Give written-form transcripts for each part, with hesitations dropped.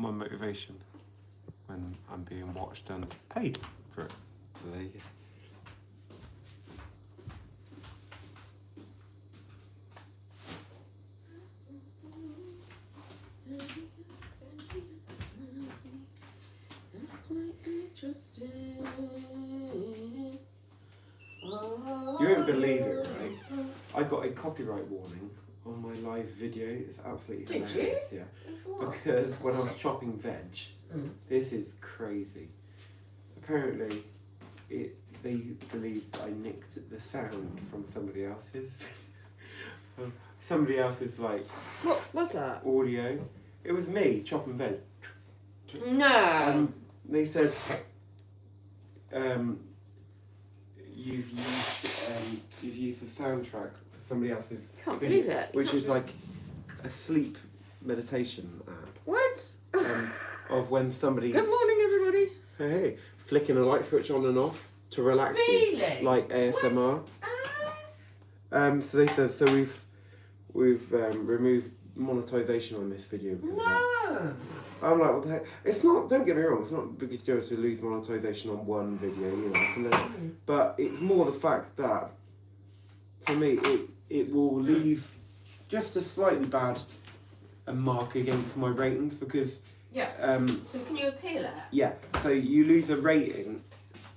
my motivation when I'm being watched and paid for it. So there you go. You won't believe it, right? I got a copyright warning on my live video. It's absolutely hilarious. Yeah. Because when I was chopping veg, this is crazy. Apparently, they believe that I nicked the sound from somebody else's. Somebody else's What was that? Audio. It was me chopping veg. No. They said you've used the soundtrack for somebody else's Can't video, believe it. which is like a sleep meditation app. What? Of when somebody's Good morning, everybody. hey, flicking a light switch on and off to relax you, like ASMR. So they said we've removed monetization on this video. No. I'm like, what the heck? It's not. Don't get me wrong. It's not a big deal to lose monetization on one video, you know. But it's more the fact that for me, it will leave just a slightly bad mark against my ratings because. Yeah. So can you appeal it? Yeah. So you lose a rating.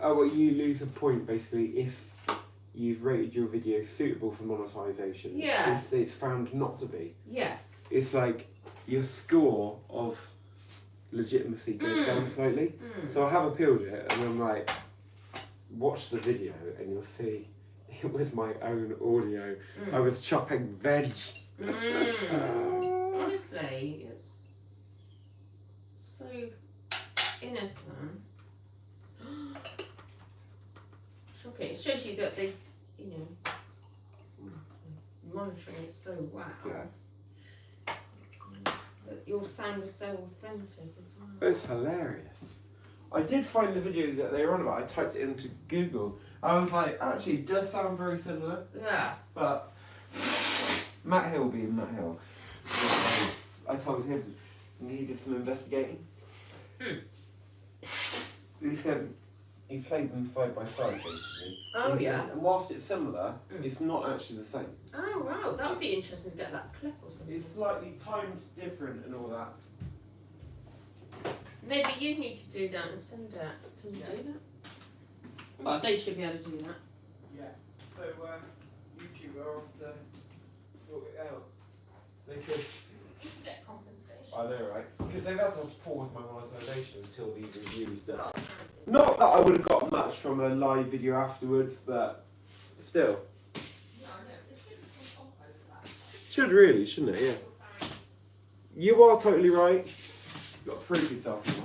Oh, well, you lose a point basically if you've rated your video suitable for monetization. Yes. If it's found not to be. Yes. It's like your score of legitimacy goes down slightly. So I have appealed it and I'm like, watch the video and you'll see it was my own audio. I was chopping veg. Honestly, it's so innocent. Shocking. It shows you that they, you know, monitoring it so well. Yeah. That your sound was so authentic as well. It's hilarious. I did find the video that they were on about. I typed it into Google. I was like, actually, it does sound very similar. Yeah. But Matt Hill being Matt Hill, I told him he needed some investigating. He said he played them side by side basically. Oh yeah. And whilst it's similar, it's not actually the same. Oh wow, that would be interesting to get that clip or something. It's slightly timed different and all that. Maybe you need to do that and send it. Can you do that? Well, they should be able to do that. Yeah. So YouTube are off to sort it out. They could. You can get compensation. I know, right? Because they've had to pause my monetization until these reviews done. Not that I would have got much from a live video afterwards, but still. No, I know. There should be some compo for that. Should really, shouldn't it? Yeah. You are totally right. You've got to prove yourself, you might.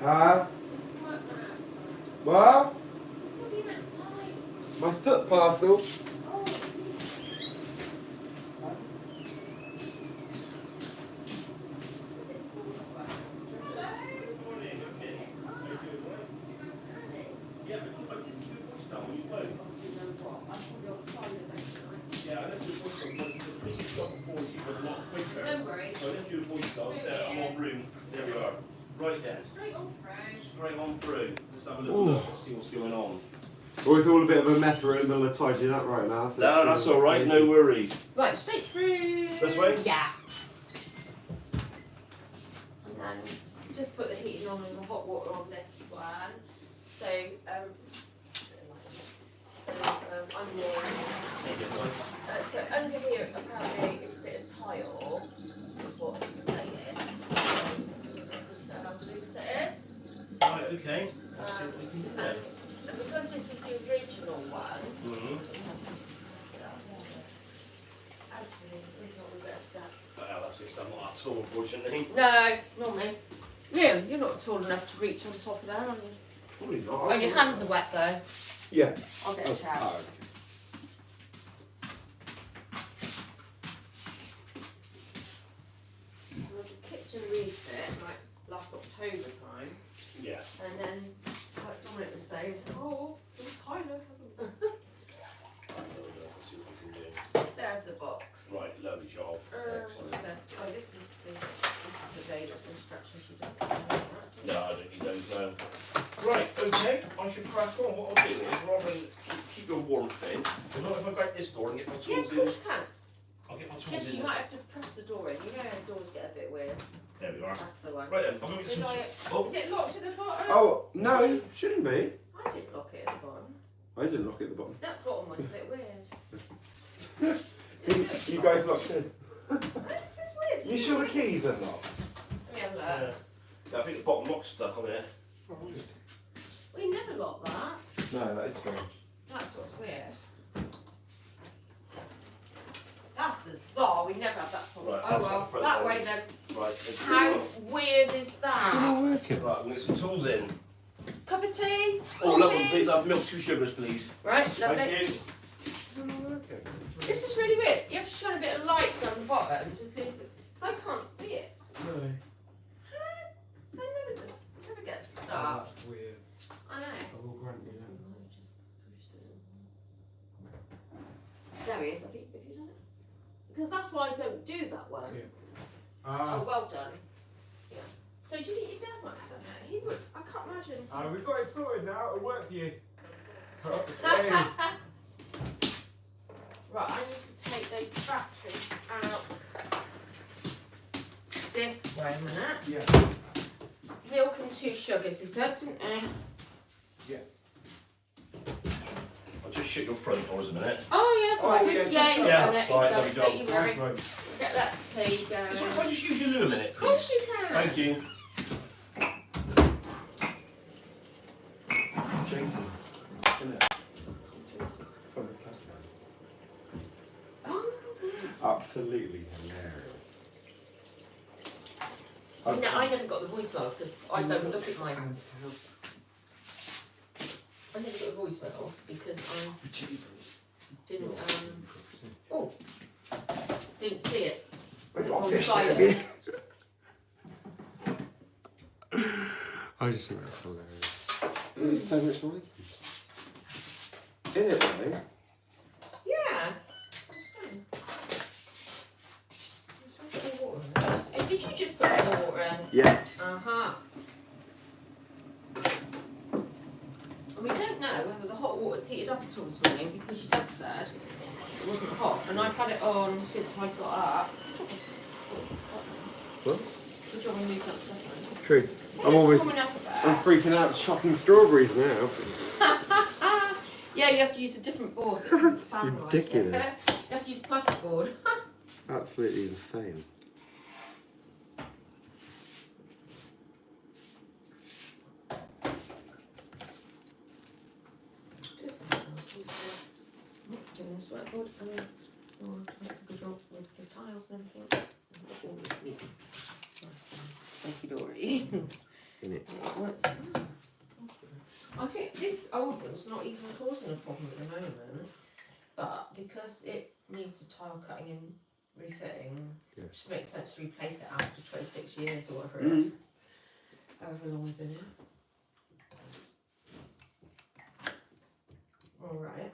Huh? What? My foot parcel. Don't worry. So I left you a voice note, set I'm on room. There we are. Write it down. Straight on through. Straight on through. Let's have a little look. Let's see what's going on. Well, it's all a bit of a mess. We're in the middle of tidying up right now. So No, that's all right. No worries. Right, straight through. This way? Yeah. And then just put the heating on and the hot water on this one. So, under, so under here apparently it's a bit of tile, is what it's saying. So how loose it is. Right, okay. Let's see what we can do then. And because this is the original one, That's it. I'm not at all, unfortunately. no, not me. Yeah, you're not tall enough to reach on the top of that, are you? Probably not. Oh, your hands are wet though. Yeah. I'll get a shower. Oh, okay. Well, the kitchen refit like last October time, Yeah. and then like Dominic was saying, oh, it's kind of hasn't. Let's see what we can do. There's the box. Right, lovely job. What's Excellent. this? Oh, this is the Jada's instructions she done. No, I don't need those, no. Right, okay. I should crack on. What I'll do is, rather than keep your warmth in, if I break this door and get my Yeah, tools of in, course you can. I'll get my tools Yes, in. you might have to press the door in. You know how doors get a bit weird. There we are. That's the one. Right then, I'm going to get Did some... I, Oh, is it locked at the bottom? Oh no, shouldn't be. I didn't lock it at the bottom. I didn't lock it at the bottom. That bottom was a bit weird. You guys locked in. This is weird. You sure the keys are locked? Let me have a look. yeah, I think the bottom lock's stuck on there. We never locked that. No, that is strange. That's what's weird. That's bizarre. We never had that problem. Right, Oh well, front that door. way then. Right, let's How do weird is It's that? not working. Right, we'll get some tools in. Cup of tea? Oh, lovely, Coffee? please. I'll have milk, 2 sugars, please. Right, Thank lovely. you. It's not working. This is really weird. You have to shine a bit of light down the bottom to see if because I can't see it. No. I never get stuck. That's weird. I know. I will grant you that. There he is. Have you done it? Because that's why I don't do that one. Yeah. Oh, well done. Yeah. So do you think your dad might have done that? He would. I can't imagine. We've got it sorted now. It'll work for you. Right, I need to take those batteries out. This way a minute. Yeah. Milk and 2 sugars, he said, didn't he? Yeah. I'll just shut your front doors a minute. Oh, yes, right. yeah, Yeah, he's yeah, done it. He's right, done it. Don't you worry. Right. Get that tea going. So if I just use your loo a minute, Of please. course you can. Thank you. Jason. Isn't it? From the cat. Oh, Absolutely hilarious. I never got the voicemails because I don't look at my. I never got the voicemails because I didn't didn't see it. It's on silent. I just think that's hilarious. There's so much like it. Is it really? Yeah. Did you just put some water in? Yeah. Uh-huh. And we don't know whether the hot water's heated up at all this morning because your dad said it wasn't hot. And I've had it on since I got up. What? Good job we moved that stuff around. True. I'm freaking out chopping strawberries now. Yeah, you have to use a different board. It's ridiculous. You have to use plastic board. Absolutely insane. Doing this workboard. That's a good job with the tiles and everything. Thank you, Dory. In it. I think this old one's not even causing a problem at the moment, but because it needs a tile cutting and refitting, Yeah. it just makes sense to replace it after 26 years or whatever it is. However long we've been here. Alright.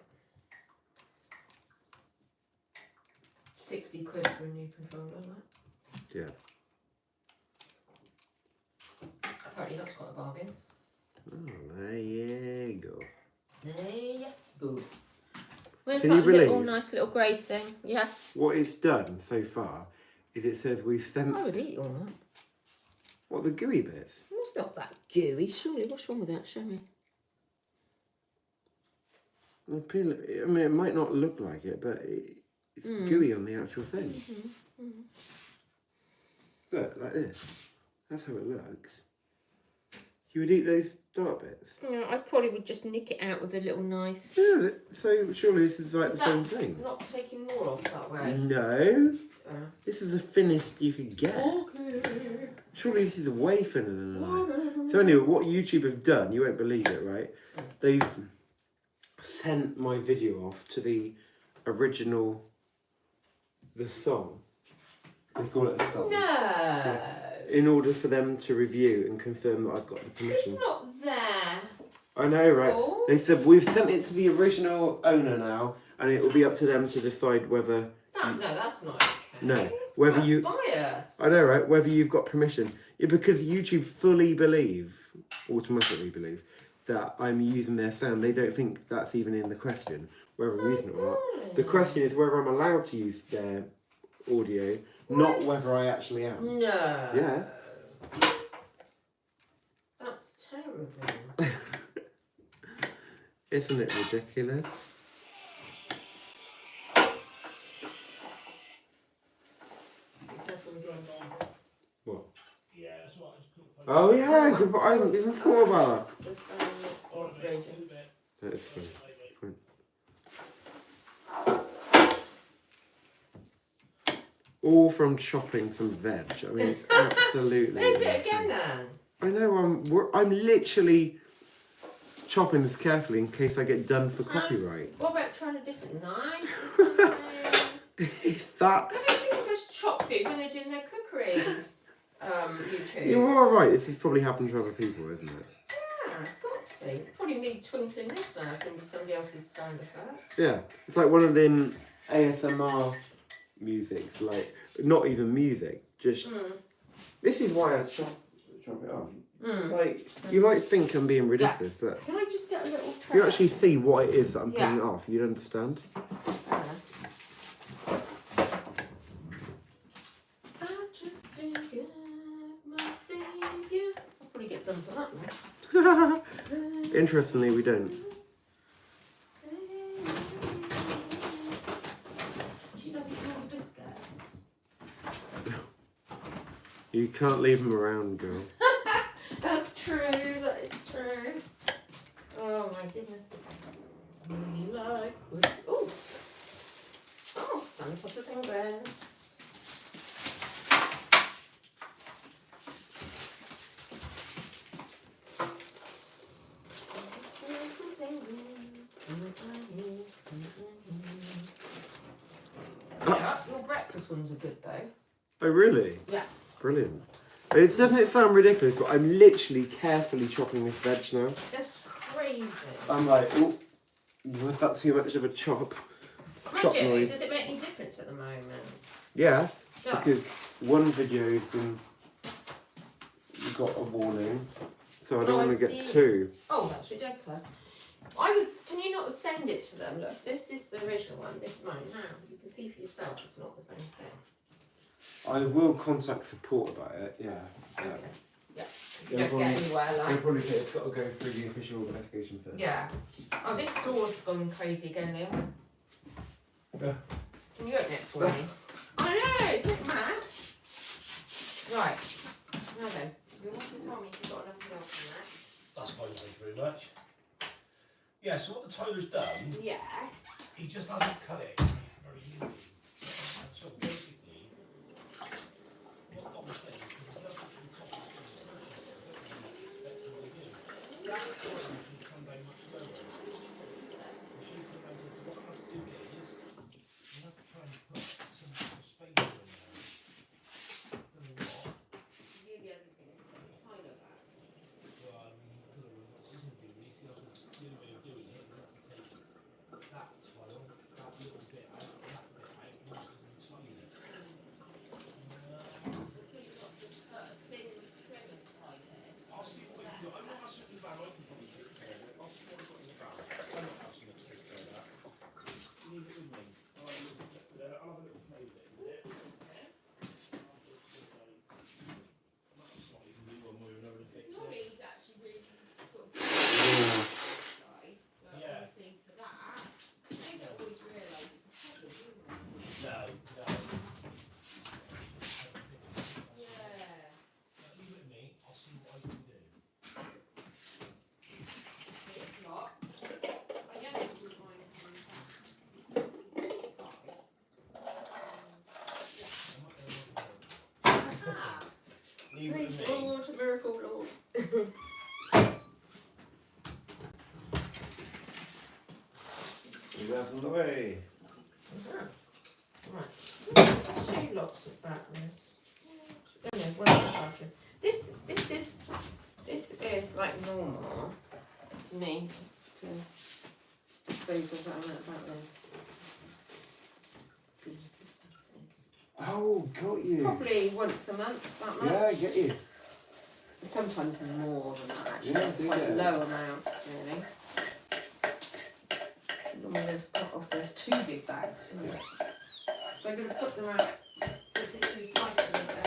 60 quid for a new controller, right? Yeah. Apparently that's quite a bargain. Oh, there you go. There you go. Where's Can that you believe- little nice little grey thing? Yes. What it's done so far is it says we've sent. I would eat all that. What, the gooey bits? It's not that gooey, surely. What's wrong with that? Show me. I mean, it might not look like it, but it's gooey on the actual thing. Look, like this. That's how it looks. You would eat those dark bits? Yeah, I probably would just nick it out with a little knife. Yeah, so surely this is like the same thing. Not taking more off that way. No. This is the thinnest you could get. Okay. Surely this is way thinner than a knife. So anyway, what YouTube have done, you won't believe it, right? They've sent my video off to the original, the song. They call it a song. No. Yeah. In order for them to review and confirm that I've got the permission. It's not there. I know, right? Oh. They said we've sent it to the original owner now, and it will be up to them to decide whether. No, that's not okay. No, whether That's you. bias. I know, right? Whether you've got permission. Yeah, because YouTube automatically believe, that I'm using their sound. They don't think that's even in the question, whether I'm using it or not. The question is whether I'm allowed to use their audio, not whether I actually am. No. Yeah. That's terrible. Isn't it ridiculous? What? Yeah, that's what I was talking about. Oh yeah, good. I haven't even thought about that. That is fine. All from chopping some veg. I mean, it's absolutely. Is it insane. again then? I know. I'm literally chopping this carefully in case I get done for copyright. What about trying a different knife? Is that? I don't think you're supposed to chop food when they're doing their cookery. YouTube. You are right. This has probably happened to other people, isn't it? Yeah, it's got to be. Probably me twinkling this now is going to be somebody else's sound effect. Yeah, it's like one of them ASMR musics, like not even music, just. This is why I chop it off. Like you might think I'm being ridiculous, but Can I just get a little if tray? you actually see what it is that I'm putting Yeah. off, you'd understand. I just think of my saviour. I'll probably get done for that one. Interestingly, we don't. She doesn't want biscuits. You can't leave them around, girl. That's true, that is true. Oh my goodness. You like oh. Oh, time for the thing bends. breakfast ones are good though. Oh, really? Yeah. Brilliant. It doesn't sound ridiculous, but I'm literally carefully chopping this veg now. That's crazy. I'm like, oh, was that too much of a chop? Mind you, does it make any difference at the moment? Yeah, Yeah. because one video has been got a warning, so I don't want to get two. Oh, that's ridiculous. I would. Can you not send it to them? Look, this is the original one. This is mine now. You can see for yourself. It's not the same thing. I will contact support about it. Yeah. Okay. Yeah. You Yeah, don't get anywhere They'll like. probably say it's got to go through the official investigation first. Yeah. Oh, this door's gone crazy again, Liam. Yeah. Can you open it for me? I know. Isn't it mad? Right. Now then, you'll have to tell me if you've got nothing else on that. That's fine, thank you very much. Yeah, so what the tiler's done, Yes. he just hasn't cut it very neatly. So basically, what I'm saying is there's nothing from top of the that's why you can come down much lower. You should come down to what I have to do is, you have to try and put some sort of space in there. Don't know what. You the other thing is the tiler back. Well, I mean, I don't know what he's going to do. He's the only way of doing it is have to take that tile, that little bit out, and that bit out, and that's going to be tiny. I'll see what we've got. I'm not absolutely bad. I can probably take care of it. I'll see what I've got in the back. I'm not asking to take care of that. Leave it with me. I'll have a little play with it in a minute. I'm not sure you can do one way or another to fix it. He's actually really sort of guy, but Yeah. obviously for that, they don't always realise it's a problem, do they? No, no. Yeah. Leave it with me. I'll see what I can do. It's not. I guess it was mine coming back. Aha! Leave it Praise with the me. Lord, a miracle Lord. You have on the way. Right. Show lots of brightness. Oh no, where's the bathroom? This is like normal to me to dispose of that amount of background. Oh, got you. Probably once a month, that much. Yeah, I get you. Sometimes more than that actually. Yeah, It's do quite a that. low amount, really. Normally there's two big bags. You know. So I'm going to put them out with this recycling there.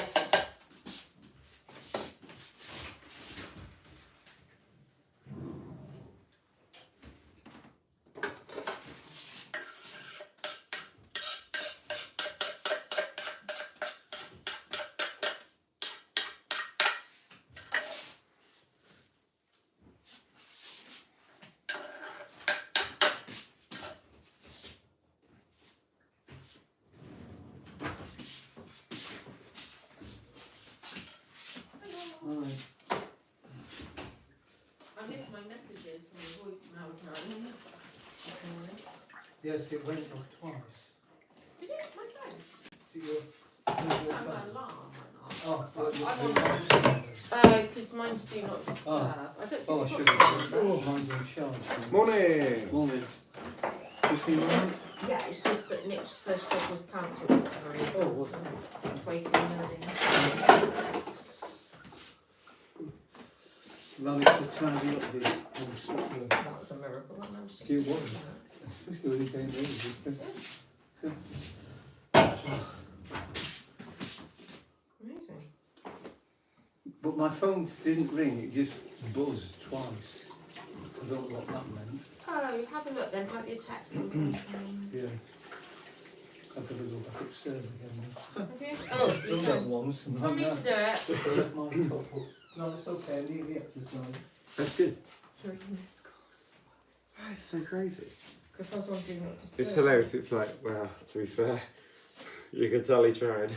I missed my messages and the voicemail apparently. Yes, it went off twice. Did it? My phone? So you're, And my alarm went off. oh, Because mine's do not disturb. Oh. I don't think oh, I I've should got have. that. Oh, mine's in charge. Morning. Morning. You feel alright? Yeah, it's just that Nick's first job was cancelled. Whatever it is. Oh, was it? That's why you can hear Managed to tidy up the whole stuff. That's a miracle. I managed to Do you get want it. Especially when you came in. Amazing. But my phone didn't ring, it just buzzed twice. I don't know what that meant. Oh, have a look then. Might be a text. Or something. Yeah. I've got to go back upstairs again. Okay. Oh, Oh, I've done that once. And Want me to do it? Just to let my cup up. No, it's okay, I need the exercise. That's good. 3 missed calls. Oh, it's so crazy. Because I was wondering what to do. It's hilarious. It's like, well, to be fair, you can tell he tried.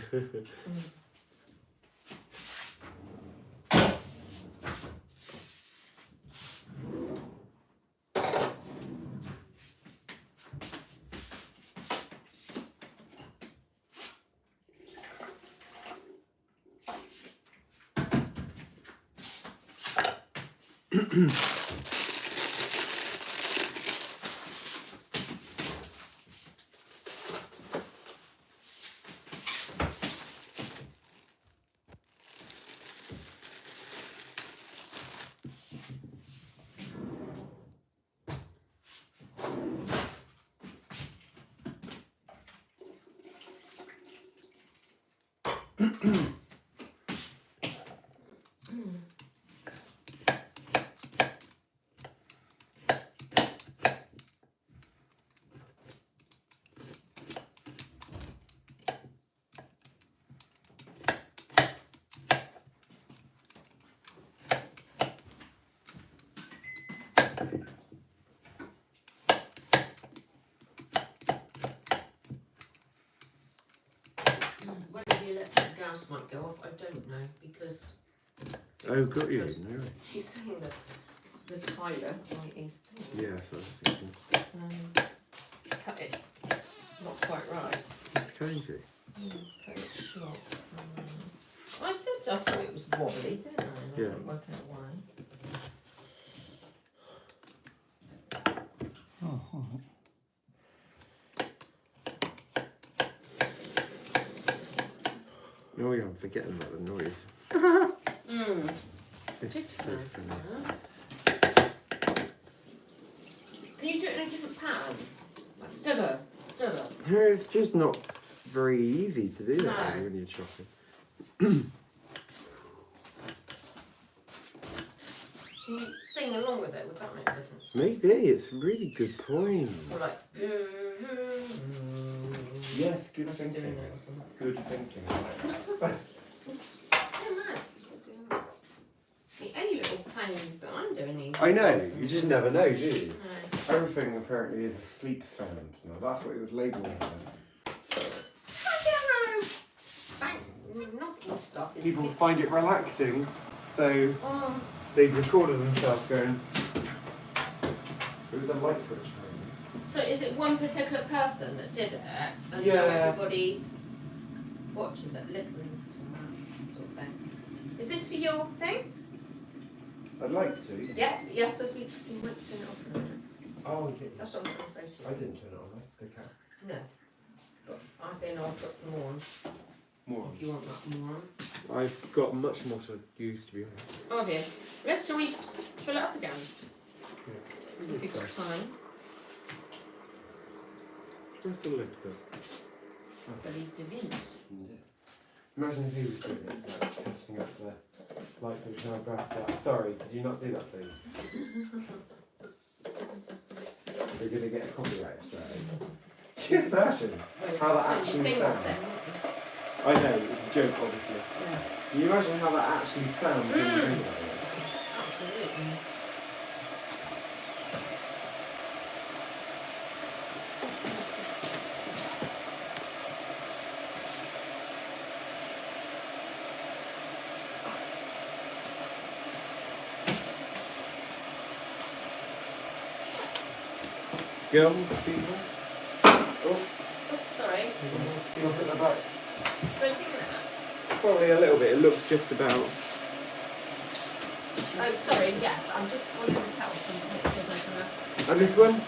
Whether the electric gas might go off, I don't know, because Oh, got you. No. he's saying that the Tyler lighting's Yeah, so I was thinking. cut it not quite right. It's crazy. Cut it short. I said I thought it was wobbly, didn't I? And I Yeah. didn't work out why. Oh, all right. Oh yeah, I'm forgetting about the noise. It's Did so first, funny. huh? Can you do it in a different pattern? Like, da-da, da-da. No, it's just not very easy to do that No. when you're chopping. Can you sing along with it? Would that make a difference? Maybe, it's a really good point. Or like, Yes, good doing thinking. it or something. Good thinking. I don't know. The only little pangs that I'm doing these. I know, you just never know, do you? No. Everything apparently is a sleep sound. No, that's what it was labelled as. Bang, knocking stuff is People find it relaxing, so Oh, they've recorded themselves going, it was a light switch. so is it one particular person that did it, and Yeah. now everybody watches it, listens to that sort of thing? Is this for your thing? I'd like to. Yeah, yes, as we might turn it off for a minute. Oh, okay. That's what I was going to say to I you. didn't turn it on, okay. No. But I was saying, I've got some more on, More if you want that more on. on. I've got much more to use, to be honest. Oh, have you? Yes, shall we fill it up again? If you've got time. Where's the lid bit? Delete. Yeah. Imagine if he was doing it, like, testing up the light switch and I grabbed that. Sorry, did you not do that thing? We're going to get a copyright strike. Can you imagine how that actually sounds? I know, it's a joke, obviously. Yeah. Can you imagine how that actually sounds when you think about it? Absolutely. Girl, see that? Oh, Oh, sorry. you look at the back. So I'm thinking that. Probably a little bit, it looks just about. Oh, sorry, yes, I'm just wanting to tell some pictures I can have. And this one?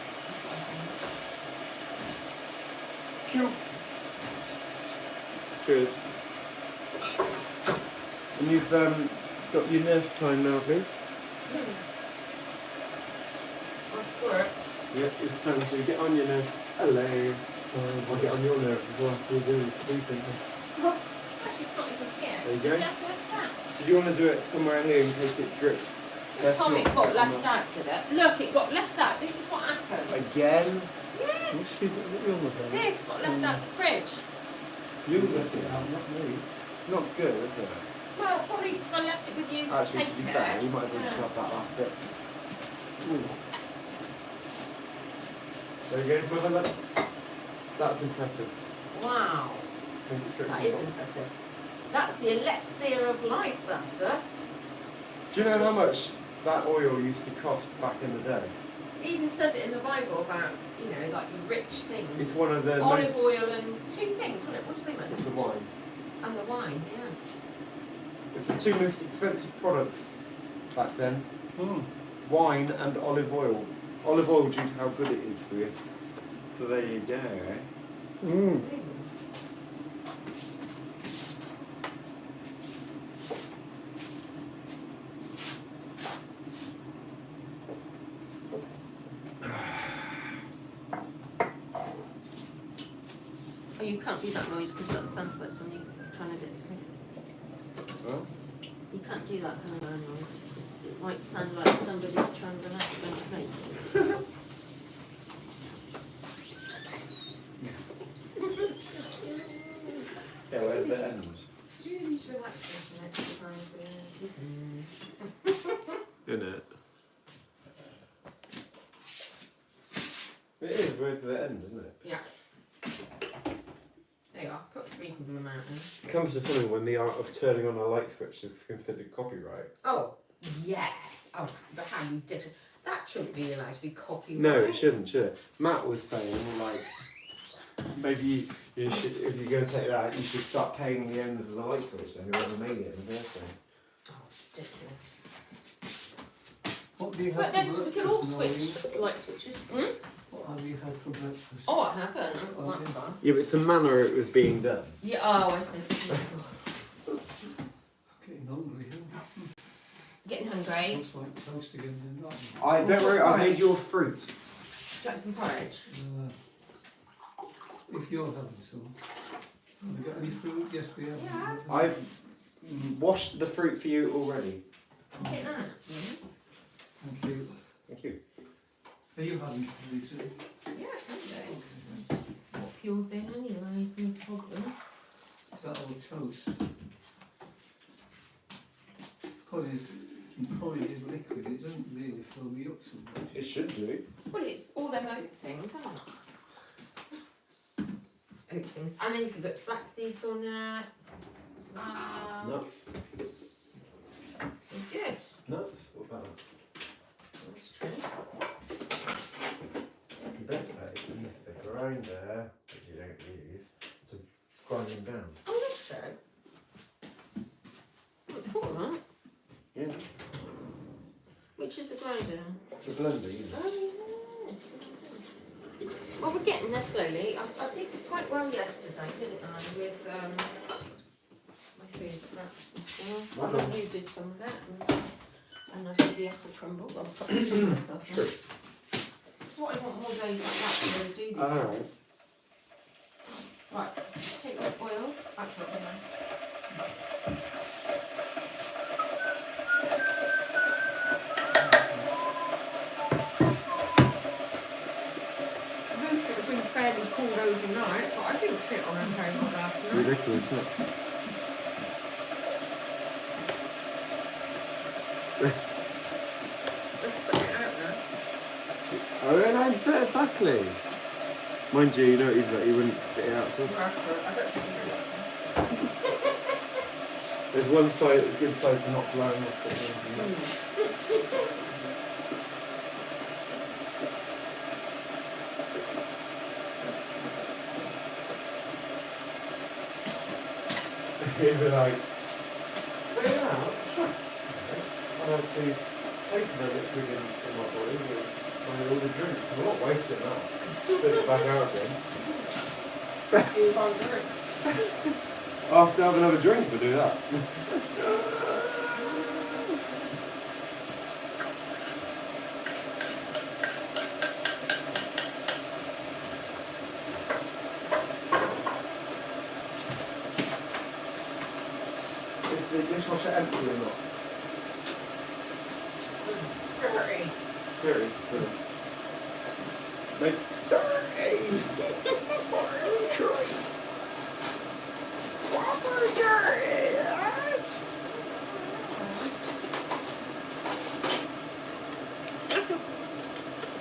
Cute. Cheers. And you've got your nurse time now, please? Or squirts. Yeah, it's time to get on your nurse. Hello. I'll get on your nerves as well. We'll do sleeping. Well, actually, it's not even here. There you go. You have to have that. Did you want to do it somewhere here in case it drips? That's Comic not- got left out, did it? Look, it got left out. This is what happened. Again? Yes, What's she doing with it? this got left out the fridge. You left it out, not me. It's not good, is it? Well, probably because I left it with you to Actually, take to be it. fair, you might as well just have that last bit. Ooh. There you go, brother. Look. That's impressive. Wow, Think it's tricky. that is impressive. That's the elixir of life, that stuff. Do you know how much that oil used to cost back in the day? It even says it in the Bible about, you know, like the rich things. It's one of the Olive most... oil and two things, wasn't it? What did they It's the mention? wine. And the wine, yes. It's the two most expensive products back then. Hmm. Wine and olive oil. Olive oil due to how good it is for you. So there you go. Eh? Mm. Oh, you can't do that noise because that sounds like somebody trying to get sleep. Well, You can't do that kind of noise because it might sound like somebody trying to relax when sleep. yeah, where's the end? Do these relaxation exercises. Isn't it? It is, where's the end, isn't it? Yeah. There you are. Put a reasonable amount in. It comes to something when the art of turning on a light switch is considered copyright. Oh, yes. Oh, but how you did it. That shouldn't be allowed to be copyright. No, it shouldn't, should it? Matt was saying, like, maybe you should, if you're going to take that, you should start paying the ends of the light switch then, whoever made it in the first place. Oh, ridiculous. What do you have But then for we can all breakfast, Noreen? switch light switches. Hmm? What have you had for breakfast? Oh, I haven't. I've got that one. Yeah, but it's the manner it was being done. Yeah, oh, I see. Getting hungry, huh? Getting hungry. Looks like toast again, didn't it? I don't worry, I made your fruit. Do you like some porridge? If you're having some. Have you got any fruit? Yes, we have. Yeah. I've washed the fruit for you already. Get that. Thank you. Thank you. Are you having these? Yeah, okay. Pop yours in anyways, no problem. Is that all toast? Probably is liquid, it doesn't really fill me up so much. It should do. Well, it's all them oat things, aren't it? Oat things. And then you can put flax seeds on there. As well. Nuts. Good. Nuts? What about That's true. the best part is to use the grinder, which you don't use, to grind them down. Oh, that's true. What for that? Yeah. Which is the grinder? The blender, you know. Oh, yeah. Well, we're getting there slowly. I did quite well yesterday, didn't I? With my food scraps and stuff. Well I know done. you did some of it, and I did the apple crumble. I'll put it in myself. True. That's what I want more days like that to really do these. Alright. Right, take the oil. Actually, I don't know. The roof has been fairly cool overnight, but I think shit on okay this afternoon. Ridiculous, isn't it? Just put it out there. Oh, yeah, exactly. Mind you, you know he's like, he wouldn't spit it out, so. I don't think you do There's one side, a good side to not blowing off the other. He'd be like, spit it out. I had to take the liquid in my body with all the drinks. I'm not wasting that. Spit it back out again. You can't do it. After having another drink, we'll do that. Is the dishwasher empty or not? Dirty. Dirty. Good. Make dirty. Proper dirty.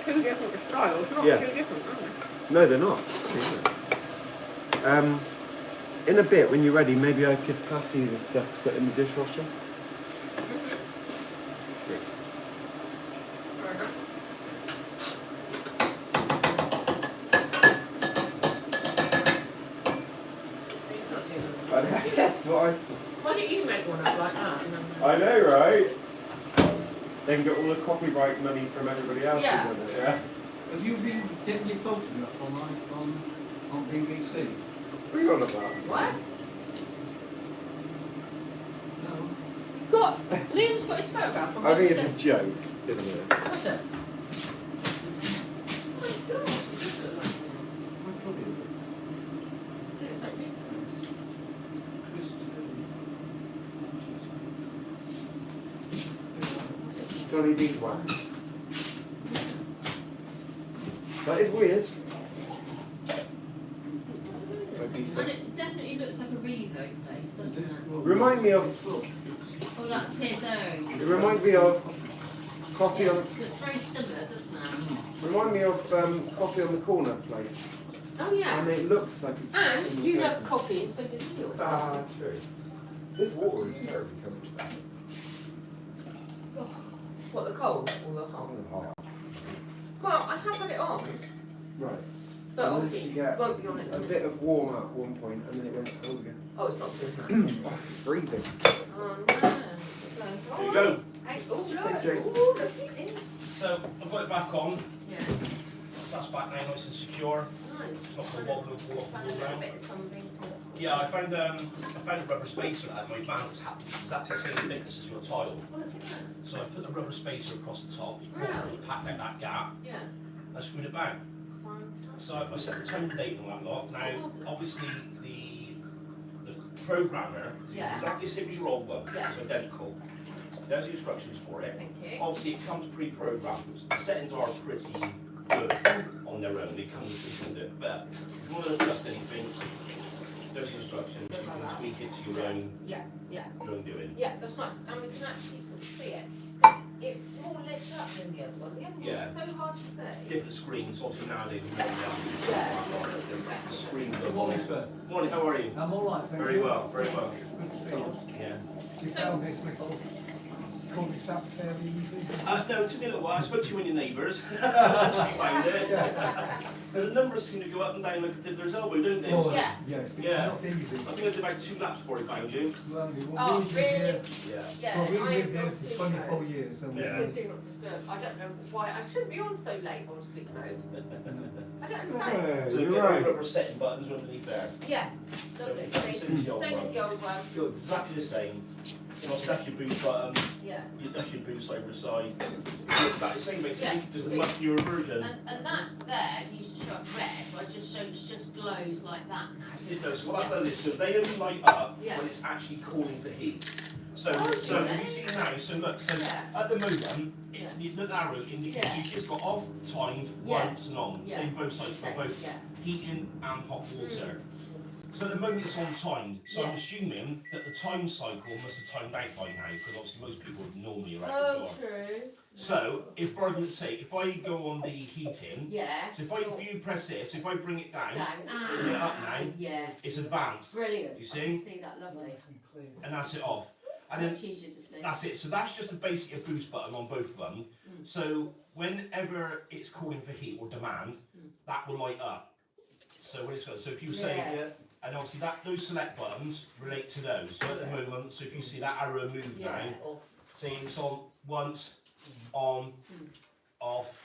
Two different styles, not Yeah. two different, are they? No, they're not. In a bit, when you're ready, maybe I could pass you the stuff to put in the dishwasher. Right. That's what Why don't you make one up like that? And then... I know, right? Then get all the copyright money from everybody else. Yeah. Who done it, yeah. Have you been getting your photograph on BBC? What are you on about? What? No. Got Liam's got his photograph on I think BBC. it's a joke, isn't it? What's it? Oh my God, it does look like him. It looks like me. Johnny Beeswax. That is weird. And it definitely looks like a Revo place, doesn't it? Remind me of. Oh, that's his own. It reminds me of coffee Yeah, on. it's very similar, doesn't it? Remind me of coffee on the corner place. Oh yeah. And it looks like it's. And you have coffee and so does he. Ah, true. This water is terribly comfortable. What, the cold or the hot? Well, I have had it on, Right. but And obviously you it get won't be on it. A bit of warm at one point, and then it went cold again. Oh, it's not good. Oh, freezing. Oh no. There you go. Hey, oh look. Thanks, Jake. Oh, look at this. So I've got it back on. Yeah. That's back now, nice and secure. Nice. It's not going to wobble and fall off Found the a little ground. bit of something to. Yeah, I found a rubber spacer that my van was exactly the same thickness as your tile. Oh, look at that. So I put the rubber spacer across the top, Wow. packed out that gap, Yeah. and screwed it back. Fantastic. So I set the time and date on that lot. Now, obviously, the programmer is Yeah. exactly the same as your old one. Yeah. It's identical. There's the instructions for it. Thank you. Obviously, it comes pre-programmed. The settings are pretty good on their own. They come with it. But if you want to adjust anything, there's the instructions. You can tweak it to your own doing. Yeah, that's nice. And we can actually sort of see it. 'Cause it's more lit up than the other one. The other Yeah. one's so hard to see. Different screens. Obviously, nowadays, we don't Yeah. have screens Good up on morning, it. sir. Morning, how are you? I'm all right, thank Very you. well, very well. Good to see you. Yeah. You found this little cul-de-sac fairly easy? No, it took me a little while. I spoke to you and your neighbours. She found it. The numbers seem to go up and down like a fiddler's elbow, don't they? Oh, Yeah. yes, it's Yeah. not easy. I think I did about 2 laps before he found you. Well, we Oh, lived really? here- Yeah. Yeah, Well, we I lived am here on for sleep 24 mode. years, and Yeah. We do not disturb. I don't know why. I shouldn't be on so late on sleep mode. I don't understand. Yeah, So you're you've got right. rubber setting buttons underneath there. Yes, lovely. So it's the old Same one. as the old one. Good, exactly the same. You know, that's your boot button, Yeah. that's your boot side by side. It's exactly the same basically, Yeah. just a much newer version. And that there used to show up red, but it just shows just glows like that now. It does. So what I've done is, so they only light up Yeah. when it's actually calling for heat. So, Oh, so okay. you see now, so look, so Yeah. at the moment, it's the arrow indicates Yeah. you've just got off, timed, Yeah. once and on. Yeah. Same both sides for both Yeah. heating and hot water. So at the moment it's on timed, so Yeah. I'm assuming that the time cycle must have timed out by now, because obviously most people would normally are out Oh, the door. true. So, if for argument's sake, if I go on the heating, Yeah. so if you press this, if I bring it down, Down. bring it up now, Yeah. it's advanced, Brilliant. You I see? can see that lovely. Nice and clear. and that's it off. And then Much easier to see. that's it. So that's just basically a boost button on both of them. So whenever it's calling for heat or demand, that will light up. So when it's got, so if you say, Yes. and obviously those select buttons relate to those. So at the moment, so if you see that arrow move Yeah. now, say it's on once, on, off,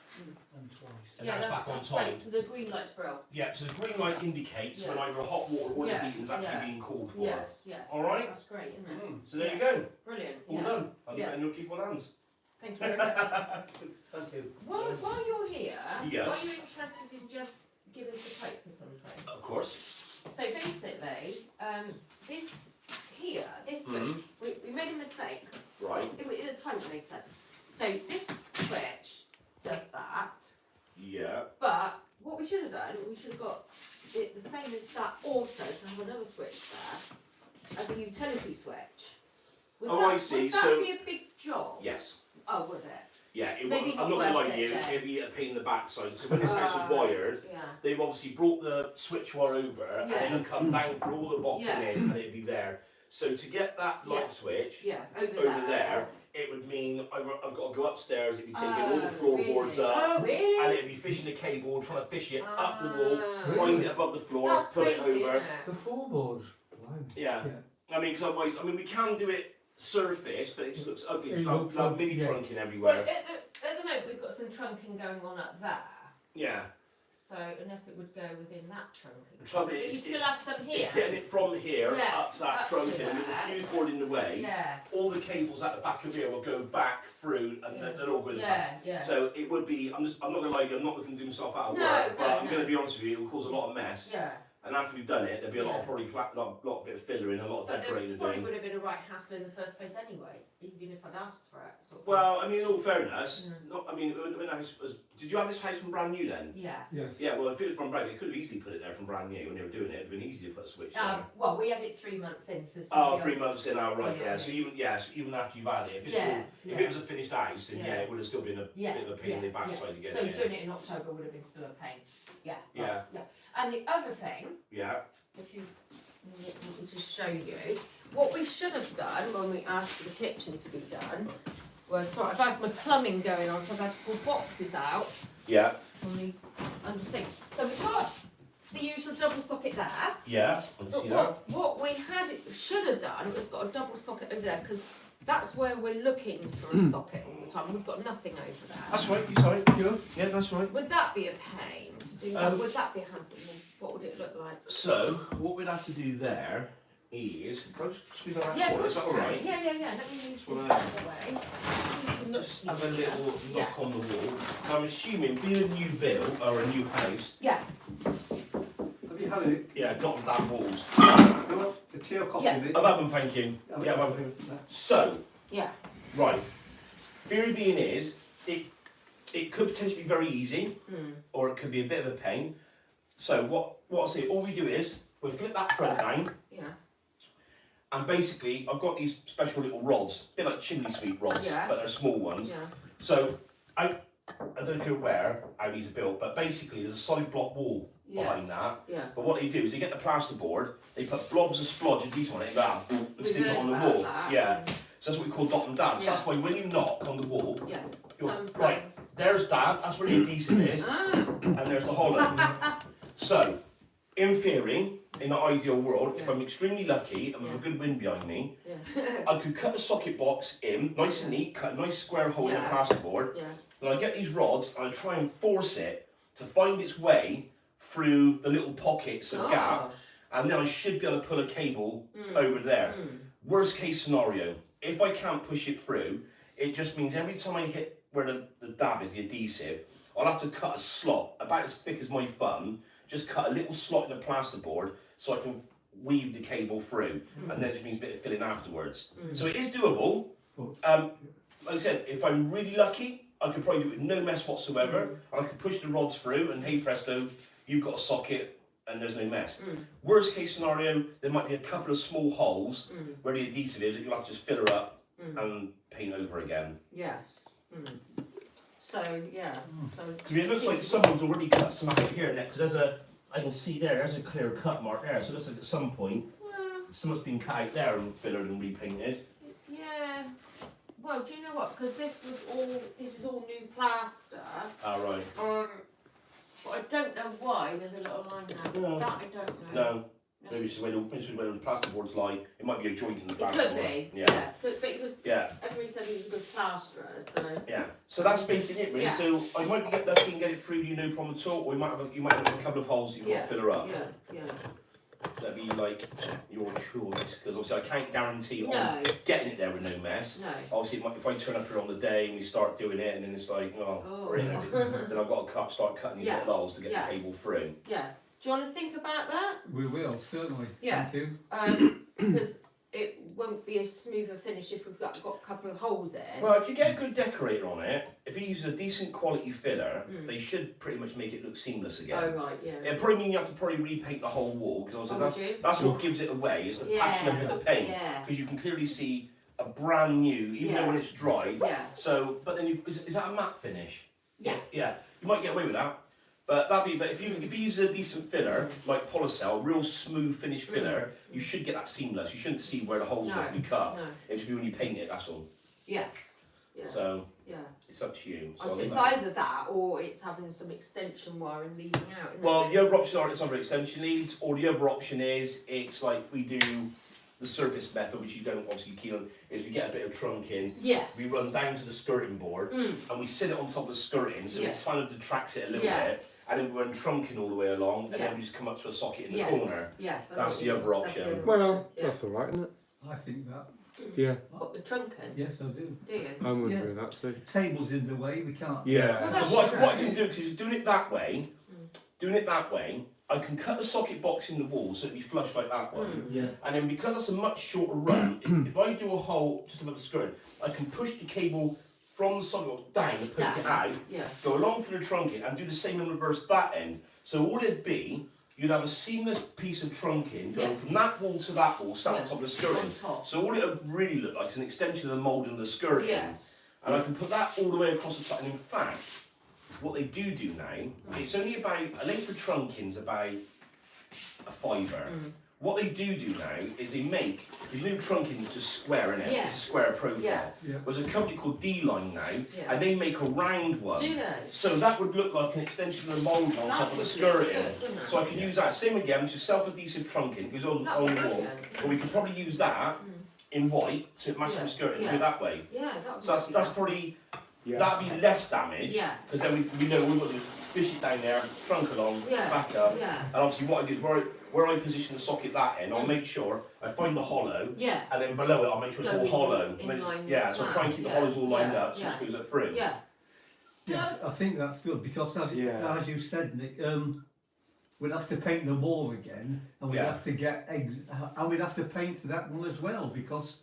And twice. and Yeah, that's back on that's time. great. So the green light's brill. Yeah, so the green light indicates when Yeah. either hot water or the Yeah, heating is actually yeah. being called for. Yes, yes. All right. That's great, isn't it? So there you go. Brilliant. All Yeah. done. And, Yeah. and you'll keep on hands. Thank you very much. Thank you. While you're here, Yes. are you interested in just giving us a quote for something? Of course. So basically, this here, this switch, Mhm. we made a mistake. Right. At the time it made sense. So this switch does that, Yeah. but what we should have done, we should have got it the same as that also to have another switch there as a utility switch. Would Oh, that, I see. Would that So- be a big job? Yes. Oh, would it? Yeah. It Maybe I'm not not gonna lie worth to you. it then. It'd be a pain in the backside. So when this house was wired, Yeah. they've obviously brought the switch wire over and Yeah. it'll come down for all the boxing Yeah. in and it'd be there. So to get that light Yeah. switch Yeah, over there, it would mean I've got to go upstairs. It'd be taking all the Oh, floorboards really? up. Oh, really? And it'd be fishing a cable, trying to fish it up the wall, Ah. find it above the floor, That's put crazy, it over. isn't The it? floorboards. Wow. Yeah. I mean, because otherwise, we can do it surface, but it just looks ugly. It It's looks like ugly, mini yeah. trunking Well, everywhere. at the moment we've got some trunking going on up there. Yeah. So unless it would go within that trunking. The trouble But is, you still have some here. It's getting it from here Yes, up to that up to trunking, and with the there. fuse board in the way, Yeah, all the cables at the back of here will go back through, and Yeah. they're all going back. yeah. So it would be. I'm not gonna lie to you. I'm not looking to do myself out of No, work, but no, I'm no. gonna be honest with you. It will cause a lot of mess. Yeah. And after we've done it, there'll be a lot Yeah. of probably lot bit of filler in, a lot So of there decorating probably doing. would have been a right hassle in the first place anyway, even if I'd asked for it. Sort of Well, I mean, in all fairness, Mm. not. I mean, when the house was. Did you have this house from brand new then? thing. Yeah. Yes. Yeah. Well, if it was from brand new, they could have easily put it there from brand new when they were doing it. It'd have been easy to put a switch there. Well, we had it 3 months in, so Oh, somebody 3 else- months in, oh, right, Yeah, yeah. So even after you've had it, if, it's Yeah, still, if yeah. it was a finished house, then yeah, it would have still been a Yeah, bit of a pain in the backside to get So it in. doing it in October would have been still a pain. Yeah. Yeah. right, yeah. And the other thing, Yeah, if you let me just show you, what we should have done when we asked for the kitchen to be done was sort of I've had my plumbing going on, so I've had to pull boxes out yeah, on the under sink. So we've got the usual double socket there. yeah. I But see that. what we should have done was got a double socket over there because that's where we're looking for a socket all the time. We've got nothing over there. That's right, you sorry. Yeah, that's right. Would that be a pain to do that? Would that be a hassle? What would it look like? So, what we'd have to do there is, can I just squeeze that Yeah, out? of course Is that you can. alright? Yeah. Let me move this Well, out of the way. You can look Just have a easier. little Yeah. knock on the wall. I'm assuming, being a new build, or a new house, Yeah. Have you had it? yeah, got damn walls. No, the tea or coffee Yeah. bit? I've had them, thank you. Yeah, I've had them. So, Yeah. right, theory being is, it could potentially be very easy, Mm. or it could be a bit of a pain. So what I say, all we do is, we flip that front down, Yeah. and basically, I've got these special little rods, a bit like chimney sweep rods, Yes. but they're small ones. Yeah. So, I don't know if you're aware how these are built, but basically there's a solid block wall behind that. Yeah. But what they do is they get the plasterboard, they put blobs of splodge and these on it, and go out, and We've stick it heard on the about wall. that. Yeah. So that's what we call dot and dab. So Yeah. that's why when you knock on the wall, Yeah. you're Some right. sense. There's dab, that's where the adhesive is, Ah. and there's the hollow. So, in theory, in an ideal world, if Yeah. I'm extremely lucky and with Yeah. a good wind behind me, Yeah. I could cut a socket box in, nice and neat, cut a nice square hole in the Yeah. plasterboard, Yeah. and I get these rods and I try and force it to find its way through the little pockets of gap, Gosh. and then I should be able to pull a cable Mm. over there. Mm. Worst case scenario, if I can't push it through, it just means every time I hit where the dab is, the adhesive, I'll have to cut a slot about as thick as my thumb, just cut a little slot in the plasterboard so I can weave the cable through, and then it just means a bit of filling afterwards. Mm. So it is doable. Like I said, if I'm really lucky, I could probably do it with no mess whatsoever, and I could push the rods through, and hey presto, you've got a socket, and there's no mess. Mm. Worst case scenario, there might be a couple of small holes Mm. where the adhesive is that you'll have to just fill her up Mm. and paint over again. Yes. Mm. So yeah. So I mean, it looks like someone's already cut some out here, because there's I can see there's a clear cut mark there, so it looks like at some point, Well, someone's been cut out there and fillered and repainted. yeah. Well, do you know what? Because this is all new plaster. Ah, right. But I don't know why there's a little line there. No. That I don't know. No, maybe it's just where the plasterboard's lie. It might be a joint in the It plasterboard. could be. Yeah. But it was. Yeah. Everybody said he was a good plasterer, so. Yeah, so that's basically it really. Yeah. So I might get lucky and get it through you, no problem at all, or you might have a couple of holes that you've got Yeah. to fill her up. Yeah. That'd be like your choice, because obviously I can't guarantee on No. getting it there with no mess. No. Obviously, if I turn up here on the day and we start doing it, and then it's like, oh, Oh. brilliant, then I've got to start cutting these Yes, little holes to get yes. the cable through. Yeah. Do you want to think about that? We will, certainly. Yeah. Thank you. Because it won't be a smoother finish if we've got a couple of holes in. Well, if you get a good decorator on it, if you use a decent quality filler, Mm. they should pretty much make it look seamless again. Oh right, yeah. It'll probably mean you have to probably repaint the whole wall, because Oh, that's, would you? that's what gives it away, is the patching up of the paint. Yeah. Because you can clearly see a brand new, even though Yeah. when it's dry. Yeah. So, but then is that a matte finish? Yes. Yeah, you might get away with that. But if you use a decent filler like Polycell, real smooth finish filler, you should get that seamless. You shouldn't see where the holes No, have to be cut. No. It should be when you paint it. That's all. Yes. Yeah. So Yeah. it's up to you. I So think it's I'll leave that. either that or it's having some extension wiring leading out. Isn't Well, it? the other option are it's under extension leads, or the other option is it's like we do the surface method, which you don't obviously keen on, is we get a bit of trunking, Yeah. we run down to the skirting board, and we sit it on top of the skirting, so Yeah. it kind of detracts it a little Yes. bit, and then we run trunking all the way along, and Yeah. then we just come up to a socket in the Yes. corner. Yes. I That's know the what other you mean. That's option. the other Well, option, yeah. that's all right, isn't it? I think that. Yeah, What, the trunking? Yes, I do. Do you? I'm wondering that too. Table's in the way, we can't. Yeah, Well, because that's what I true. can do, because doing it that way, I can cut the socket box in the wall so it'll be flush like that one. Yeah. And then because that's a much shorter run, if I do a hole just above the skirt, I can push the cable from the socket box down and poke it out, Yeah. go along for the trunking and do the same in reverse that end. So all it'd be, you'd have a seamless piece of trunking going Yes. from that wall to that wall, sat Yeah. on top of the skirting. On top. So all it would really look like is an extension of the moulding of the skirting. Yes. And I can put that all the way across the top. And in fact, what they do now, it's only about, a length of trunking's about a fiver. What they do now is they make, the new trunking is just square in it, Yes. it's a square profile. Yes. Yeah. There's a company called D-Line now, Yeah. and they make a round one. Do they? So that would look like an extension of the mould on That top of the would skirting. look good, wouldn't it? So I can use that, same again, which is self-adhesive trunking, goes on, That on would the be wall. brilliant. But we could probably use that in white, so it matches Yeah. the skirting, Yeah. do it that way. Yeah, that would So that's be that's good. probably, Yeah. that'd be less damage. Yes. Because then we know we've got to fish it down there, trunk along, Yeah. back up. Yeah. And obviously what I do is where I position the socket that end, I'll make sure I find the hollow, Yeah. and then below it I'll make sure it's Go all in- hollow. in line Yeah, with so that. try and keep the Yeah. hollows all lined Yeah. up so Yeah. it goes up through. Yeah. Yeah, Just- I think that's good because Yeah. as you said, Nick, we'd have to paint them all again, and we'd Yeah. have to get and we'd have to paint that one as well because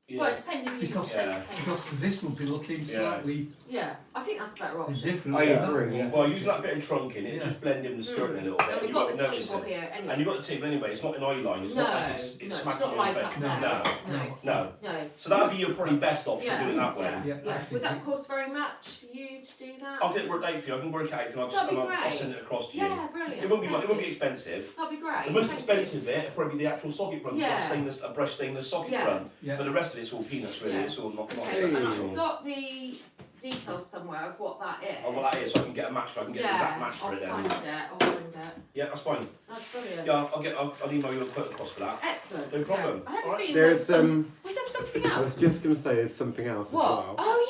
Yeah. Well, it depends if you use Because- Yeah. because this would be looking Yeah. slightly Yeah, I think that's a better option. different. I than that agree, one. yeah. Well, using that bit of trunking, it Yeah. just blend in the skirting a little bit. And we've You got won't the notice table it. here anyway. And you've got the table anyway, it's not an eye line, it's no, not like it's no, it's smacking not you in like the up face. there. No, No. no. No. So that'd be your probably best option, Yeah. doing it that way. Yeah. Yeah, Yeah. I think Would that it- cost very much for you to do that? I'll get it worked out for you, I can work it out for you, That'd be I'll great. send it across to you. Yeah, brilliant. It won't be Thank it won't be you. expensive. That'd be great. The most Thank expensive bit would probably be the actual socket front. Yeah. You've got a brushed stainless socket Yeah. front. Yeah. But the rest of it's all peanuts really, Yeah. it's all not you. not Okay, Hey. and at all. I've got the details somewhere of what that is. Oh, well that is, so I can get a match, so I can get the exact match for I'll it then. find it. I'll find it. Yeah, that's fine. That's brilliant. Yeah, I'll email you a quote across for that. Excellent. No problem. Yeah. I had a Alright. feeling There's there was there something I was else? just going to say there's something else as What? well, Oh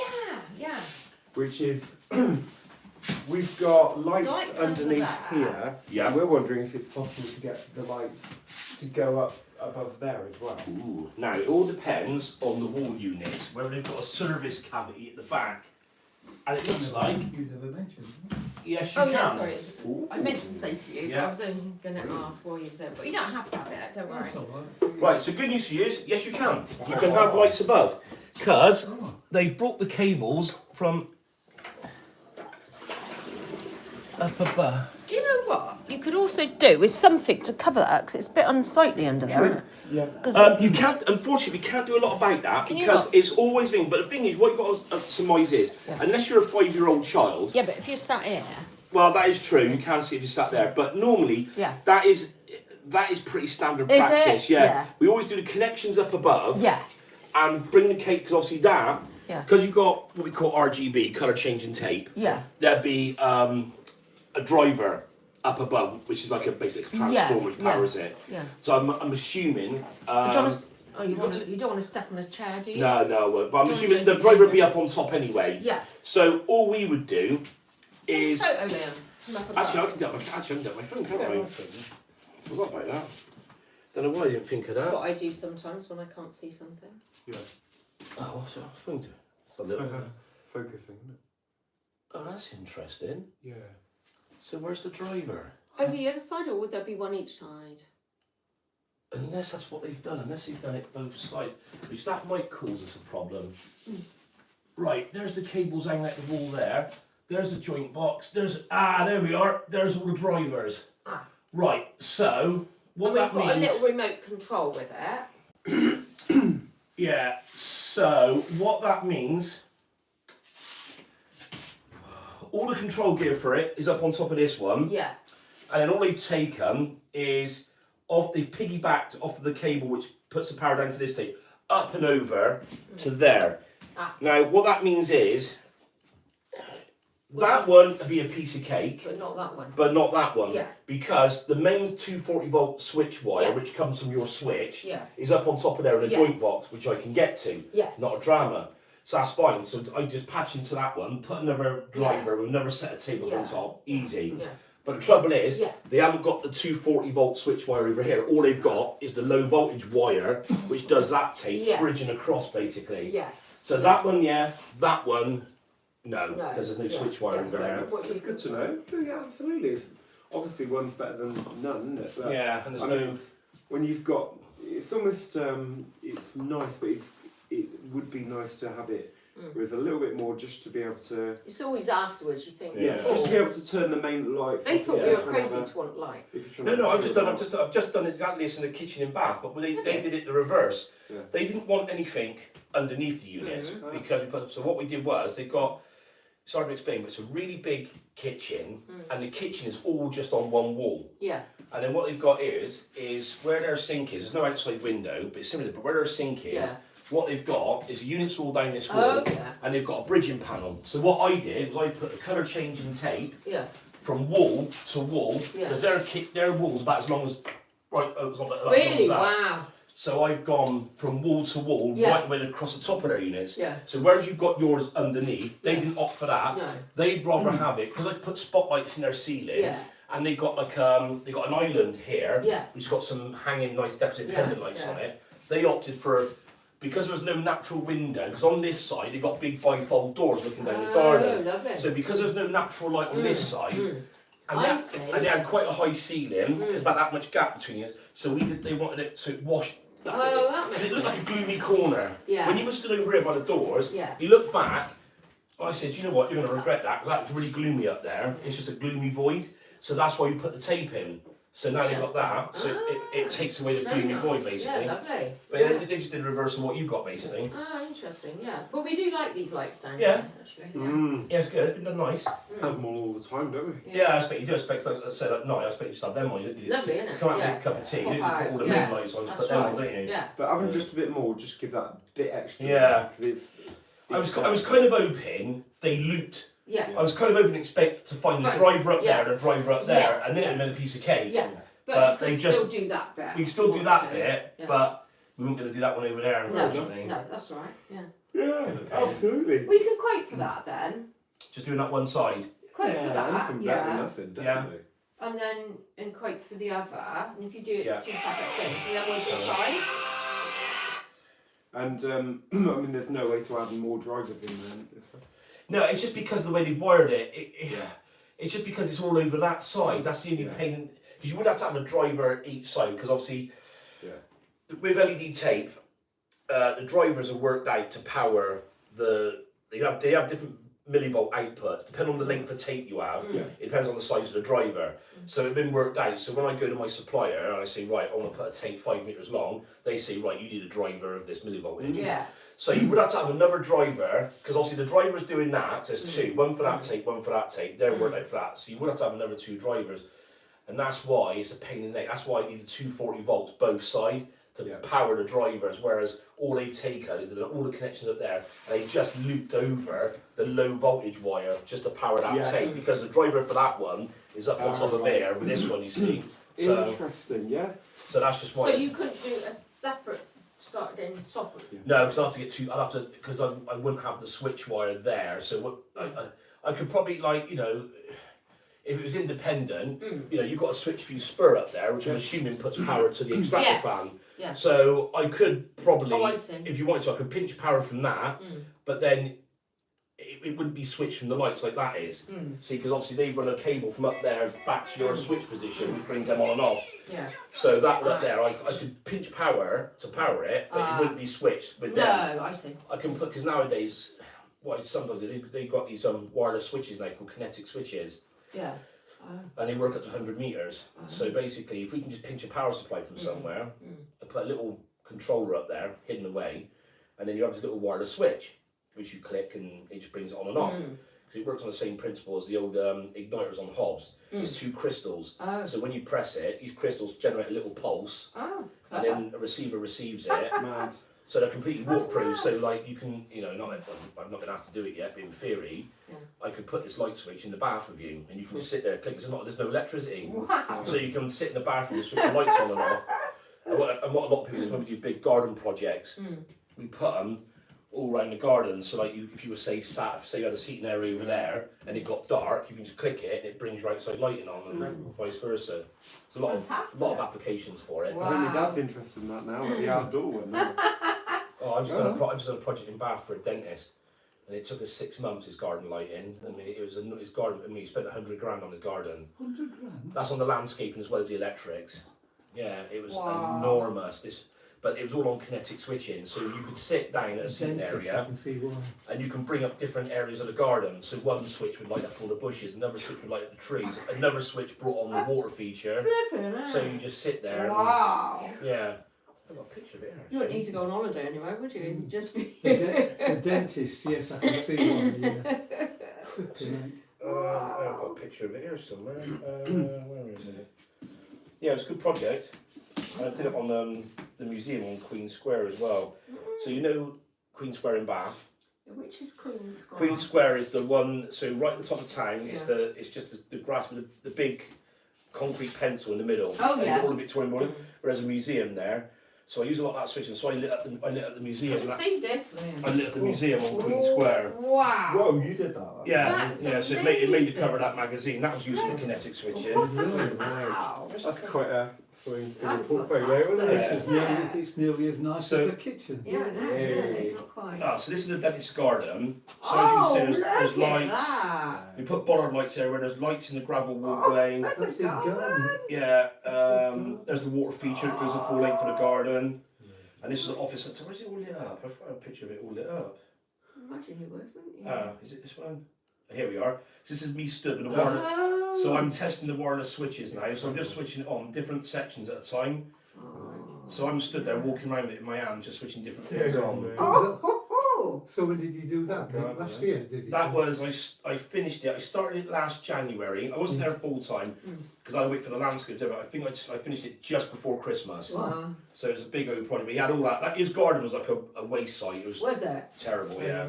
yeah. which is we've got lights Lights under underneath there. here. Yeah. And we're wondering if it's possible to get the lights to go up above there as well. Ooh. Now, it all depends on the wall unit, whether they've got a service cavity at the back. And it looks like, You never mentioned. yes, you Oh can. yeah, sorry. Ooh. I meant to say to you, but Yeah. I was only going to ask while you were there, but you don't have to have it. Don't worry. That's all right. Right, so good news for you is, yes, you can. You can have lights above. Because Oh, they've brought the cables from up above. Do you know what you could also do with something to cover that because it's a bit unsightly under there, isn't it? Yeah. 'Cause You can't, unfortunately, we can't do a lot about that Can you because not? it's always been. But the thing is, what you've got to surmise is, Yeah. unless you're a 5-year-old child, yeah, but if you're sat here, well, that is true. You can see if you sat there, but normally, Yeah. that is pretty standard Is it? practice. Yeah. Yeah. We always do the connections up above yeah, and bring the cake because obviously that Yeah. because you've got what we call RGB, color changing tape. yeah, There'd be a driver up above, which is like a basic transformer which yeah. powers it. yeah. So I'm assuming. Do you want to, you don't want to step on a chair, do you? No, no, but I'm Don't assuming do the driver would be it. up on top anyway. Yes. So all we would do is Photo, Liam. From up above. actually I can do my phone, can't I? Forgot about that. Don't know why I didn't think of That's that. what I do sometimes when I can't see something. Oh, what's that? I was going to. It's a little. Focusing, isn't Oh, that's interesting. it? Yeah. So where's the driver? Over the other side, or would there be one each side? Unless that's what they've done, unless they've done it both sides, which that might cause us a problem. Right, there's the cables hanging out the wall there. There's the joint box. There we are. There's all the drivers. Ah. Right, so what And we've that got a means. little remote control with it. Yeah, so what that means. All the control gear for it is up on top of this one. Yeah. And then all they've taken is they've piggybacked off of the cable which puts the power down to this tape, up and over to there. Ah. Now what that means is that one would be a piece of cake, But not that one. but not that one. Yeah. Because the main 240-volt switch wire, Yeah. which comes from your switch, Yeah. is up on top of there in a Yeah. joint box, which I can get to. Yes. Not a drama. So that's fine. So I just patch into that one, put another driver with another set of tape Yeah. on top, easy. Yeah. But the trouble is, Yeah. they haven't got the 240-volt switch wire over here. All they've got is the low voltage wire, which does that tape, Yes. bridging across basically. Yes. So that one, yeah. That one, no, No. because there's no Yeah. switch wire Yeah. over there. What do you It's good think? to know. Yeah, absolutely. It's, obviously, one's better than none, isn't it? But, Yeah, and there's I no. mean, when you've got, it's almost, it's nice, but it would be nice to have it with a little bit more, just to be able to, It's always afterwards you think. Yeah. just to be able to turn the main lights. They off thought if we you're were trying to crazy have to want lights. if you're No, trying no, to I've just done exactly this in the kitchen in Bath, but they did it the reverse. Yeah. They didn't want anything underneath the units because we put. So what we did was they got. It's hard to explain, but it's a really big kitchen, and the kitchen is all just on one wall. Yeah. And then what they've got is where their sink is. There's no outside window, but it's similar. But where their sink is, Yeah. what they've got is units all down this wall, Oh yeah. and they've got a bridging panel. So what I did was I put the colour changing tape Yeah. from wall to wall Yeah. because their wall's about as long as as long as Really? that. Wow. So I've gone from wall to wall Yeah. right the way across the top of their units. Yeah. So whereas you've got yours underneath, they Yeah. didn't opt for that. No. They'd rather have it because I put spotlights in their ceiling. Yeah. And they got like they got an island here, Yeah. which got some hanging nice decorative Yeah, pendant lights yeah. on it. They opted for because there was no natural window. Because on this side they got big bifold doors looking down the Oh, garden. lovely. So because there's no natural light on this side, and, I they, see. and they had quite a high ceiling, there's about that much gap between us. So they wanted it to wash. That Oh, bit. that 'Cause makes it looked like a gloomy corner. Yeah. When you were stood over here by the doors, Yeah. you look back. I said, you know what, you're going to regret that because that was really gloomy up there. It's just a gloomy void. So that's why we put the tape in. So now they've got that. So it takes away the Very gloomy nice. void basically. Yeah, lovely. But yeah, they just did the reverse of what you got basically. Oh, interesting. Yeah. But we do like these lights down Yeah. here, actually. Yeah. Yeah, it's good. It's been nice. Have them all the time, don't we? Yeah, I expect you do. I expect, like I said at night, I expect you to have them on. You didn't Lovely, to, isn't to it? come out Yeah. with a cup of tea. You Pop didn't put all the out, main lights on, just That's put them right. on, don't you? Yeah. But having just a bit more, just give that bit extra. Yeah. 'Cause it's I was kind of hoping they looped. Yeah. I was kind of hoping to expect to find the Right. driver up Yeah. there and the driver up there, Yeah. and then Yeah. it made a piece of cake. Yeah. But But, they you can just- still do that bit. We can still do if that you want bit, to. Yeah. but we weren't going to do that one over there, unfortunately. No, that's all right. Yeah. Yeah, absolutely. We could quote for that then. Just doing that one side. Quote for that. Anything better than Yeah. nothing, Yeah. definitely. And then quote for the other. And if you do it Yeah. two separate things, the other one's your side. And I mean, there's no way to add more drivers in there. No, it's just because of the way they've wired it. Yeah. It's just because it's all over that side. That's the only Yeah. pain. Because you would have to have a driver each side. Because obviously, Yeah. with LED tape, the drivers are worked out to power the. They have different millivolt outputs depending on the length of tape you have. Yeah. It depends on the size of the driver. So it's been worked out. So when I go to my supplier and I say, right, I want to put a tape 5 meters long, they say, right, you need a driver of this millivoltage. Yeah. So you would have to have another driver, because obviously the driver's doing that, so there's two, one for that tape, one for that tape, they're worked out for that. So you would have to have another two drivers. And that's why it's a pain in the neck. That's why I needed 240 volts both sides to Yeah. power the drivers, whereas all they've taken is that all the connections up there, and they just looped over the low voltage wire just to power that Yeah. tape, because the driver for that one is up on top of there, with this one you see. So Interesting, yeah. that's just why So it's- you couldn't do a separate start then socket. No, because I have to get two. I'll have to because I wouldn't have the switch wire there. So what I could probably like if it was independent, you've got a switch view spur up there, which I'm assuming puts power to the extractor Yes. fan. Yeah. So I could probably, Oh, I see. if you wanted to, I could pinch power from that, but then it wouldn't be switched from the lights like that is. See, because obviously they run a cable from up there back to your switch position, which brings them on and off. Yeah. So that up there, I could pinch power to power it, but it wouldn't be switched with them. No, I see. I can put, because nowadays, what sometimes they've got these wireless switches now called kinetic switches, Yeah. and they work up to 100 meters. So basically, if we can just pinch a power supply from somewhere, and put a little controller up there, hidden away, and then you have this little wireless switch, which you click and it just brings it on and off. Because it works on the same principle as the old igniters on hobs. It's two crystals. Oh. So when you press it, these crystals generate a little pulse, Oh. and then a receiver receives it. Mad. So they're completely waterproof. So like you can, you know, I've not been asked to do it yet, but in theory, I could put this light switch in the bath with you, and you can just sit there, click. There's no electricity, so you can sit in the bathroom and switch the lights on and off. And what a lot of people do is when we do big garden projects, we put them all around the garden. So like if you were say you had a seating area over there, and it got dark, you can just click it, and it brings your outside lighting on, and vice versa. There's a lot of applications for it. I think my dad's interested in that now, like the outdoor one. Oh, I'm just on a project in Bath for a dentist, and it took us 6 months. His garden lighting. I mean, his garden. I mean, he spent 100 grand on his garden. 100 grand? That's on the landscaping as well as the electrics. Yeah, it was enormous. But it was all on kinetic switching, so you could sit down at a sitting area, can see why. and you can bring up different areas of the garden. So one switch would light up all the bushes, another switch would light up the trees, another switch brought on the water feature. So you just sit there. Wow. And, yeah. I've got a picture of it here. You wouldn't need to go on holiday anyway, would you? Just be. A dentist, yes, I can see one. Yeah. I've got a picture of it here somewhere. Where is it? Yeah, it's a good project. I did it on the museum on Queen Square as well. So you know Queen Square in Bath. Which is Queen Square? Queen Square is the one. So right at the top of town, it's just the grass with the big concrete pencil in the middle. Oh, yeah. All the Victorian building. Whereas a museum there. So I use a lot of that switching. So I lit up the museum. Can you see this, Liam? I lit up the museum on Queen Square. Wow. Whoa, you did that? Yeah, That's yeah. So it made the amazing. cover of that magazine. That was using the kinetic switching. Wow. That's quite a That's portfolio, isn't fantastic. it? It's nearly as nice So- as a kitchen. Yeah, no, Hey. not quite. So this is the dentist's garden. So Oh, as you can see, look there's at lights. that. We put bollard lights there where there's lights in the gravel walkway. That's That's a his garden. garden. Yeah, there's the water feature that goes the full length of the garden. And this is the office. So where's it all lit up? I've got a picture of it all lit up. Imagine you would, wouldn't you? Is it this one? Here we are. So this is me stood with the wireless. Oh. So I'm testing the wireless switches now. So I'm just switching it on different sections at a time. Oh. So I'm stood there walking around with it in my hand, just switching different things on. Oh, ho, ho. So when did you do that? God, Last yeah. year, did you? That was, I finished it. I started it last January. I wasn't there full time because I wait for the landscape to do it. I think I finished it just before Christmas. Wow. So it was a big old project. But he had all that. His garden was like a waste site. It was Was it? terrible, yeah.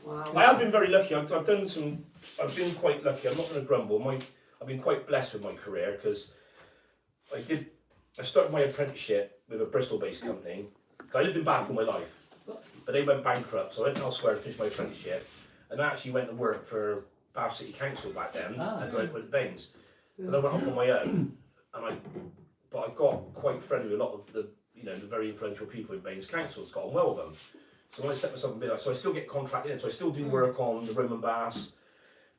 Wow. I have been very lucky. I've been quite lucky. I'm not going to grumble. I've been quite blessed with my career because I started my apprenticeship with a Bristol-based company. I lived in Bath all my life, but they went bankrupt, so I went elsewhere to finish my apprenticeship, and I actually went to work for Bath City Council back then, and I went with Baines. Then I went off on my own, but I got quite friendly with a lot of the very influential people in Baines Council. Got on well with them. So when I set myself a bit, so I still get contracted in, so I still do work on the Roman baths.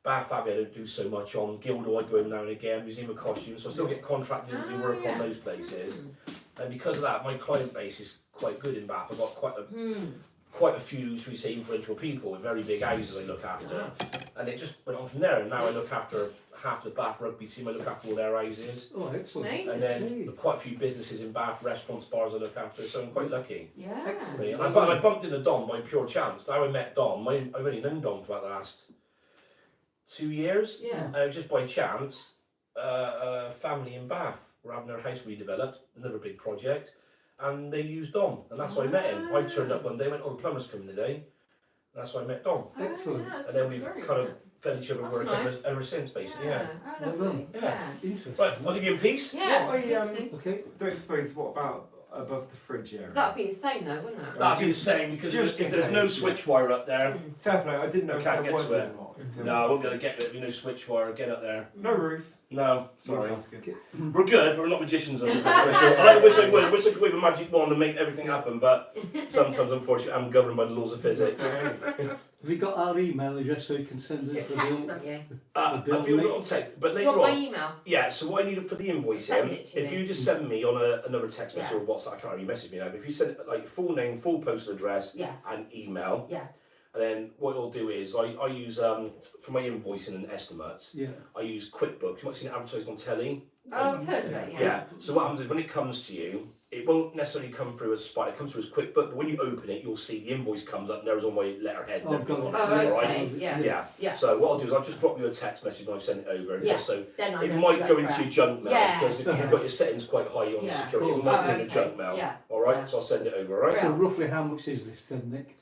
Bath Abbey I don't do so much on. Guildhall I go in now and again, Museum of Costumes, so I still get contracted in to do work on those places. And because of that, my client base is quite good in Bath. I've got quite a few, should we say, influential people with very big houses I look after. And it just went on from there, and now I look after half the Bath rugby team, I look after all their houses. Oh, excellent. Amazing. And then quite a few businesses in Bath, restaurants, bars I look after, so I'm quite lucky. Yeah. And I bumped into Dom by pure chance. How I met Dom, I've only known Dom for about the last 2 years. Yeah. And it was just by chance, a family in Bath were having their house redeveloped, another big project, and they used Dom, and that's how I met him. I turned up one day, went, oh, the plumber's coming today, and that's how I met Dom. Excellent. Oh, yeah, And then we've very kind of good. fed each other That's work nice. ever since, basically, yeah. Oh, Well lovely. done. Yeah. Interesting. Right, I'll leave you in peace. Yeah. I, Okay. don't suppose, what about above the fridge area? That'd be the same though, wouldn't it? That'd be the same, because Just if there's in no case, switch wire up there, Fair play, I didn't know I if can't there get was to it. or not. If there no, I was. won't be able to get there. There'll be no switch wire again up there. No roof. No, sorry. Sounds good. We're good, but we're not magicians, I suppose. I wish I would. Wish I could wave a magic wand and make everything happen, but sometimes, unfortunately, I'm governed by the laws of physics. Have you got our email address so you can send us Get the text, bill? haven't you? I feel a little tech, but Do later you want my on, email? yeah. So what I need for the invoicing, Send it to if me. you just send me on another text message Yes. or WhatsApp, I can't really message me now. But if you send it like full name, full postal address, Yes. and email, Yes. and then what I'll do is I use for my invoicing and estimates, Yeah. I use QuickBooks. You might see it advertised on telly. Oh, I've heard of it, yeah. Yeah. So what happens is when it comes to you, it won't necessarily come through as Spire. It comes through as QuickBook, but when you open it, you'll see the invoice comes up and there's all my letterhead and Oh, everything on got it. it. Oh, Alright? okay, yeah. Yeah. Yeah. So what I'll do is I'll just drop you a text message when I've sent it over, Yeah. just so Then I it know might to go look into for your it. junk mail Yeah. because if you've got your settings quite high on Yeah. security, Cool. it might Oh, go in the okay. junk mail. Yeah. Alright, Yeah. so I'll send it over, alright? So roughly how much is this then, Nick?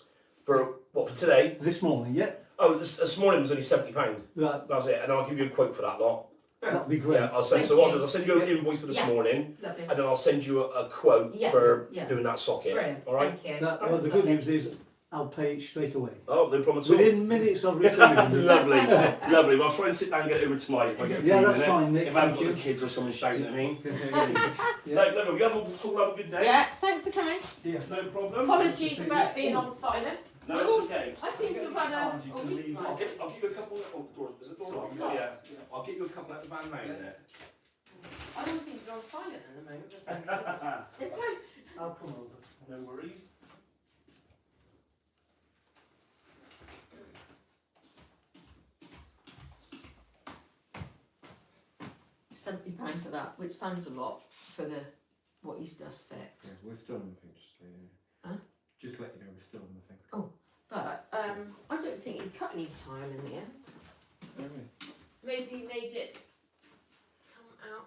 For what, for today? This morning, yeah? Oh, this morning was only £70. That, That was it, and I'll give you a quote for that lot. that'd be great. Yeah, I'll send. Thank So what I'll you. do is I'll send you an Yeah. invoice for this Yeah. morning, Lovely. and then I'll send you a quote Yeah. for Yeah. doing that socket. Brilliant. All right. Thank you. That, That's well, the good lovely. news is I'll pay it straight away. Oh, no problem at all. Within minutes of receiving it. Lovely, lovely. Well, I'll try and sit down and get it over tonight if I get a Yeah, free that's minute. fine, Nick. If I haven't Thank got the you. kids or someone shouting at me. Yeah. No, lovely. You have a good day. Yeah, thanks for coming. Yeah. No problem. Apologies about being on silent. No, it's okay. I seem to have had a. You can leave. I'll get you a couple. Oh, doors. Is it doors? Oh, Yeah. I'll get you a couple at the van now. Innit? I always seem to go on silent at the moment. for some reason. It's like. I'll come over. No worries. £70 for that, which sounds a lot for the what he's just fixed. Yeah, we're still on the thing, just, Huh? just let you know we're still on the thing. But I don't think he cut any time in the end. Maybe he made it come out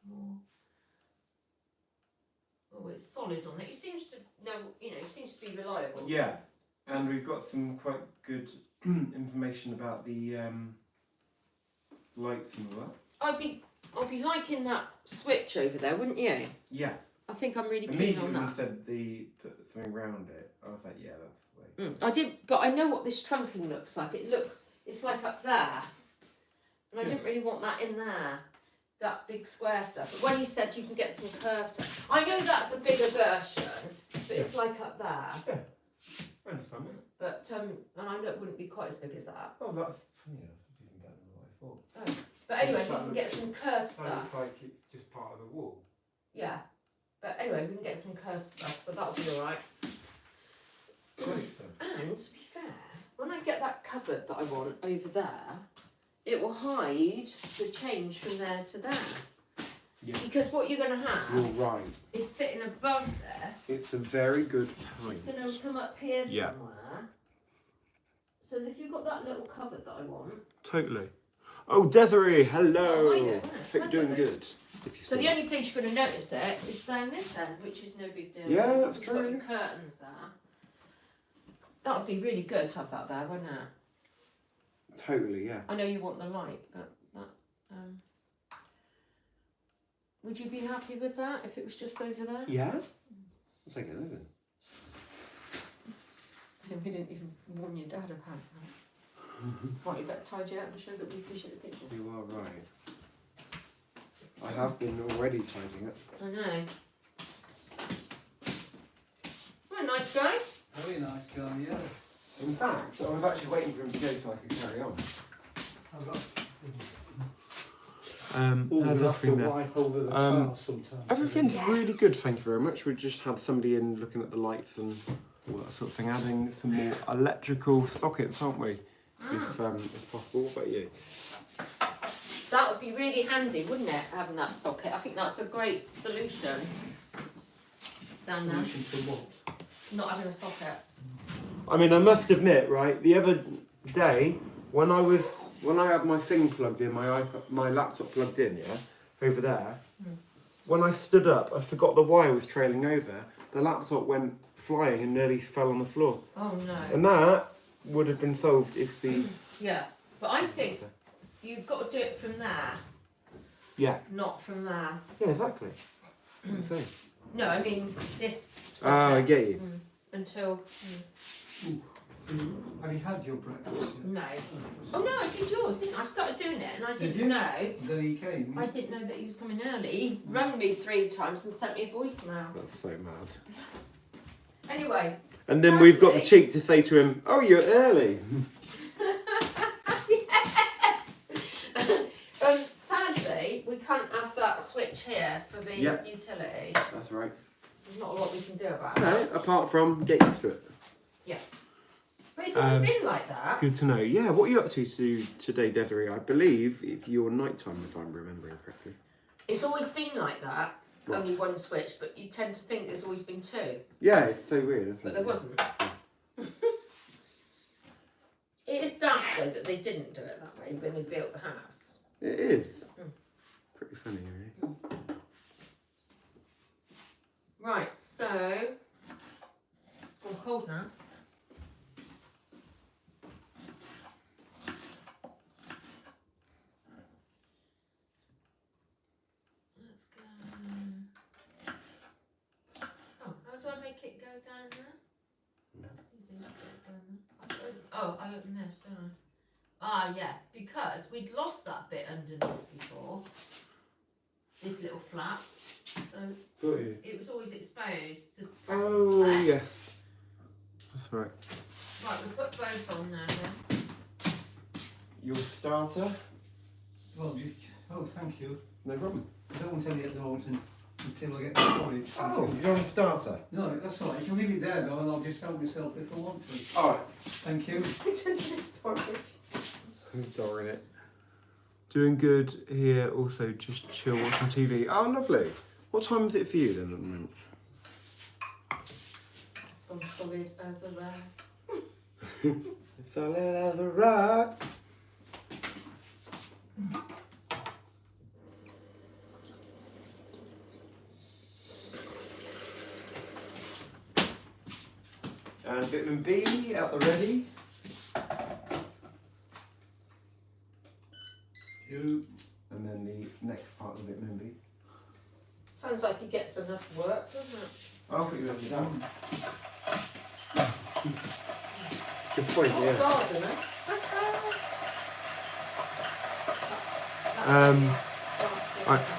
more. Oh, it's solid on it. He seems to know, he seems to be reliable. Yeah, and we've got some quite good information about the lights and all that. I'd be liking that switch over there, wouldn't you? Yeah, I think I'm really keen immediately on when you that. said put something around it, I was like, yeah, that's the way. I did, but I know what this trunking looks like. It's like up there, and I didn't really want that in there, that big square stuff. But when you said you can get some curves, I know that's a bigger version, but it's like up there. I understand it. But and I know it wouldn't be quite as big as that. Oh, that's funny enough, it's even better than what I thought. But anyway, we can get some curved stuff. Sounds like it's just part of the wall. Yeah. But anyway, we can get some curved stuff, so that'll be alright. Great stuff. And to be fair, when I get that cupboard that I want over there, it will hide the change from there to there. Yeah. Because what you're going to have You're right. is sitting above this. It's a very good It's point. going to come up here Yeah. somewhere. So if you've got that little cupboard that I want. Totally. Oh, Desiree, hello. Oh, I know. Hope you're doing good. If you So see the it. only place you're going to notice it is down this end, which is no big deal. Yeah, that's You've got your true. curtains there. That would be really good to have that there, wouldn't it? Totally, yeah. I know you want the light, but that. Would you be happy with that if it was just over there? Yeah? I'll take it living. We didn't even warn your dad about that. Right, you better tidy out and show that we appreciate the picture. You are right. I have been already tidying up. I know. What a nice guy. Very nice guy, yeah. In fact, I was actually waiting for him to go so I could carry on. Oh, we'll how's have to everything there? wipe over the Um, car sometimes. Everything's Yes. really good, thank you very much. We just had somebody in looking at the lights and all that sort of thing, adding some more electrical sockets, aren't we? If possible, what about you? That would be really handy, wouldn't it, having that socket? I think that's a great solution. Down there, Solution to what? not having a socket. I mean, I must admit, right, the other day when I had my thing plugged in, my laptop plugged in, yeah, over there. When I stood up, I forgot the wire was trailing over. The laptop went flying and nearly fell on the floor. Oh no. And that would have been solved if the Yeah, but I think you've got to do it from there, yeah, not from there. yeah, exactly. Same. No, I mean this. Oh, I socket, get you. Until. Have you had your breakfast yet? No. Oh no, I did yours, didn't I? I started doing it and I Did didn't you? know. Then he came. I didn't know that he was coming early. He rang me 3 times and sent me a voicemail. That's so mad. Anyway. And then we've got the Sadly- cheek to say to him, "Oh, you're early." Yes. Sadly, we can't have that switch here for the Yep. utility. That's right. So there's not a lot we can do about it. No, apart from get used to it. But it's always been like that. Good to know. Yeah, what are you up to today, Desiree? I believe it's your night time, if I'm remembering correctly. It's always been like that. What? only one switch, but you tend to think there's always been two, Yeah, it's so weird, isn't but it? there wasn't. It is daft though that they didn't do it that way when they built the house. It is. Mm. Pretty funny, really. Right, so I'm cold now. Let's go. Oh, how do I make it go down there? No. You do not go down there. Oh, I open this, don't I? Ah, yeah, because we'd lost that bit underneath before. This little flap. So Got you. it was always exposed to press the Oh, select. yes. That's right. Right, we'll put both on there then. Your starter? Well, thank you. No problem. I don't want any at the moment until I get the storage. Thank Oh, you. you're on a starter? No, that's all right. You can leave it there though, and I'll just help myself if I want to. Alright. Thank you. Darn it. Doing good here, also just chill watching TV. Oh, lovely. What time is it for you then at the moment? I'm solid as a rock. Solid as a rock. And vitamin B at the ready. You. And then the next part of vitamin B. Sounds like he gets enough work, doesn't it? I'll put you down. Good point, Oh, yeah. gardener.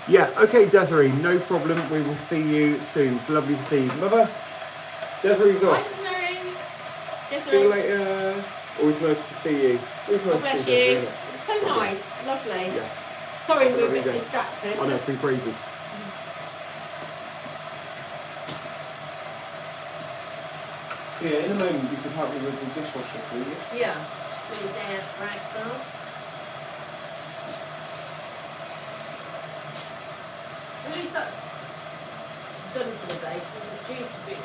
Yeah, okay, Desiree, no problem. We will see you soon. It's lovely to see you. Mother, Desiree's Bye, off. Desiree. See you later. Always nice to see you. Always nice God to bless see you. Desiree. It's so nice, lovely. Yes. Sorry, we were a Lovely bit day. distracted. I know, it's been crazy. Yeah, in a moment you could help me with the dishwasher, please. Yeah, just do their breakfast. At least that's done for the day, because it's due to be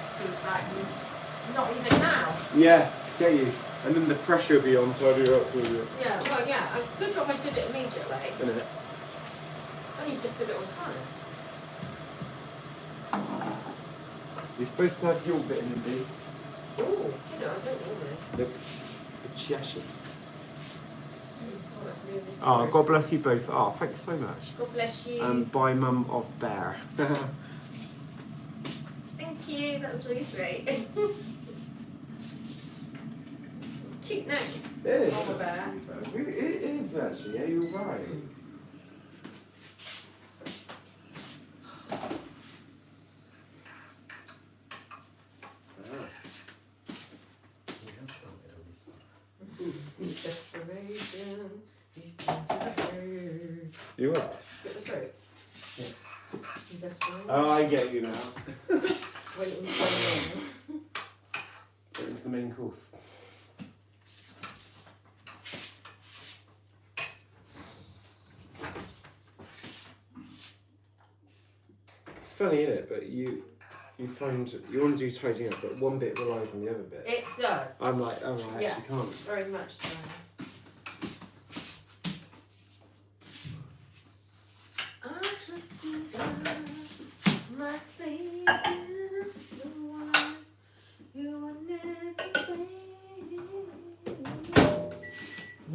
not even now. Yeah, get you. And then the pressure will be on, tidy up with you. Yeah, well, yeah, good job I did it immediately. In a minute. Only just did it on time. You're supposed to have your vitamin D. Oh, do you know, I don't know. The Cheshire. Oh, God bless you both. Oh, thanks so much. God bless you. By Mum of Bear. Thank you, that's really sweet. Cute name. It is. Mama Bear. It is actually, yeah, you're right. Desperation. He's down to the fruit. You are? Is it the fruit? Yeah. Desperation. Oh, I get you now. Waiting for It was the main course. It's funny, isn't it? But you find you want to do tidying up, but one bit relies on the other bit. It does. I'm like, oh, I Yes, actually can't. very much so. I trust you, God, my Savior, the one you will never fail. You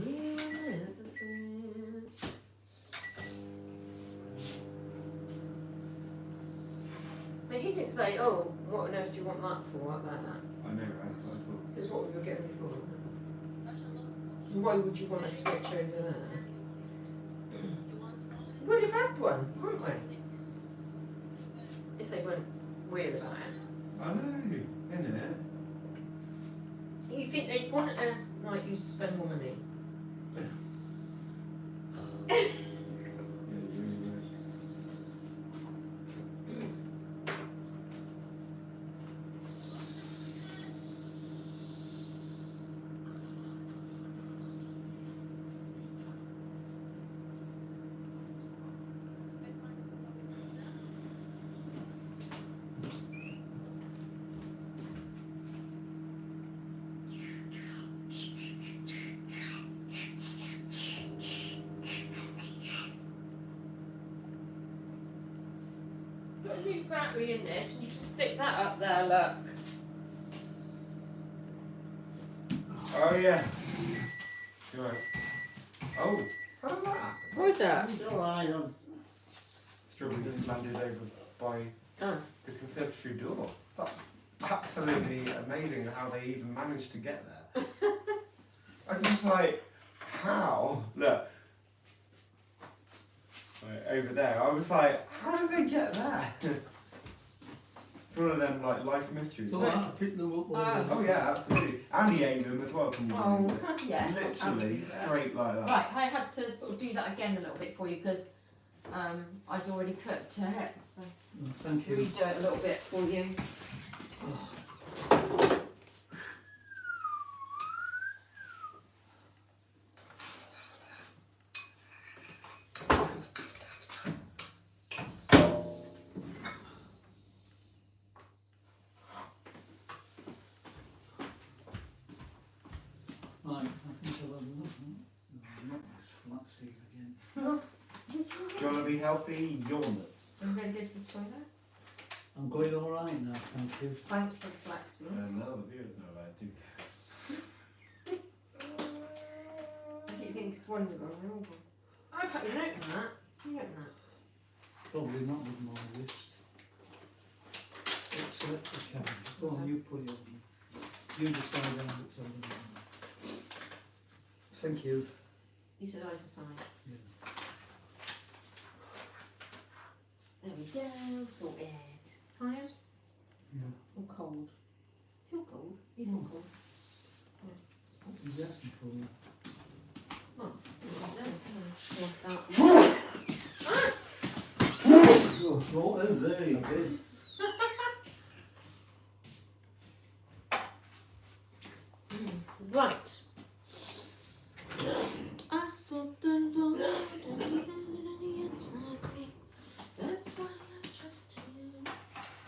will never fail. But he didn't say, oh, what on earth do you want that for, like that? I know, right? Because what we were getting before. Why would you want to switch over there? We would have had one, wouldn't we? If they weren't weird about it. I know, isn't it? You think they'd want to, like, you to spend more money? Put a new battery in this and you can stick that up there, look. Oh yeah. Right. Oh, how did that happen? What is that? Strawberries landed over by Oh. the conservatory door. That's absolutely amazing how they even managed to get there. I'm just like, how? Look. Right, over there. I was like, how did they get there? It's one of them like life mysteries. So I picked them up. Oh yeah, absolutely. And he ate them as well, can you believe it? Oh, yes. Literally straight like that. Right, I had to sort of do that again a little bit for you because I'd already cooked it, so Thank you. redo it a little bit for you. Right, I think I'll have enough. No, not this flaxseed again. Do you want to be healthy? You're nuts. Are you ready to go to the toilet? I'm going all right now, thank you. Thanks for the flaxseed. No, the viewers know about it. What do you think it's wonderful? I can't even open that. Can you open that? Probably not with my wrist. It's a challenge. Go on, you put it on. You decide how it's on. Thank you. You said eyes aside. Yeah. There we go, sorted. Tired? Yeah. Or cold? Feel cold? You feel cold? He's asking for me. Oh, I Oh, very good. Right. I saw the Lord on the inside me. That's why I trust you.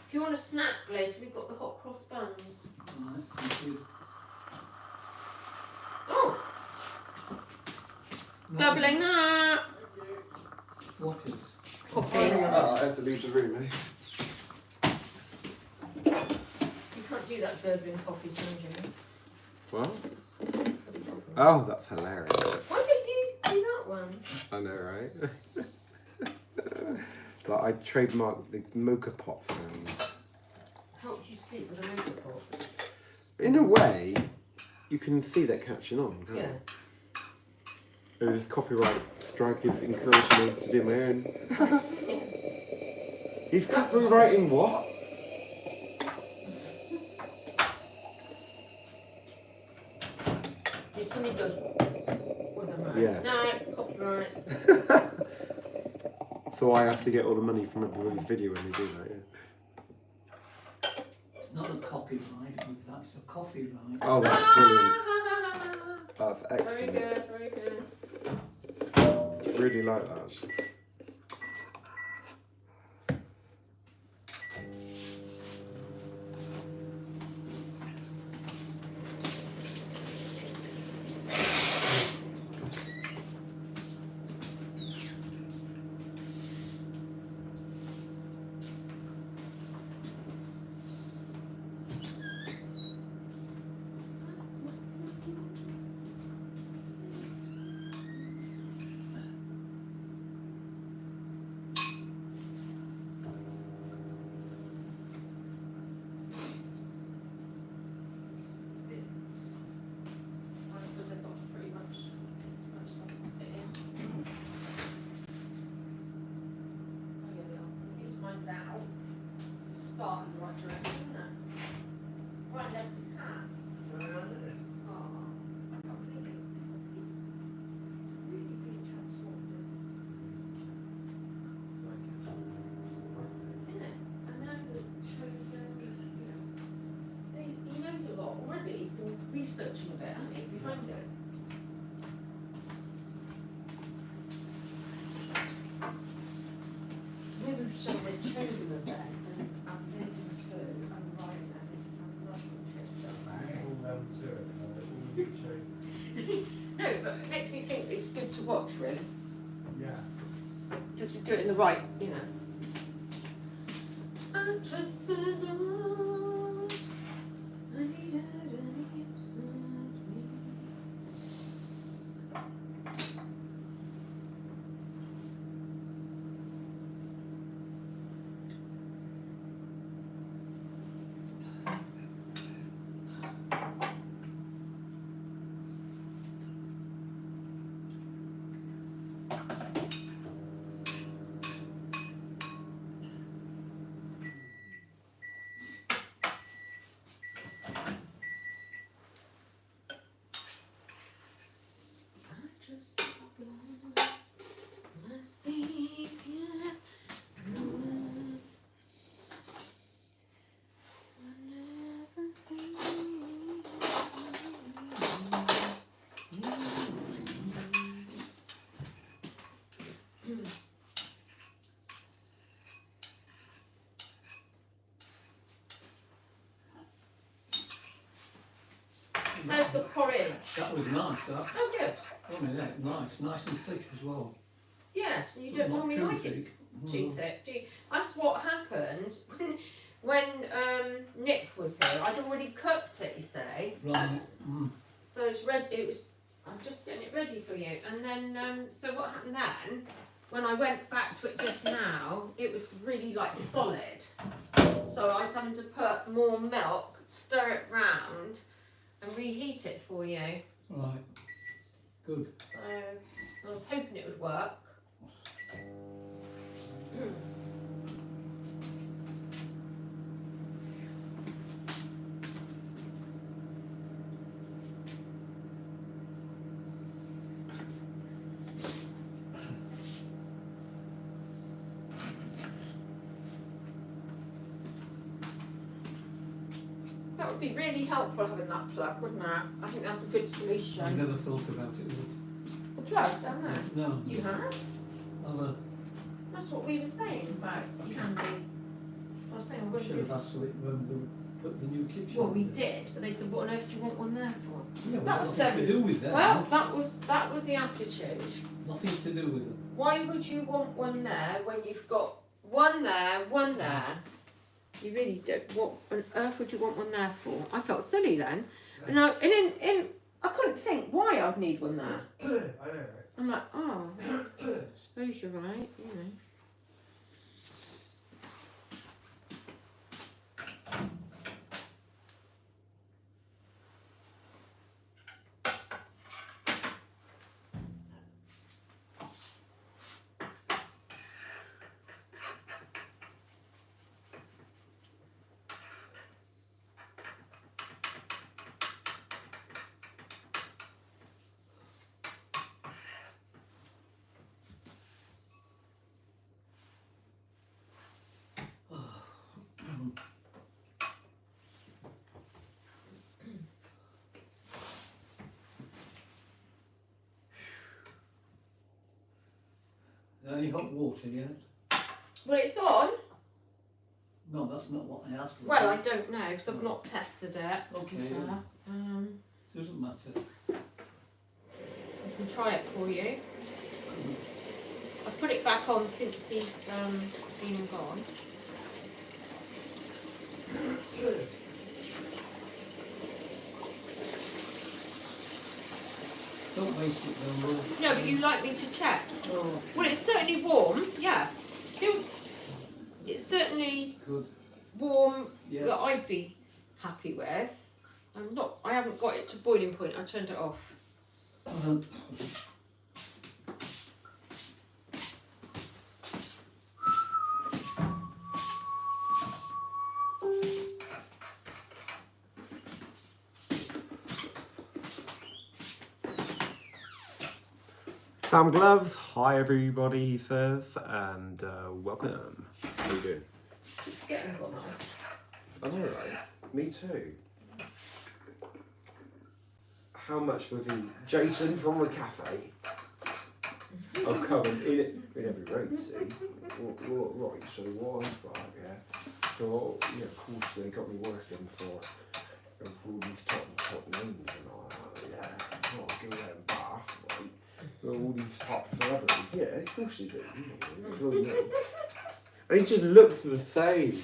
If you want a snack, Liz, we've got the hot cross buns. Right, thank you. Oh, doubling that. What is? Coffee. Oh, I had to leave the room, eh? You can't do that gurgling coffee sound, Jimmy. What? Oh, that's hilarious. Why don't you do that one? I know, right? But I trademarked the mocha pot sound. Help you sleep with a mocha pot. In a way, you can see that catching on, can't Yeah. you? Oh, this copyright strike is encouraging me to do my own. He's copywriting what? If somebody goes with a right. Yeah. No, copyright. So I have to get all the money from everybody's video when they do that, yeah. It's not a copyright, that's a coffee right. Oh, that's brilliant. That's Very excellent. good, very good. Really like that, actually. I suppose I've got pretty much stuff to fit in. Oh, yeah, yeah. At least mine's out. It's a start in the right direction, isn't it? Right, left his hat. Oh, I can't believe it. He's really been transformed. Isn't it? And now that shows, he knows a lot already. He's been researching a bit, hasn't he, behind it? Maybe we should have chosen a bit and this and so and right and nothing changed No, but it makes me think it's good to watch, really. Yeah. Just we do it in the right, you know. trust the Lord, and He heard and He answered me. I trust God, my Savior, who will never fail. How's the porridge? That was nice, that. Oh, good. Oh, yeah, nice and thick as well. Yes, and you don't Not normally too like it thick. too thick, do you? That's what happened when Nick was here. I'd already cooked it, you see. Right. So it's ready. It was. I'm just getting it ready for you. And then, so what happened then? When I went back to it just now, it was really like solid. So I was having to put more milk, stir it round, and reheat it for you. Right. Good. So I was hoping it would work. That would be really helpful having that plug, wouldn't it? I think that's a good I solution. never thought about it. The plug down there. No. You have? Other That's what we were saying about candy. I was saying, what should have asked it when they put the new kitchen. well, we in there. did, but they said, what on earth do you want one there for? Yeah, well, That was nothing very- to do with that. Well, that was the attitude. Nothing to do with it. Why would you want one there when you've got one there, one there? You really don't. What on earth would you want one there for? I felt silly then, and I couldn't think why I'd need one there. I know, right? I'm like, oh, I suppose you're right, you know. Is there any hot water yet? Well, it's on. No, that's not what I asked. Well, I don't know because I've not tested it. to be Okay. fair. Doesn't matter. I can try it for you. I've put it back on since he's been and gone. Don't waste it then, Will. No, but you'd like me to check? Oh, Well, it's certainly warm. Yes, it's certainly good. warm Yeah. that I'd be happy with. I haven't got it to boiling point. I turned it off. Sam Gloves, hi everybody, he says, and welcome. How you doing? Getting gone now. I know, right? Me too. How much was he? Jason from the cafe. Oh, come on, in every road, see? Right, so what I've got, yeah. So, yeah, of course, they got me working for all these top names and all that, yeah. Not go there and bath, right? All these top celebrities, yeah, of course they do, you know. And he just looks the same.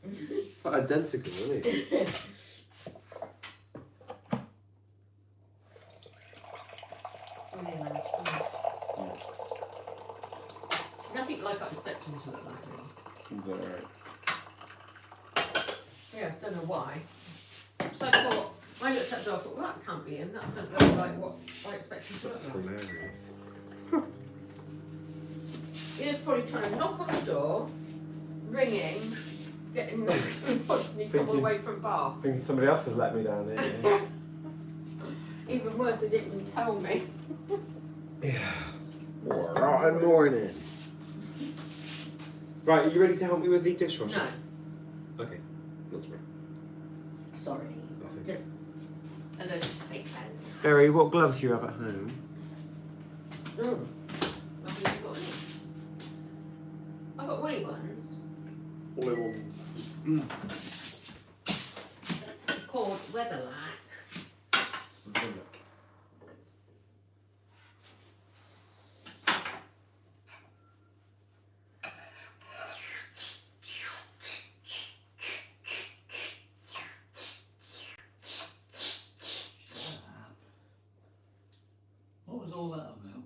It's like identical, isn't he? Nothing like I expected him to look like him. He's alright. Yeah, I don't know why. So I thought, I looked at the dog, I thought, well, that can't be him. That doesn't look like what I expected him to That's look like. hilarious. He was probably trying to knock on the door, ringing, getting knocked and come Thinking- away from Bath. I think somebody else has let me down here. Even worse, they didn't even tell me. Rotten morning. Right, are you ready to help me with the dishwasher? No, Okay, not to worry. sorry. Nothing. Just allergic to fake friends. Barry, what gloves do you have at home? Mm. Have you got any? I've got woolly ones Woolly ones. called Weatherlack. What was all that about?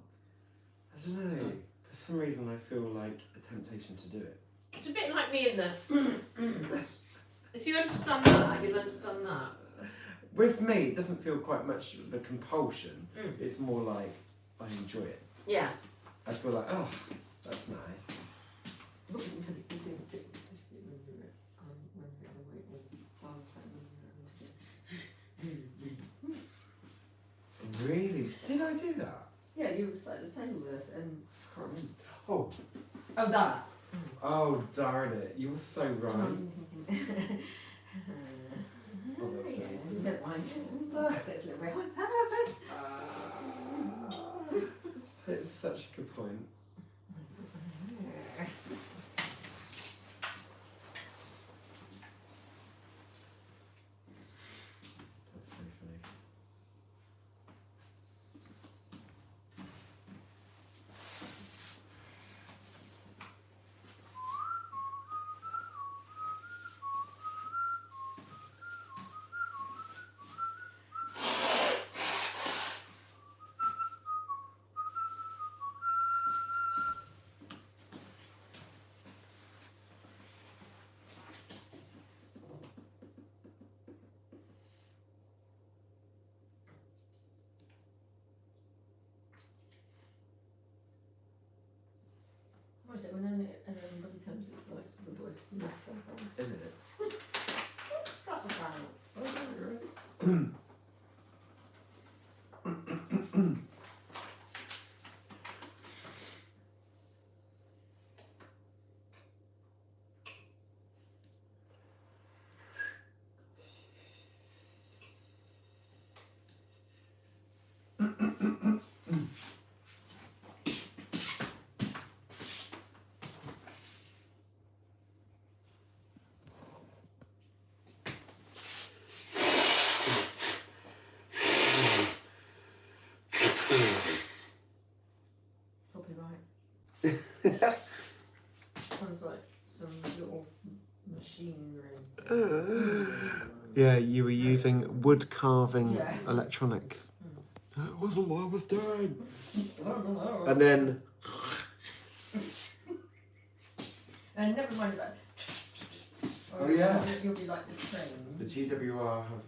I don't know. For some reason, I feel like a temptation to do it. It's a bit like me in the. If you understand that, you'll understand that. With me, it doesn't feel quite much of a compulsion. Mm. It's more like I enjoy it. Yeah. I feel like, oh, that's nice. Really? Did I do that? Yeah, you were sat at the table with us and. Oh, Oh, that. oh, darn it! You were so right. Oh, yeah, never mind. It's a little bit. It's such a good point. That's so funny. What is it when everybody comes? It's like the bliss and that's so fun. Isn't it? What's that about? Oh, no, you're right. Probably right. Sounds like some little machinery. Yeah, you were using wood carving Yeah. electronics. That wasn't what I was doing. And And then, never mind about. Oh, yeah. You'll be like the the train GWR have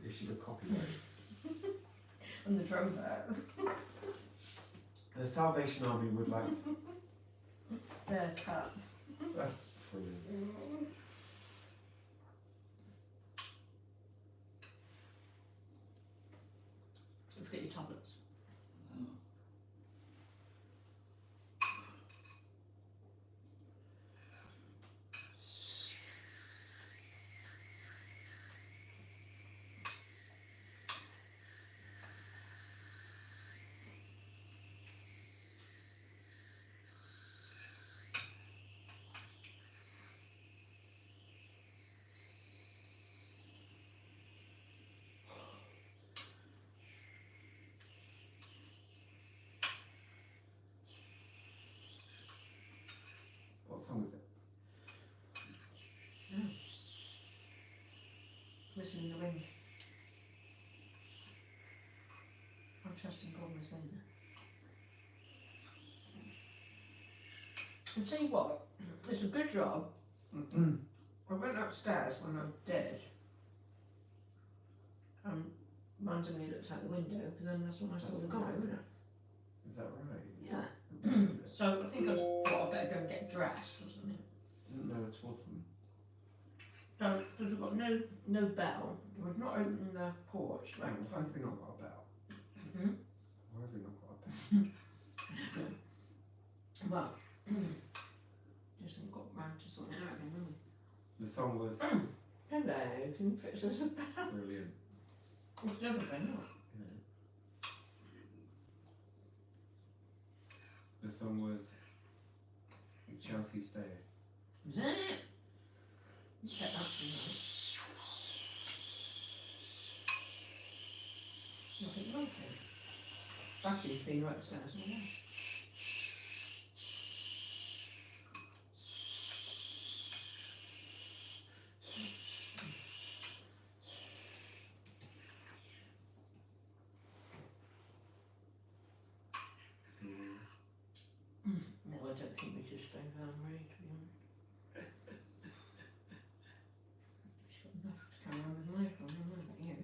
issued a copyright. and the trumpets. The Salvation Army would like. They're cats. That's brilliant. Don't forget your tablets. listen in the wind. I'm trusting God was saying that. I'll tell you what, it's a good job. I went upstairs when I was dead. Randomly looked out the window because then that's when I saw the guy, wasn't it? Is that right? Yeah. So I think I thought I'd better go and get dressed or something. Didn't know it wasn't. So because I've got no bell, I've not opened the porch. Why have we not got a bell? Hmm? Why have we not got a bell? Well, just haven't got round to sorting it out again, have we? The song was Hello, can you fix us a bell? brilliant. It's never been up. The song was Chelsea Stay. Is it? Check that one out. Nothing like it. Bucky's been right upstairs, isn't it? No, I don't think we should stay down Marie, to be honest. She's got enough to carry on with life on, I don't know about you.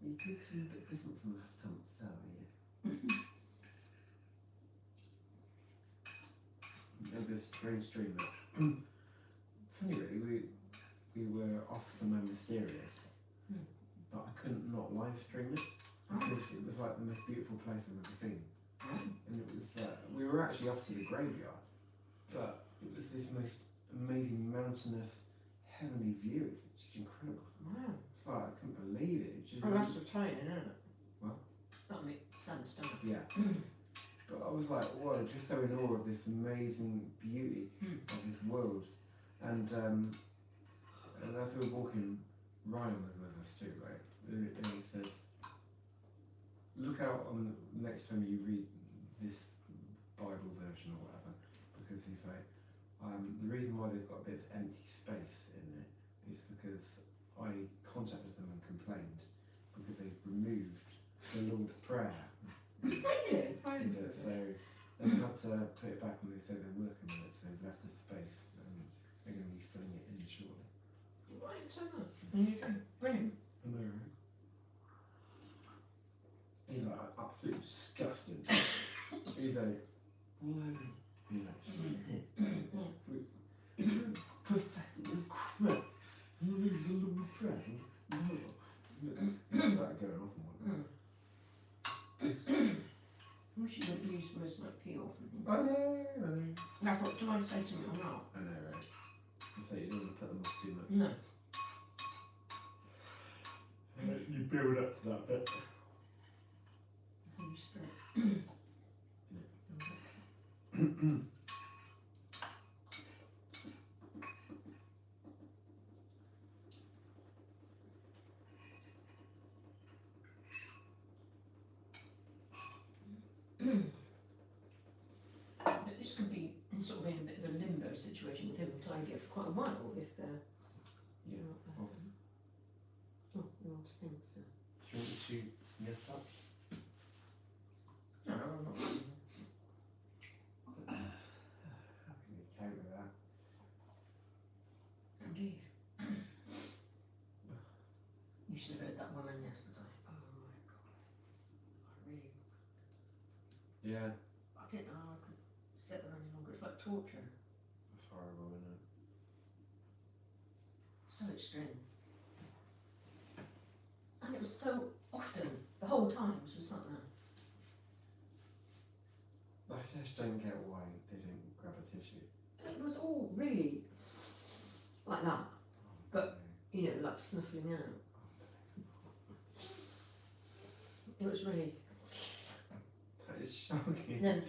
You do seem a bit different from last time, so yeah. There's this strange dream that funny really, we were off somewhere mysterious, but I couldn't not live stream it because it was like the most beautiful place I've ever seen. And it was we were actually off to the graveyard, but it was this most amazing mountainous heavenly view. It's just incredible. Wow. It's like I couldn't believe it. It's just Oh, that's the training, isn't it? What? That makes sense, doesn't it? yeah. But I was like, whoa, just so in awe of this amazing beauty of this world. And as we were walking, Ryan was with us too, right? And he said, look out on the next time you read this Bible version or whatever, because he's like, the reason why they've got a bit of empty space in it is because I contacted them and complained because they've removed the Lord's Prayer. Really? So they've had to put it back when they say they're working on it, so they've left a space and they're going to be filling it in shortly. Right, so that. And you can brilliant. I know, right? He's like, absolutely disgusting. He's like, well, he's like, pathetic and crap. You lose a little prayer. That's that going off on one. We shouldn't use words like pee off and things. I know. And I thought, do I say something or not? I know, right? So you don't want to put them off too much. No. You build up to that bit. Holy Spirit. But this could be sort of in a bit of a limbo situation with him and Claudia for quite a while if Yeah. oh, you want to think so. Do you want to get up? No, I'm not. How can you counter that? Indeed. You should have heard that woman yesterday. Oh my god. I really, Yeah. I didn't know I could sit there any longer. It's like torture. That's horrible, isn't it? So extreme. And it was so often, the whole time she was like that. I just don't get why they didn't grab a tissue. And it was all really like that, But- you know, like snuffling out. It was really, That is shocking. and then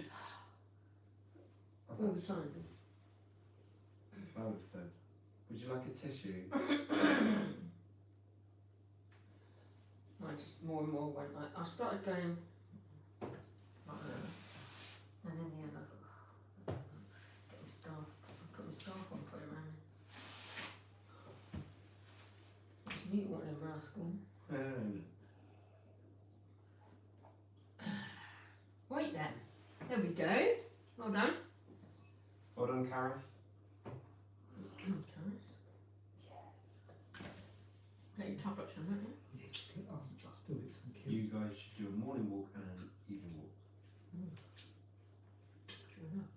all the time. I would have said, would you like a tissue? I just more and more went like, I started going like that. And in the end I thought, get my scarf, I put my scarf on, put it around me. you want a rascal. Right then. There we go. Well done. Well done, Karis. Get your tablets on, don't you? Yeah, I'll just do it, thank you. You guys should do a morning walk and an evening walk. Sure enough.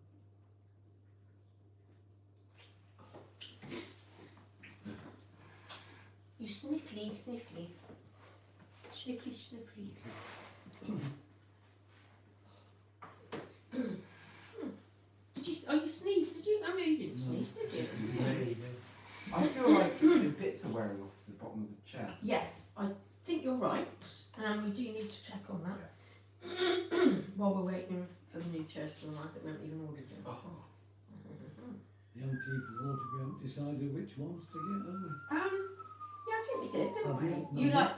You sniffly, sniffly. Sniffly, sniffly. Did you, oh you sneezed, did you? Oh no you didn't sneeze, did you? It's good. I feel like the bits are wearing off the bottom of the chair. Yes, I think you're right. We do need to check on that. While we're waiting for the new chairs to arrive that we haven't even ordered yet. The young people ordered, we haven't decided which ones to get, have we? Yeah, I think we did, didn't Have we? you? You No. like,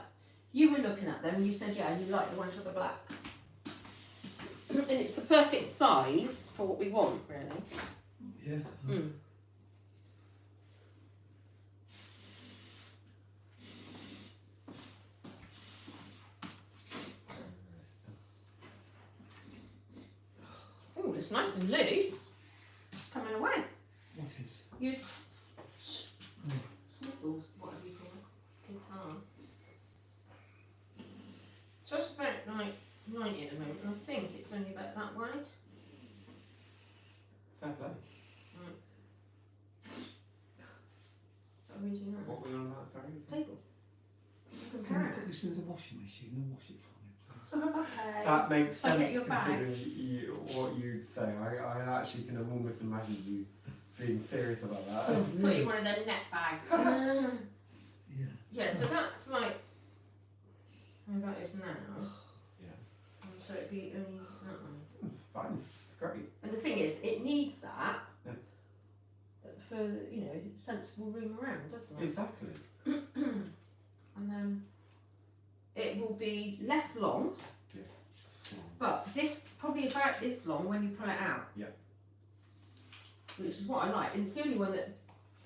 you were looking at them. You said yeah, you like the ones with the black. And it's the perfect size for what we want, really. Yeah. Mm. Oh, it's nice and loose. Coming away. What is? You sniffles, whatever you call it. Guitar. Just about like 90 at the moment. I think it's only about that wide. Fair play. So easy now. What were we on about, sorry? Table. Can Compare you put this in the washing machine and wash it for me, please? Okay. That makes I'll sense get your bag. considering what you'd say. I actually can almost imagine you being serious about that. Oh, Put you in one of them net bags. Yeah. Yeah, so that's like how that is now. Yeah. And so it'd be only that one. It's fine. It's great. And the thing is, it needs that Yeah. for, you know, sensible room around, doesn't it? Exactly. And then it will be less long, but this probably about this long when you pull it out. Yeah. Which is what I like, and it's the only one that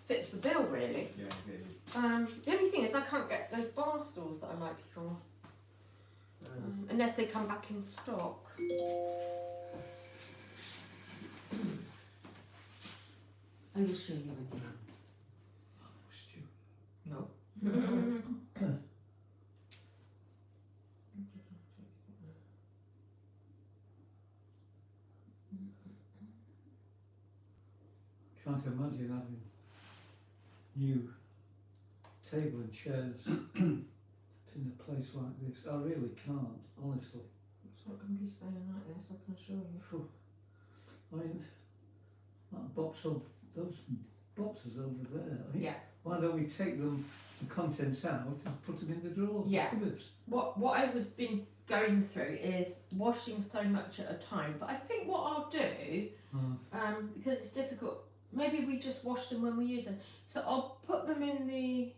fits the bill really. Yeah, it is. The only thing is I can't get those bar stools that I like before, unless they come back in stock. I will show you again. Oh, Stu. No. Can't imagine having new table and chairs in a place like this. I really can't, honestly. It's not going to be staying like this, I can assure you. Phew. I mean, that box of those boxes over there. I mean, Yeah. why don't we take them, the contents out, and put them in the drawer? Yeah. Cupboards? What I was been going through is washing so much at a time. But I think what I'll do, because it's difficult, maybe we just wash them when we use them. So I'll put them in the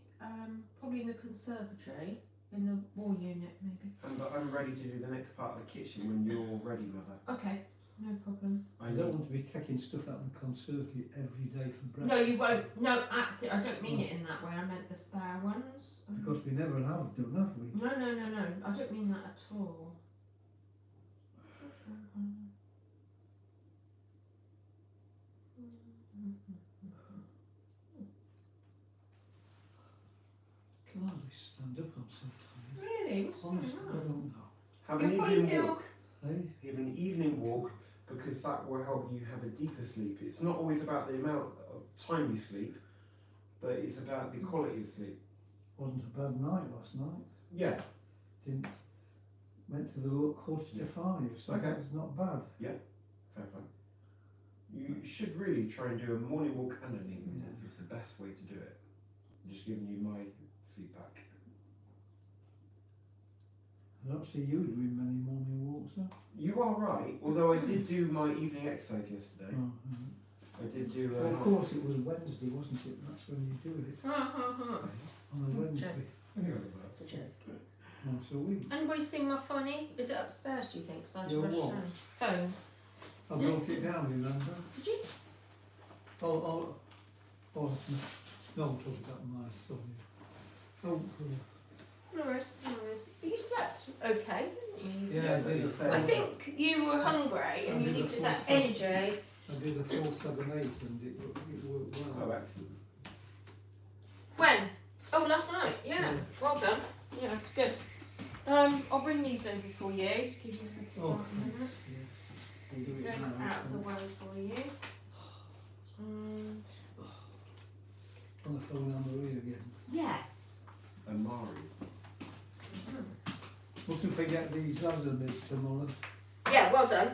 probably in the conservatory, in the wall unit maybe. And I'm ready to do the next part of the kitchen when you're ready, Mother. Okay, no problem. I don't want to be taking stuff out of the conservatory every day for breakfast. No, you won't. No, absolutely. I don't mean it in that way. I meant the spare ones. Because we never have done, have we? No. I don't mean that at all. Can I hardly stand up, I'm so tired. Really? What's going Honestly, I on? don't know. Have You'll an probably evening feel- walk. Hey? Have an evening walk because that will help you have a deeper sleep. It's not always about the amount of time you sleep, but it's about the quality of sleep. Wasn't a bad night last night. Yeah. Didn't went to the 4:45, so Okay. that was not bad. Fair play. You should really try and do a morning walk and an evening walk. Yeah. It's the best way to do it. I'm just giving you my feedback. I don't see you doing many morning walks, though. You are right, although I did do my evening exercise yesterday. Oh, I did do well, of course, it was Wednesday, wasn't it? That's when you do it, on a Wednesday, It's a joke. once a week. Anybody seen my funny? Is it upstairs, do you think? 'Cause I Your rushed what? down. Phone. I wrote it down, remember? Did you? Oh, no, I'm talking about my son. Oh, No worries, no worries. But you slept okay, didn't you? yeah, I did a full, I think you were hungry and you needed that energy. I did a full 7-8 and it worked Oh, well. excellent. When? Oh, last night. Yeah. Yeah. Well done. Yeah, that's good. I'll bring these over for you. Give you a good start. Oh, thanks. Yeah. I'll do it Goes now. out of the way for you. On the phone, Anne-Marie again. Yes. And Mari. Mustn't forget these Azamid tomorrow. Yeah, well done.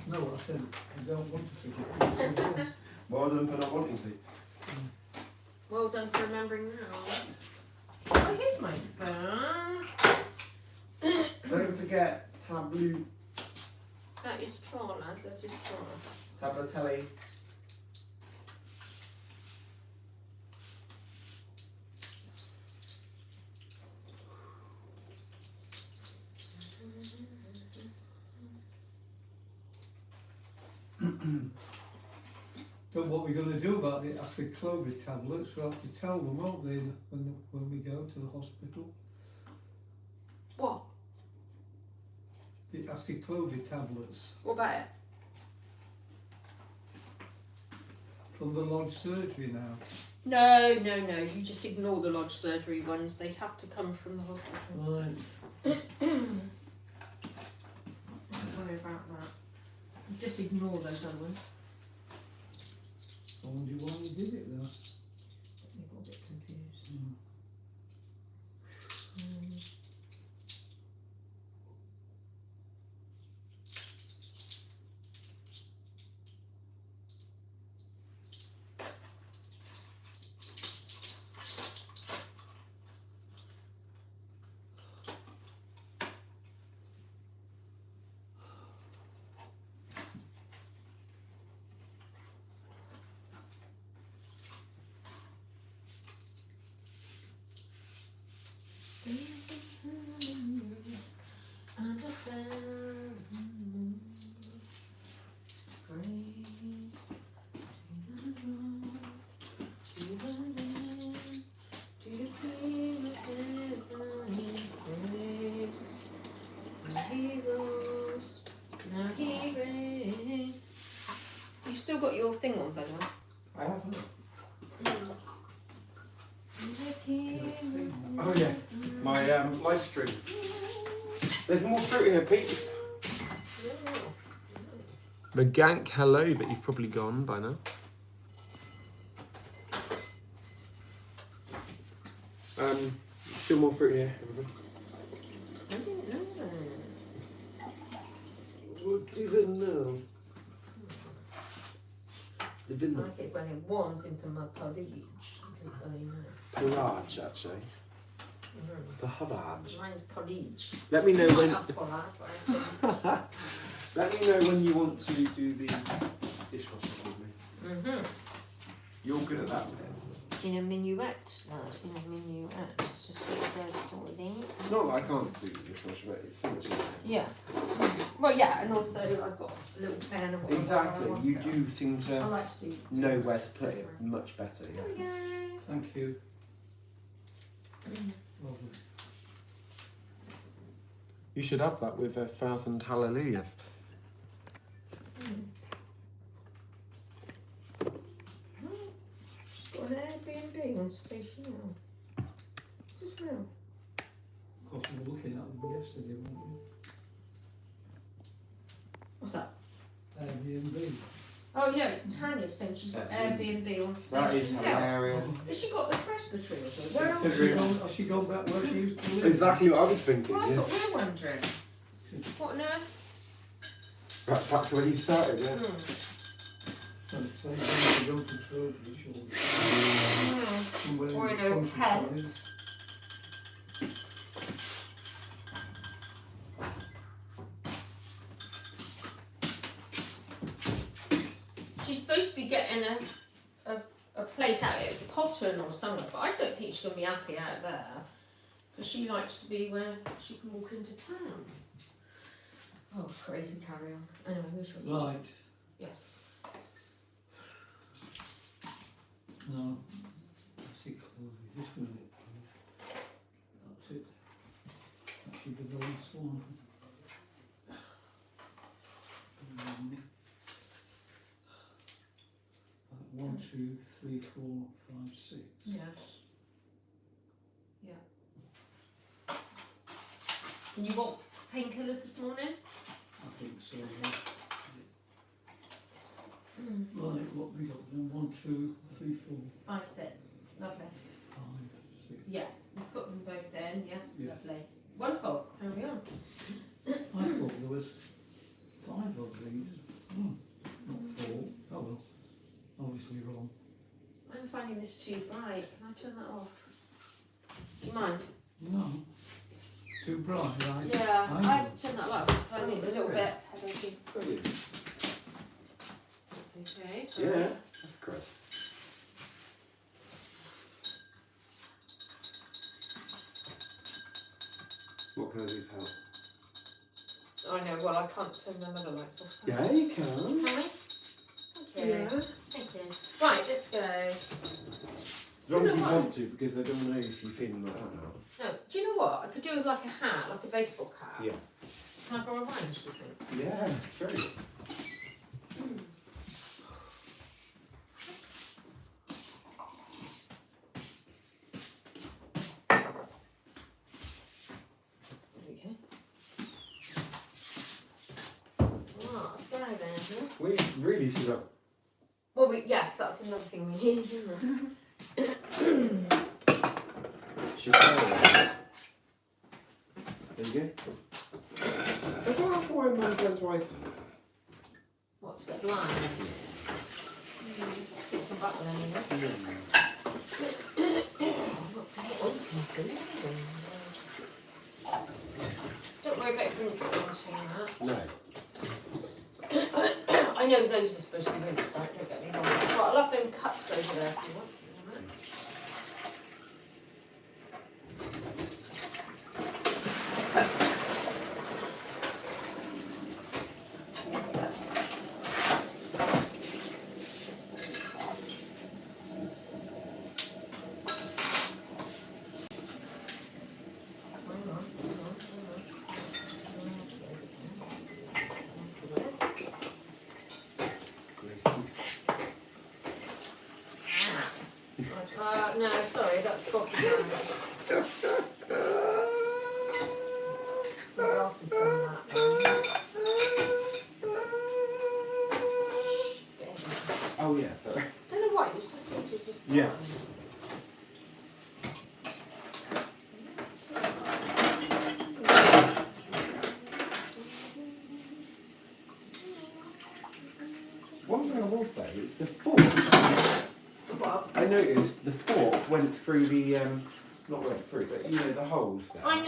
No, I said I don't want to forget these. Well done for not wanting to. Well done for remembering now. Oh, here's my phone. Don't forget tableau, That is Tron, lad. That is Tron. tablatelli. Don't know what we're going to do about the acid chloride tablets. We'll have to tell them, won't they, when we go to the hospital? What? The acid chloride tablets What about it? from the lodge surgery now. No. You just ignore the lodge surgery ones. They have to come from the hospital. Right. Don't worry about that. You just ignore those other ones. I wonder why you did it though. They got a bit confused. You've still got your thing on, by the way. I have, haven't I? Oh Oh yeah, my live stream. There's more fruit here, Pete. Magank, hello, but you've probably gone by now. Still more fruit here, everybody. I didn't know that. What do you know? The I vineyard. like it when it warms into my porridge. It is very nice. Porridge, actually. The hubbard. Mine's porridge. Let me know Might when. have porridge, but I Let me know when you want to do the dishwasher with me. think- You're good at that bit. In a minuet, lad. In a minuet. It's just what they're sorting. It's not that I can't do the dishwasher, but it's so much easier. Yeah. Well, yeah, and also I've got a little pen and whatever I Exactly. want You it. do seem I to like to do. know where to put it much better. There Yeah. we go. Thank you. Lovely. You should have that with 1,000 hallelujahs. Just got an Airbnb on Station Hill. Just real. Of course, we were looking at them yesterday, weren't we? What's that? Airbnb. Oh yeah, it's Tanya saying she's got Airbnb on Station That is Hill. hilarious. Has she got the presbytery or something? Where else? Has she gone back where she used to live? Exactly what I was thinking. Well, that's Yeah. what we're wondering. What on earth? Right back to when he started. Yeah. Same thing to go to Trowbridge or somewhere Or in in the a countryside. tent. She's supposed to be getting a place out at Potton or somewhere, but I don't think she's going to be happy out there. Because she likes to be where she can walk into town. Oh, crazy, carry on. Anyway, we shall see. Right. Yes. No. I see clothing. Just a minute. this one. 1, 2, 3, 4, 5, 6. Yeah. Yeah. And you want painkillers this morning? I think so, yeah. Right, what have we got then? 1, 2, 3, 4, 5, 6. Lovely. 5, 6. Yes, you put them both in. Yes, Yeah. lovely. Wonderful. Carry on. I thought there was 5 of these. Oh, not 4. Oh well, obviously wrong. I'm finding this too bright. Can I turn that off? Do you mind? No, too bright, right? Yeah, I I know. have to turn that light off. So I need a little bit headachy. Brilliant. That's okay. Yeah, that's great. What can I do to help? I know, well, I can't turn them other lights off. Yeah, you can. Can we? Thank you. Thank you. Right, let's go. As long as you want to, because I don't know if you're feeling like that now. No, do you know what? I could do with like a hat, like a baseball cap. Yeah. Can I borrow mine, do you think? Yeah, sure. There we go. Oh, let's go then. We really should have. Well, yes, that's another thing we need, isn't it? Should there you go. I thought that's why mine went twice. What, to get blind? Come back then, anyway. Don't worry about rinse starting that. No. I know those are supposed to be rinsed out, don't get me wrong. But I love them cups over there if you want. No, sorry, that's Scottish. What else has done that? Oh yeah, sorry. Don't know why, it was just seemed to just. Yeah. One thing I will say is the fork. What? I noticed the fork went through the not went through, but you know the holes there. I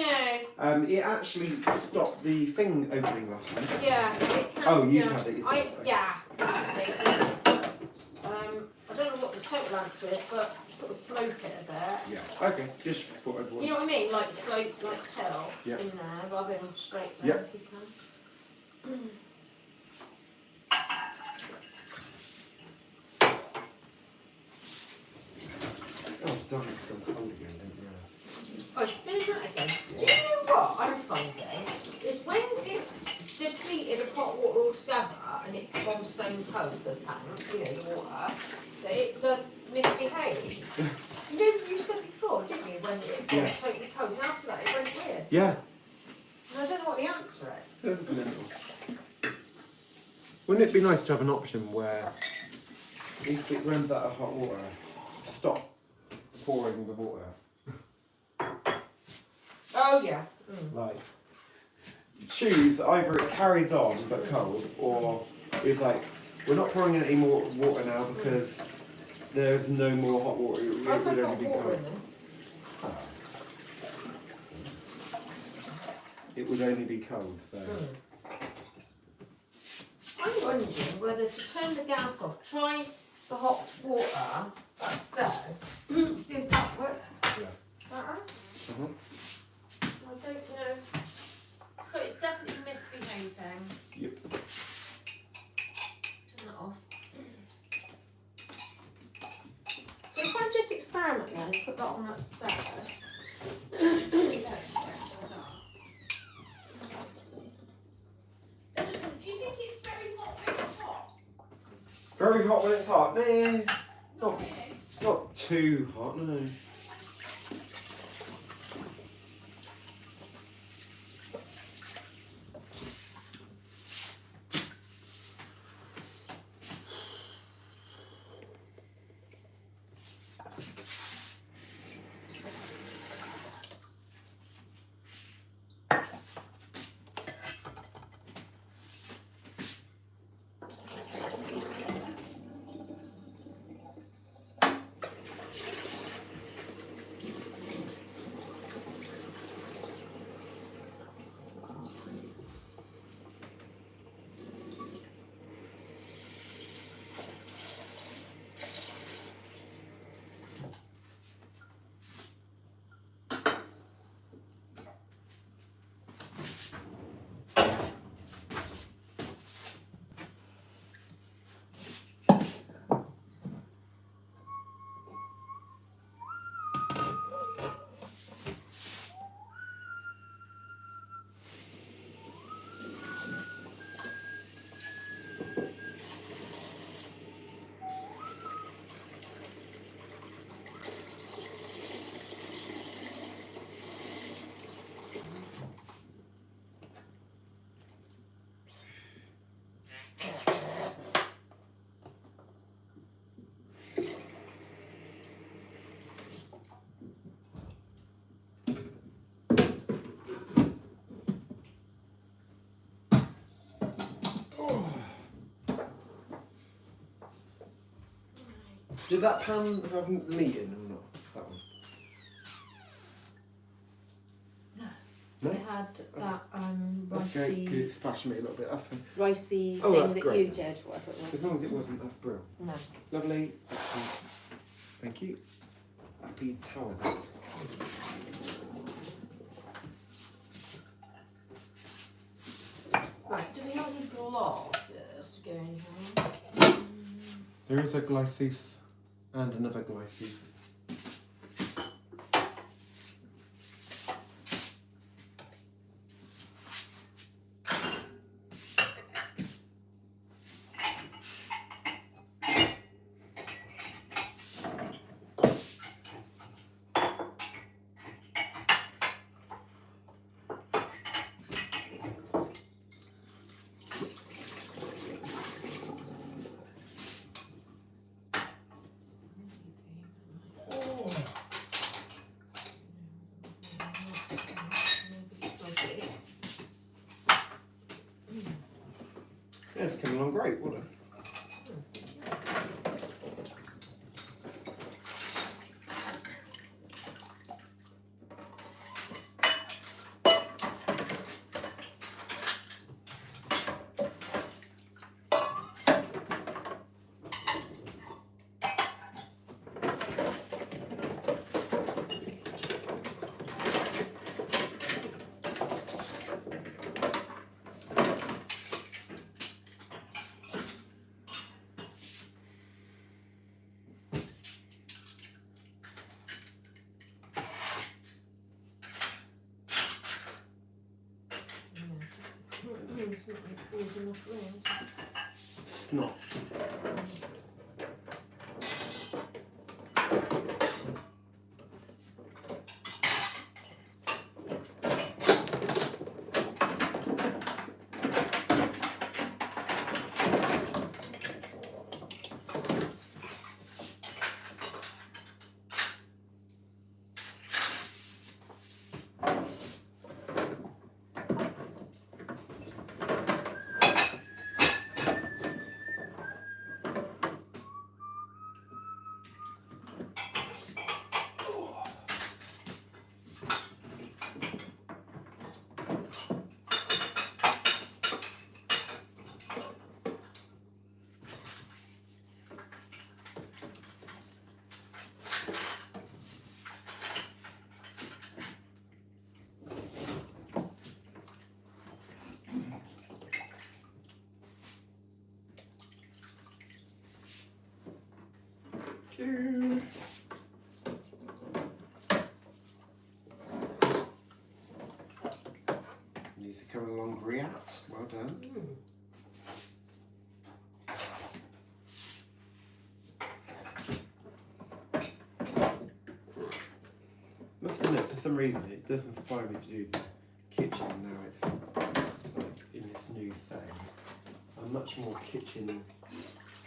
know. It actually stopped the thing opening last night. Yeah. It can, Oh, you've yeah. had it yourself. Yeah. Definitely. I don't know what the total answer is, but sort of slope it a bit. Yeah. Okay. Just thought I'd You know what I mean? Like slope, like till Yeah. in there, rather than straight Yeah. there if you can. Oh darn, it's gone cold again, didn't you? Oh, it's doing that again. Do you know what I'm finding? Is when it's depleted of hot water altogether and it's gone stone cold, the tank, you know, the water, that it does misbehave. You know, you said before, didn't you, when it Yeah. got totally cold, and after that it went weird. Yeah. And I don't know what the answer is. That's mental. Wouldn't it be nice to have an option where if it runs out of hot water, stop pouring the water? Oh, yeah. Like, choose either it carries on but cold, or it's like, we're not pouring any more water now because there's no more hot water. It I've would got only be water cold. in this. It would only be cold, so. I'm wondering whether to turn the gas off, try the hot water upstairs, see if that works Yeah. better. Uh-huh. I don't know. So it's definitely misbehaving. Yep. Turn that off. So if I just experiment then and put that on upstairs. Very hot when it's hot. Nah, not too hot, no. Did that pan have meat in or not? That one? No? I had that Okay, ricey, could splash me a little bit. That's fine. ricey Oh, thing that's that great. you did, whatever it As was. long as it wasn't, that's brilliant. No. Lovely. Excellent. Thank you. Happy tower that. Right, do we have any glasses to go in here? There is a glycis and another glycis. Yeah, it's coming along great, wasn't it? It's not causing enough rings. It's not. you. These are coming along great. Well done. some reason it does inspire me to do the kitchen now. It's like in this new thing. I'm much more kitchen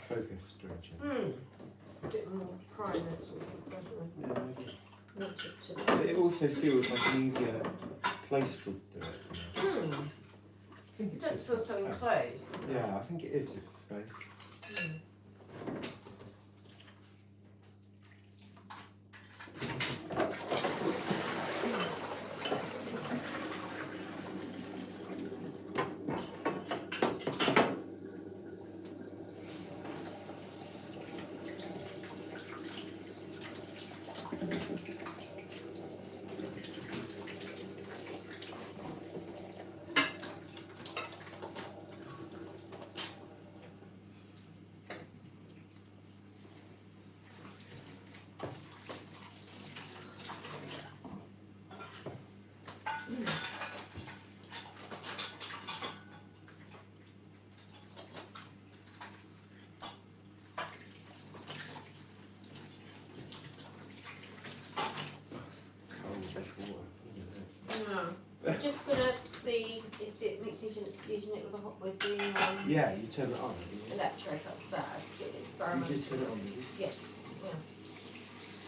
focused, don't you? A bit more private sort of question. Yeah, maybe. Not But it also feels like an easier place to do it. I think You it's don't just feel so space. enclosed. does it? Yeah, I think it is just space. Cold before, isn't it? No. I'm just gonna see if it makes any sense using it with the Yeah, you turn it on. didn't you? electric upstairs. Get the You experiment. did turn it on, did you? Yes. Yeah.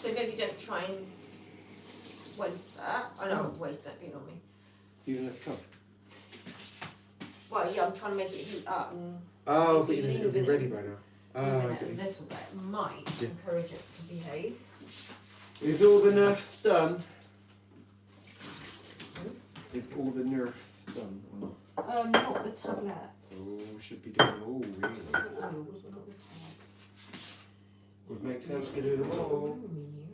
So maybe don't try and waste that. I don't waste that being on me. Even at the top. Well, yeah, I'm trying to make it heat up and Oh, If but you you leave it'll be it- ready by now. Oh, moving I it a get you. little bit might Yeah. encourage it to behave. Is all the nerfs done? Is all the nerfs done? Or not? Not the tablets. Oh, should be doing them all, really. Not the oils, but not the tablets. Would make sense to do them all. Mm,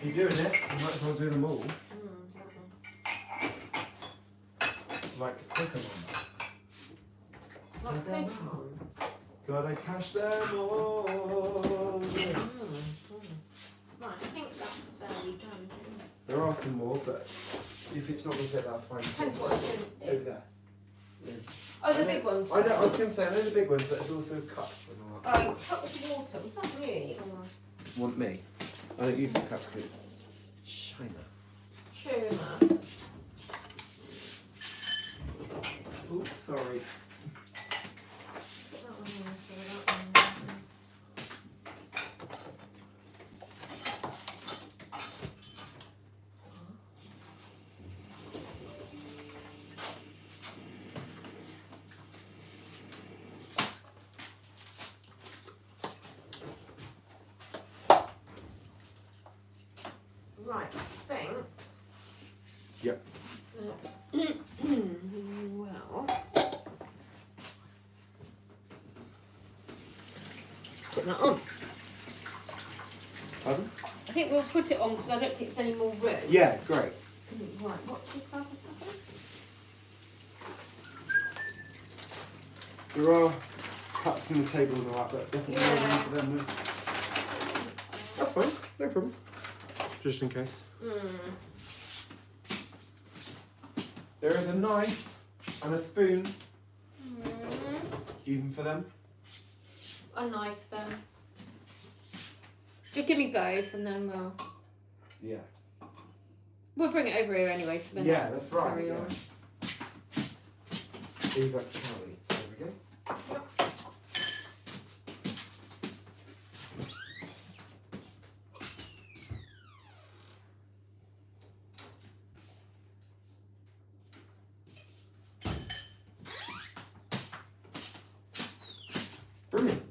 If you're doing it, you might as well do them all. Like Pokemon. Like Pokemon. Gotta catch them all. Right, I think that's fairly done. There are some more, but if it's not with it, that's fine. Depends what's in Over it. there. Oh, the big ones. I know, I was going to say, I know the big ones, but there's also cups and all that. Oh, cup of water. Was that me? Or Want me? I don't use the cup because it's China. tuna? Oops, sorry. Put that one in, so that one. Right, I think. Yep. Well. Put that on. Pardon? I think we'll put it on because I don't think there's any more room. Yeah, great. Right, what's yourself a second? There are cups from the table and all that, but definitely no room for them. No. That's fine, no problem. Just in case. There is a knife and a spoon, even for them. A knife then. You give me both and then we'll bring it over here anyway for the Yeah, next that's right, carry yeah. on. Eva Charlie. There we go. Brilliant.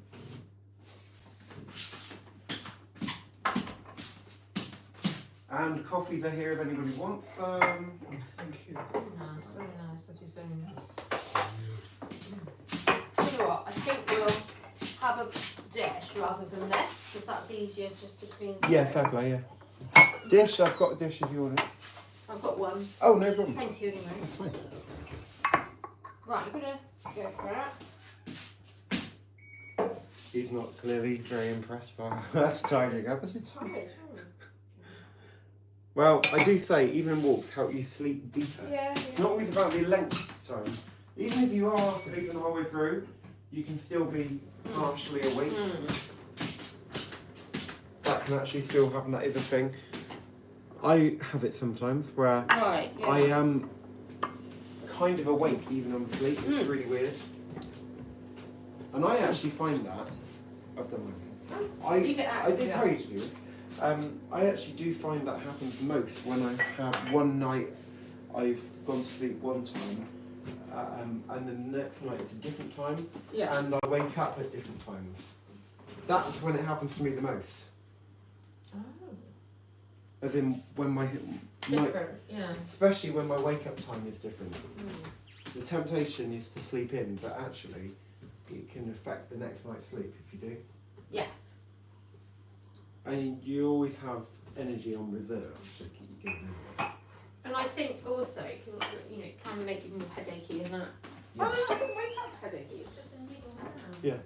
And coffees are here if anybody wants some. Thank you. Nice, very nice. That is very nice. Tell you what, I think we'll have a dish rather than this because that's easier just to clean. Yeah, through. fair play, yeah. Dish, I've got a dish if you want it. I've got one. Oh, no problem. Thank you anyway. That's fine. Right, I'm gonna go for it. He's not clearly very impressed by us tidying up. Well, I do say, evening walks help you sleep deeper. Yeah, It's not always about the length of time. Even if you are sleeping the whole way through, you can still be partially awake. That can actually still happen, that is a thing. I have it sometimes where Right. Yeah. I am kind of awake even on sleep. It's really weird. And I actually find that I've done my thing. Leave it I out, did yeah. tell you to do it. I actually do find that happens most when I have one night I've gone to sleep one time, and then the next night it's a different time, Yeah. and I wake up at different times. That's when it happens to me the most. Oh. As in when my Different. Yeah. especially when my wake up time is different. Mm. The temptation is to sleep in, but actually it can affect the next night's sleep if you do. Yes. And you always have energy on reserve to keep you going. And I think also it can, you know, it can make it more headachy than that. Yeah. Oh, I didn't wake up headachy. It's just a niggle around. Yeah.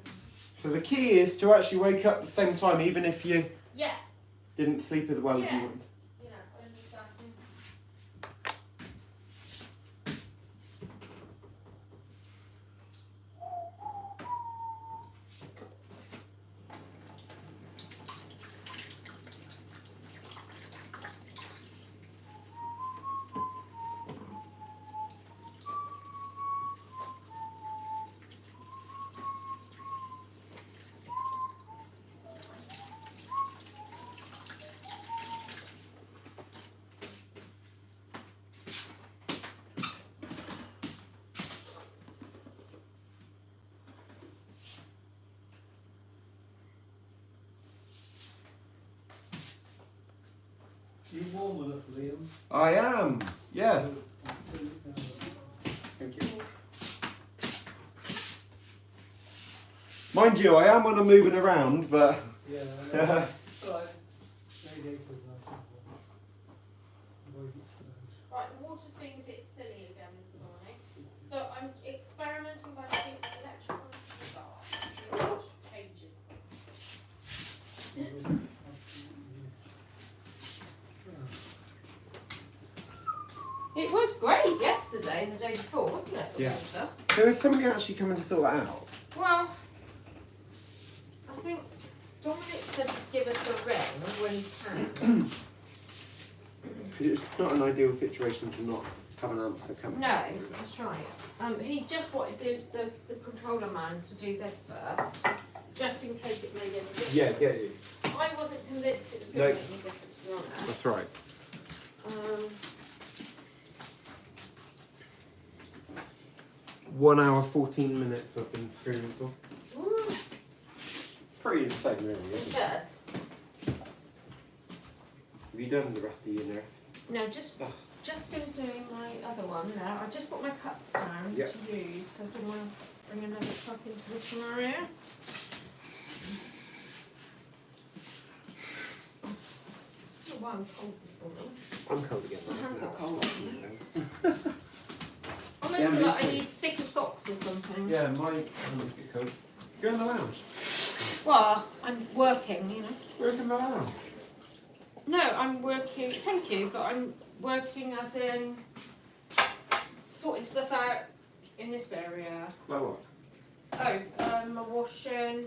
So the key is to actually wake up at the same time, even if you Yeah. didn't sleep as well as you Yes. wanted. Yeah, I understand. You warm enough, Liam? I am. Yeah. Thank you. Mind you, I am when I'm moving around, but Yeah, I know. Right. Radiator's nice. Right, the water's being a bit silly again this morning. So I'm experimenting by putting electrolysis in the bath, which changes things. It was great yesterday and the day before, wasn't it? The Yeah. water? so is somebody actually coming to sort that out? Well, I think Dominic said to give us a ring when he can. It's not an ideal situation to not have an answer coming. No, that's right. He just wanted the controller man to do this first, just in case it made any difference. Yeah, get you. I wasn't convinced it was No. going to make any difference, to be honest. That's right. 1 hour 14 minutes I've been screaming for. Woo, Pretty insane, really. it Isn't it? does. Have you done the rest of your nurse? No, just going to do my other one now. I just put my cups down Yep. to use because I didn't want to bring another cup into this scenario. Oh, wow, I'm cold this morning. I'm cold again. My hands are cold. Yeah, Almost me feel like I too. need thicker socks or something. my hands get cold. Go in the lounge. Well, I'm working, you know. Work in the lounge. No, I'm working. Thank you, but I'm working as in sorting stuff out in this area. Like what? Oh, my washing.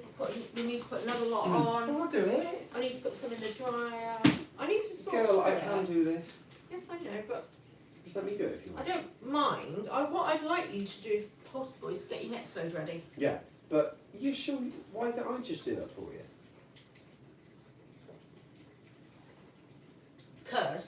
We need to put another lot on. I'll do it. I need to put some in the dryer. I need to sort. Girl, I it can out. do this. Yes, I know, but Just let me do it if you I want. don't mind. What I'd like you to do, if possible, is get your next load ready. Yeah, but you sure? Why don't I just do that for you? Because,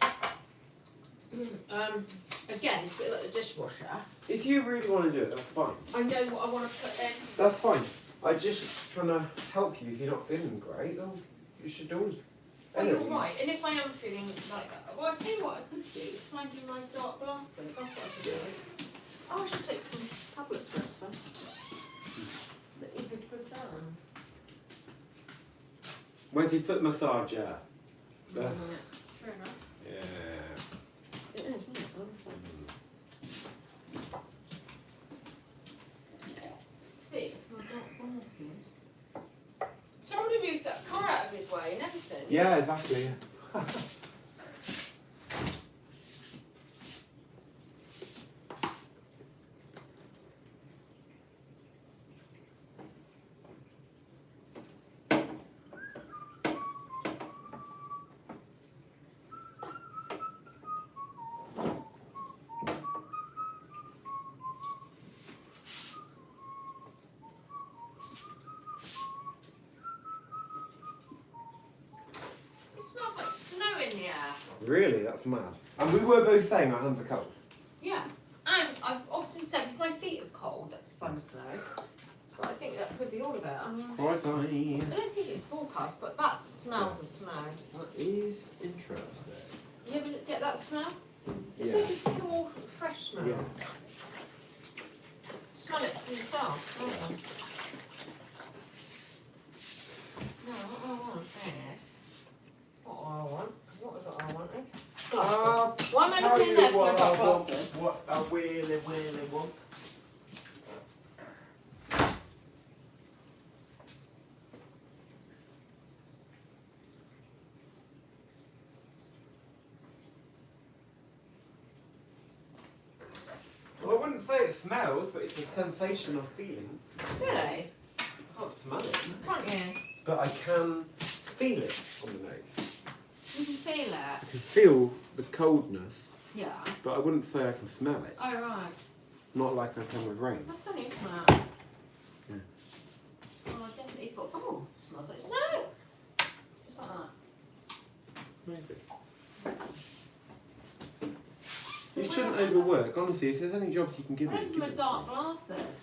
again, it's a bit like the dishwasher. If you really want to do it, that's fine. I know what I want to put in. That's fine. I'm just trying to help you. If you're not feeling great, then you should do it. Well, you're right. And if I am feeling like that, well, I'll tell you what I could do is find you my dark glasses. That's what I could do. Oh, I should take some tablets first, then. That you would prefer. Where's your foot massager? True enough. Yeah. It is, isn't it? See, my dark glasses. Somebody moved that car out of his way and everything. Yeah, exactly. Really? That's mad. And we were both saying our hands are cold. Yeah, and I've often said if my feet are cold, that's a sign of snow. But I think that could be all of it. I Right, don't think it's forecast, but that smells of snow. that is interesting. You ever get that smell? It's Yeah. like a pure, fresh smell. Yeah. Smell it for yourself. No, what I want is... What I want? What was it I wanted? Glasses. Why am I looking in there for my glasses? What I really want. Well, I wouldn't say it smells, but it's a sensation of feeling. Really? I can't smell it, Can't you? but I can feel it on the nose. You can feel it. I can feel the coldness, Yeah. but I wouldn't say I can smell it. Oh, right. Not like I can with rain. That's funny, smell. Yeah. Oh, I definitely thought, oh, it smells like snow. Just like that. Amazing. You shouldn't overwork, honestly. If there's any jobs you can give I me, don't give give it. my dark glasses.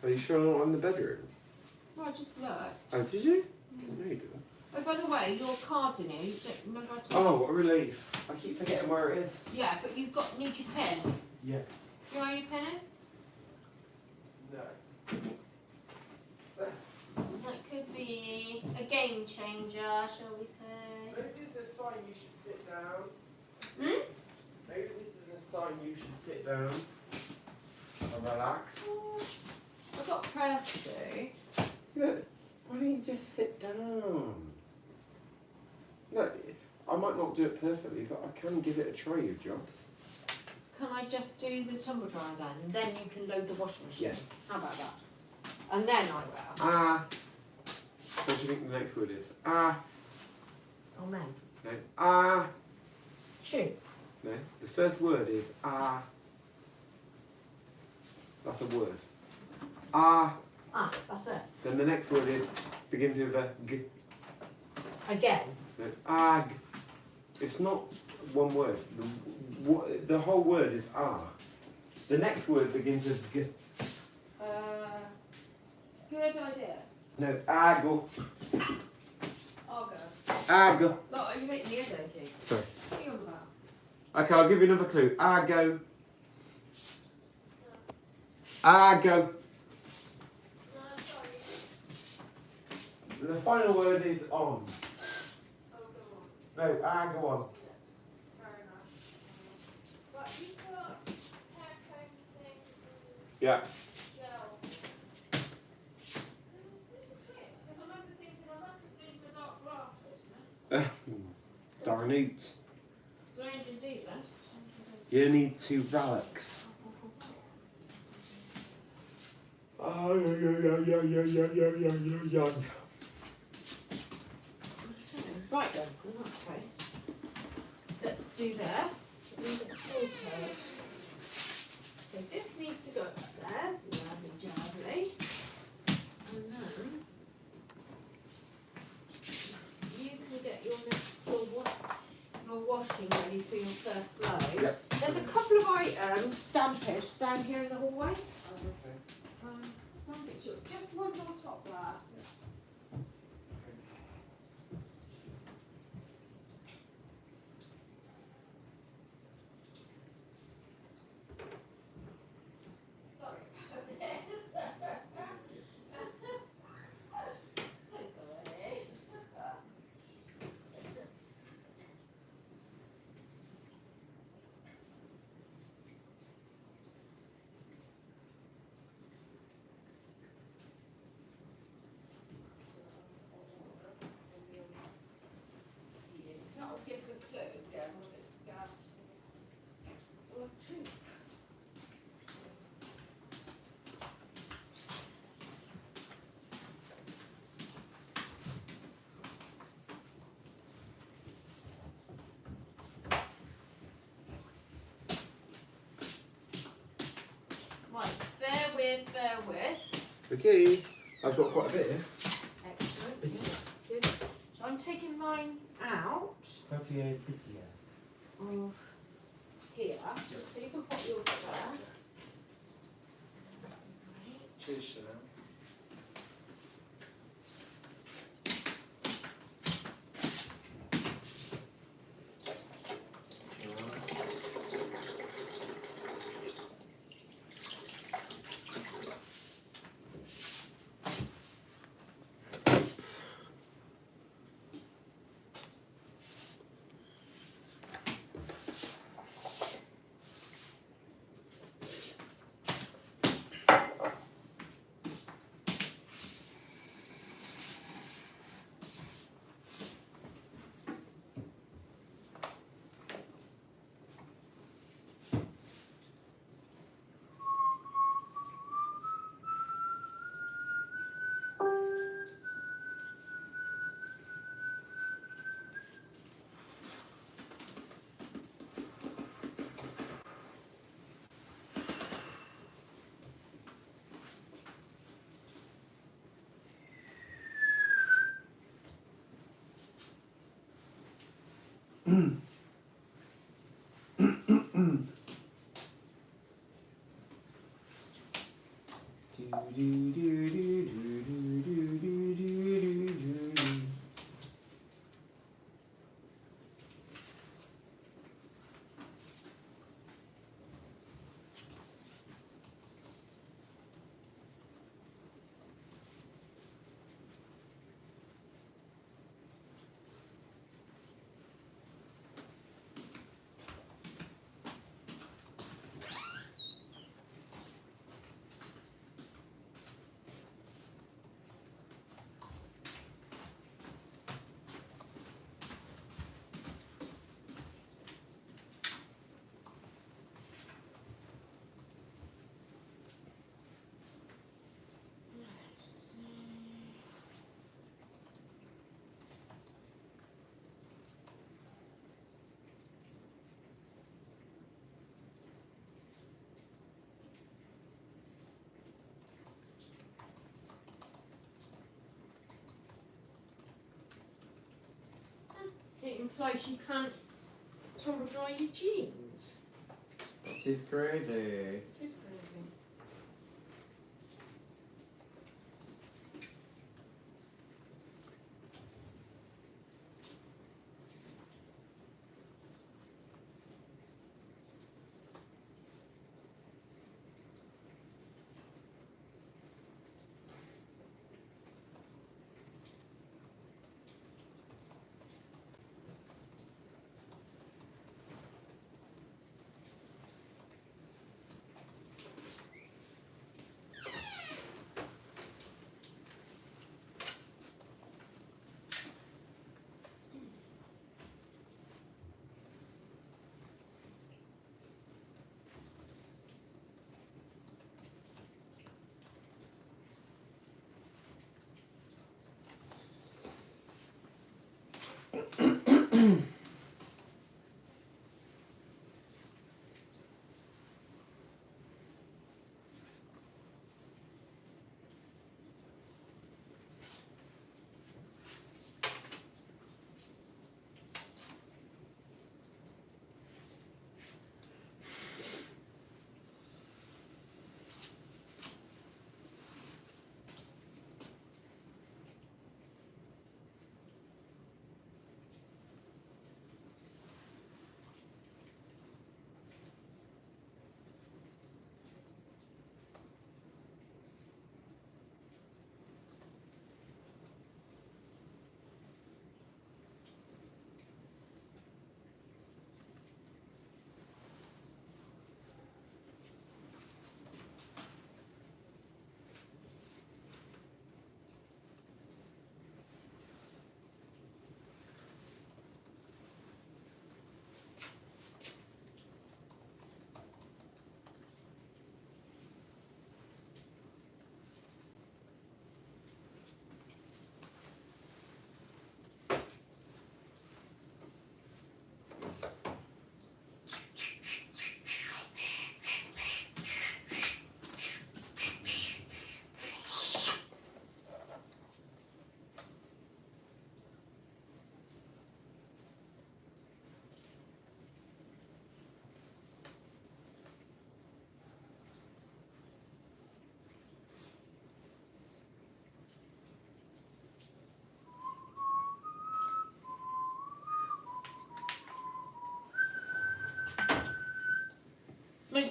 Are you sure I'm not in the bedroom? Well, I just look. Oh, did you? No, you didn't. Oh, by the way, your card in here, you don't remember I told Oh, what a relief. I keep forgetting where it is. you? Yeah, but you've got, need your pen. Yeah. You know where your pen is? No. That could be a game changer, shall we say? Maybe this is a sign you should sit down. Hmm? Maybe this is a sign you should sit down and relax. I've got prayers to do. Yeah. Why don't you just sit down? No, I might not do it perfectly, but I can give it a try, you jobs. Can I just do the tumble dryer then? And then you can load the washing machine? Yes. How about that? And then I will. Ah. What do you think the next word is? Ah. Oh, man. No. Ah. Shoot. No. The first word is ah. That's a word. Ah. Ah, that's it. Then the next word is begins with a g. Again. No. Ag. It's not one word. The whole word is ah. The next word begins with g. Good idea. No. Ago. I'll go. Ago. Look, you're making me head achy. Sorry. What are you on about? Okay, I'll give you another clue. Ago. Ago. No, sorry. The final word is on. Oh, go on. No, ago on. Fair enough. Right, you've got hair comb things and Yeah. gel. This is weird, because I remember thinking I must have used the dark glasses. Darn it. Strange indeed, then. You need to relax. Oh, yeah. Right then, in that case, let's do this. Leave it filtered. So this needs to go upstairs, lovely jubbly. And then you can get your washing ready for your first load. Yep. There's a couple of items, dampish, down here in the hallway. Some bits, just one on top there. Sorry about this. Please go away. That'll give us a clue again if it's gas or electric. Right, bear with. Okay, I've got quite a bit here. Excellent. Good. So I'm taking mine out. Prettier, prettier. of here. So you can put yours there. Cheers, Chanel. It implies you can't tumble dry your jeans. She's crazy. It is crazy.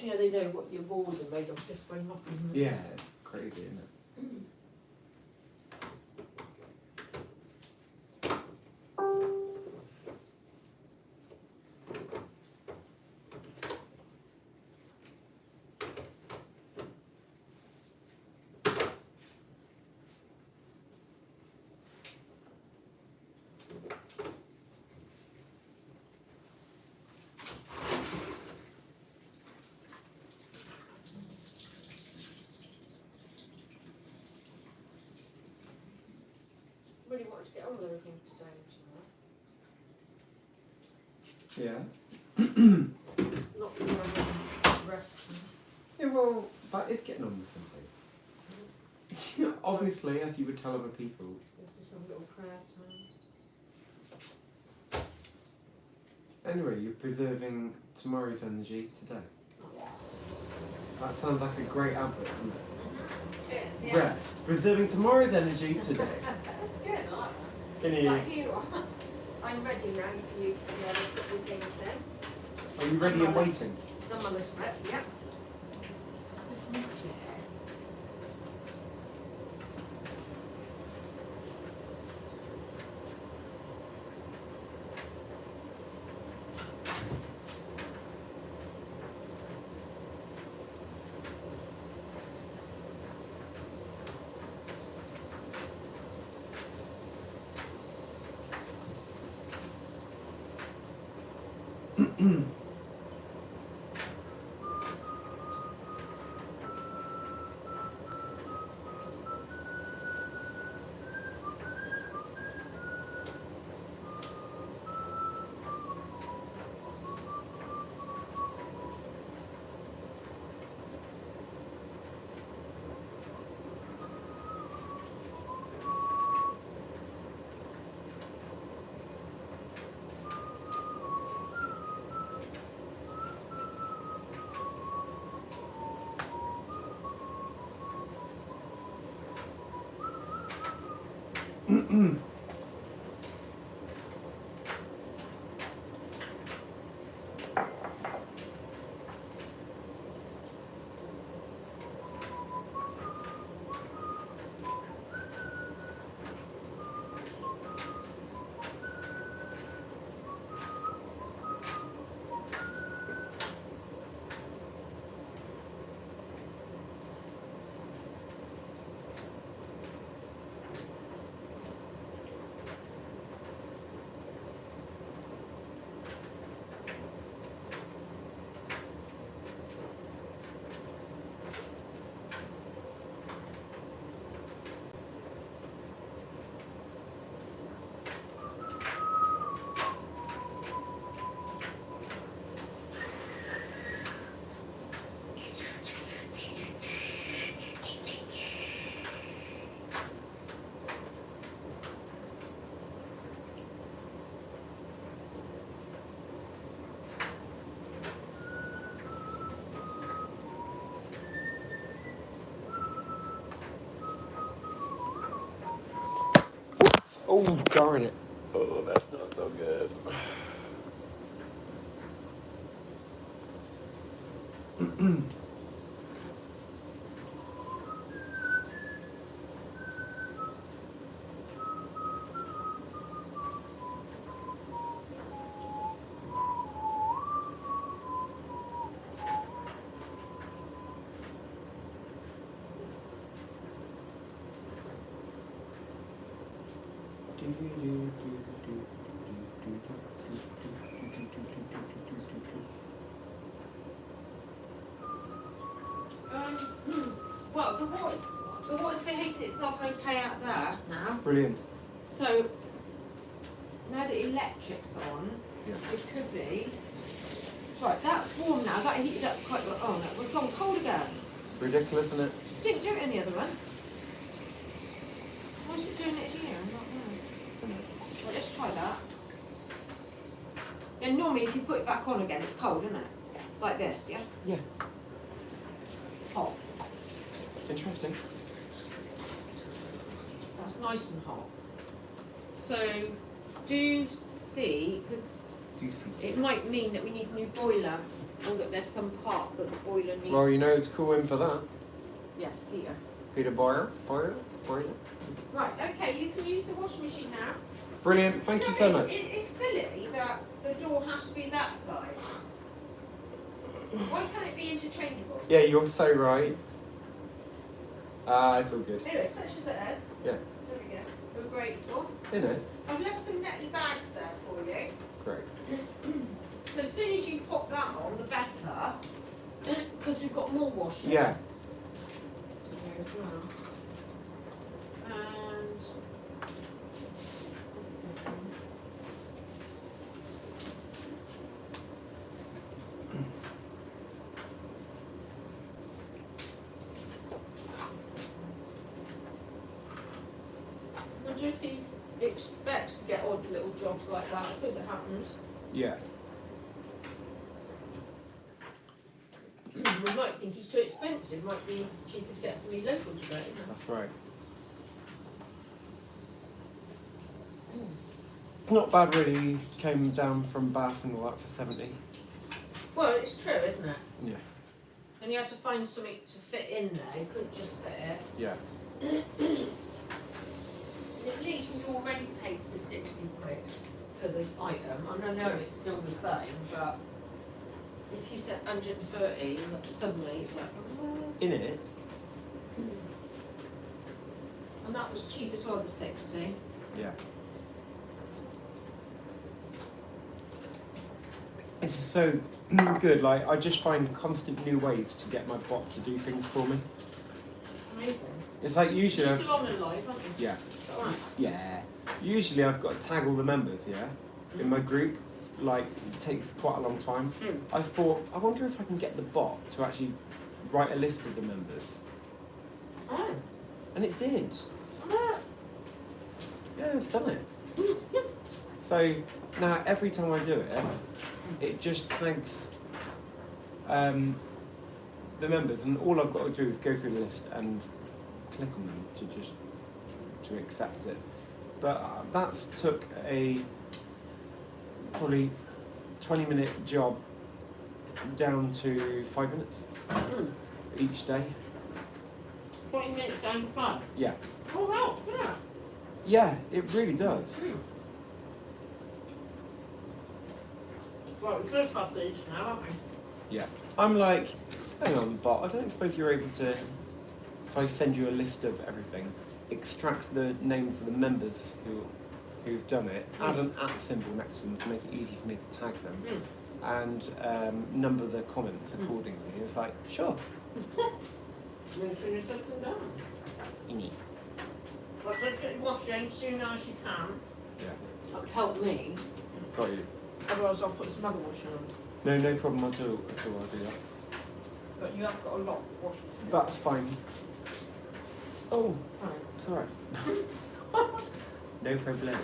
you know they know what your walls are made of just by knocking them. Yeah, it's crazy, isn't it? Really wanted to get on with everything today and Yeah. tomorrow. Not really rest. Yeah, well, that is getting on with something. Obviously, as you would tell other people. Let's do some little prayer time. Anyway, you're preserving tomorrow's energy today. That sounds like a great advert, doesn't it? Yes, yes. Rest. Preserving tomorrow's energy today. That's good, I like Can that. you? Right, here you are. I'm ready now for you to be able to put your things in. Are you ready and waiting? Done my little bit, yep. Just mix your hair. Oh, darn it. Oh, that's not so good. Well, the water's behaving itself okay out there now. Brilliant. So now the electric's on, Yeah. it could be. Right, that's warm now. That heated up quite well. Oh no, we've gone cold again. Ridiculous, isn't it? Didn't do it in the other one. Why is it doing it here? I'm not know. Right, let's try that. Yeah, normally if you put it back on again, it's cold, isn't it? Like this, yeah? Yeah. Hot. Interesting. That's nice and hot. So, do see, because Do you think? it might mean that we need a new boiler. Oh look, there's some part that the boiler needs. Well, you know it's cool in for that. Yes, Peter. Peter Boyer. Boyer. Right, okay, you can use the washing machine now. Brilliant. Thank you so much. It's silly that the door has to be that side. Why can't it be interchangeable? Yeah, you're so right. It's all good. Anyway, such as it is. Yeah. There we go. We're grateful. Isn't it? I've left some netty bags there for you. Great. So as soon as you pop that on, the better. Because we've got more washing. Yeah. There as well. And I wonder if he expects to get odd little jobs like that. I suppose it happens. Yeah. We might think he's too expensive. Might be cheaper to get somebody local to do it. That's right. It's not bad really. He came down from Bath and all that for 70. Well, it's true, isn't it? Yeah. And you had to find something to fit in there. You couldn't just fit it. Yeah. At least we've already paid the 60 quid for the item. And I know it's still the same, but if you said 130, suddenly it's like, oh. In it. And that was cheap as well, the 60. Yeah. It's so good. Like I just find constant new ways to get my bot to do things for me. Amazing. It's like usually. You're still on it live, aren't you? Yeah. Is that right? Yeah. Usually I've got to tag all the members. Yeah. In my group. Like it takes quite a long time. I thought I wonder if I can get the bot to actually write a list of the members, Oh. and it did. Oh. Yeah, it's done it. So now every time I do it, it just tags the members, and all I've got to do is go through the list and click on them to accept it. But that's took a probably 20-minute job down to 5 minutes each day. 20 minutes down to 5. Yeah. Oh wow, yeah. Yeah, it really does. Well, we could have these now, haven't we? Yeah. I'm like, hang on, bot, I don't suppose you're able to, if I send you a list of everything, extract the names of the members who've done it, add an @ symbol next to them to make it easy for me to tag them, and number the comments accordingly. It's like, sure. We'll finish something down. Well, let's get washing as soon as you can. Yeah. That would help me. Got you. Otherwise, I'll put some other washing on. No problem. I'll do that. But you have got a lot of washing to do. That's fine. Oh, Right. it's alright. No problem.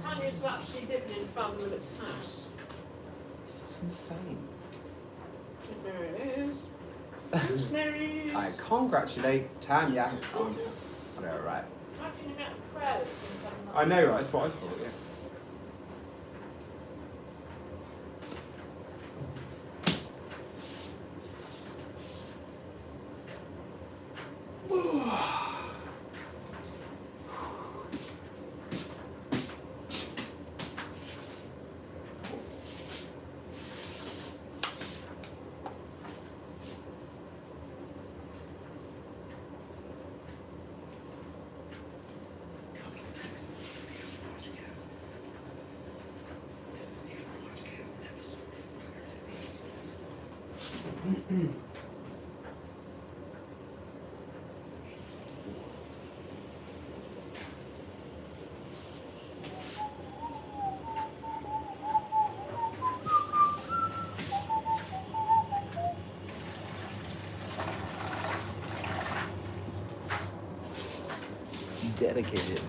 Tanya's actually living in Father Willet's house. It's insane. There it is. There it is. I congratulate Tanya on her right. How can you get a prayer that's been done like I know, right? That's what I thought, yeah. dedicated.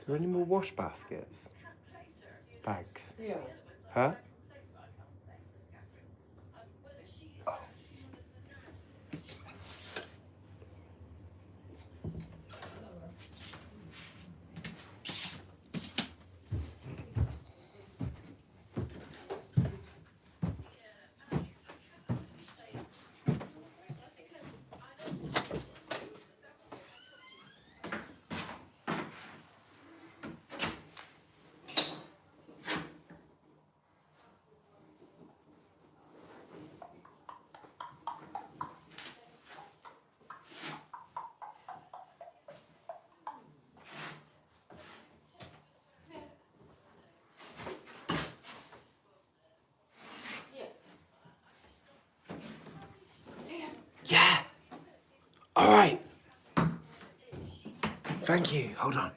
Is there any more wash baskets? Bags? Yeah. Huh? Yeah. All right. Thank you. Hold on.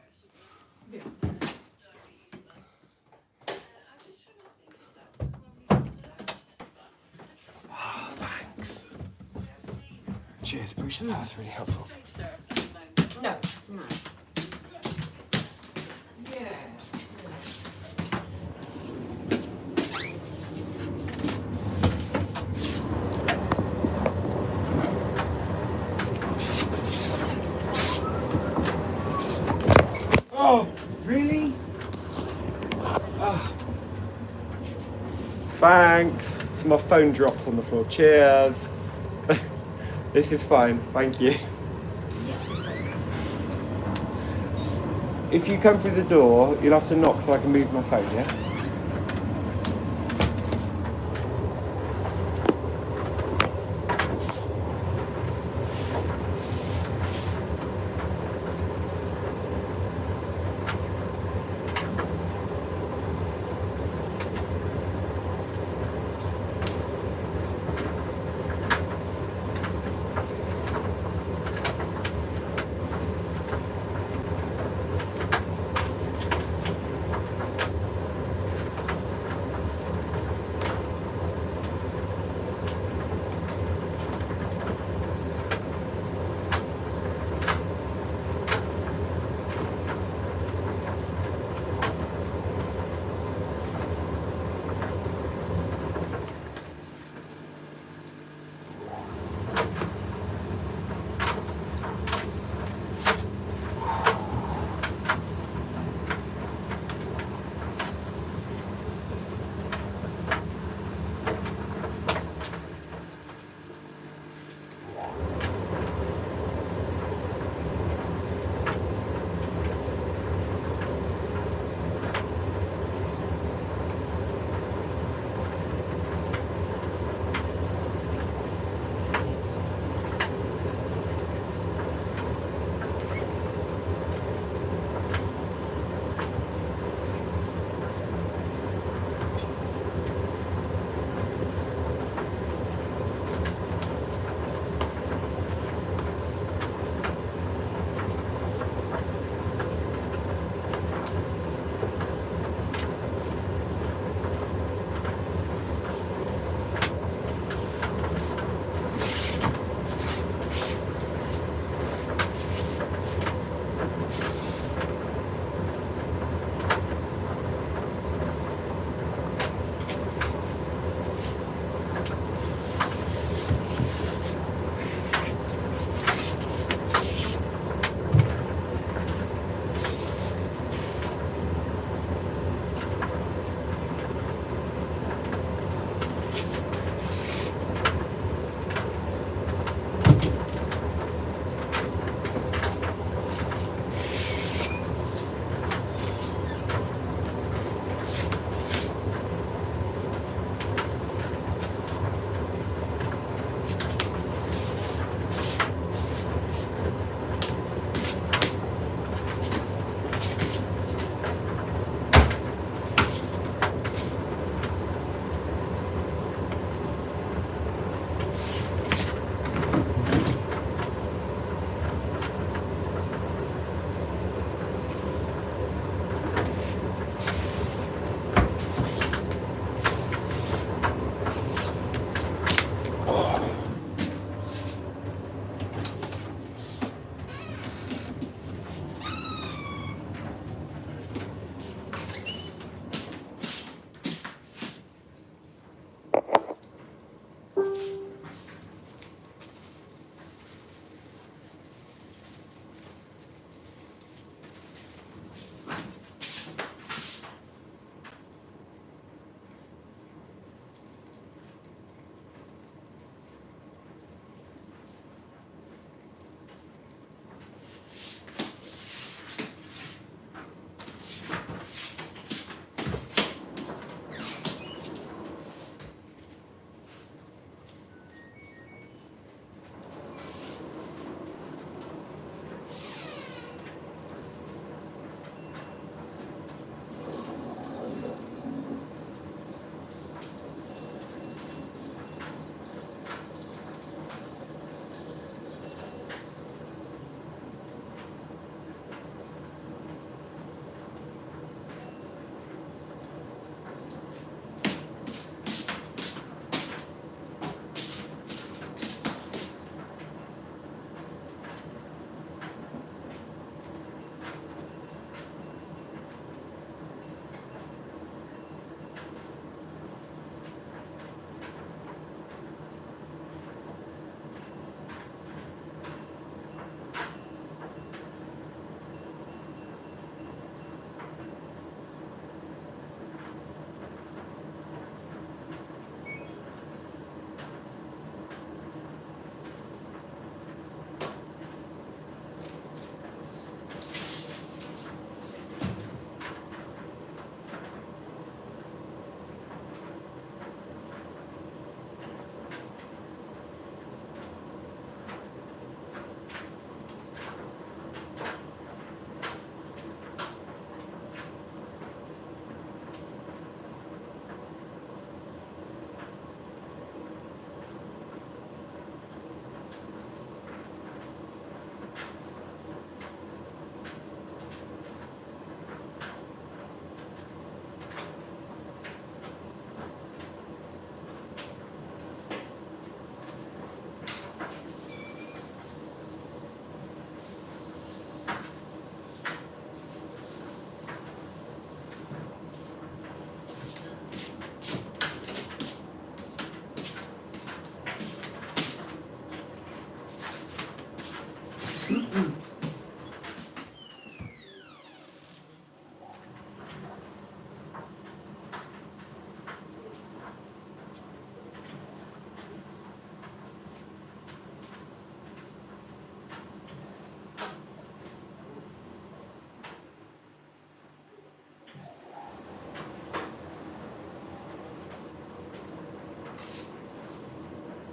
Oh, thanks. Cheers, appreciate that. That's really helpful. No. No. Yeah. Oh, really? Thanks. So my phone dropped on the floor. Cheers. This is fine. Thank you. If you come through the door, you'll have to knock so I can move my phone, yeah?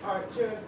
Alright, cheers.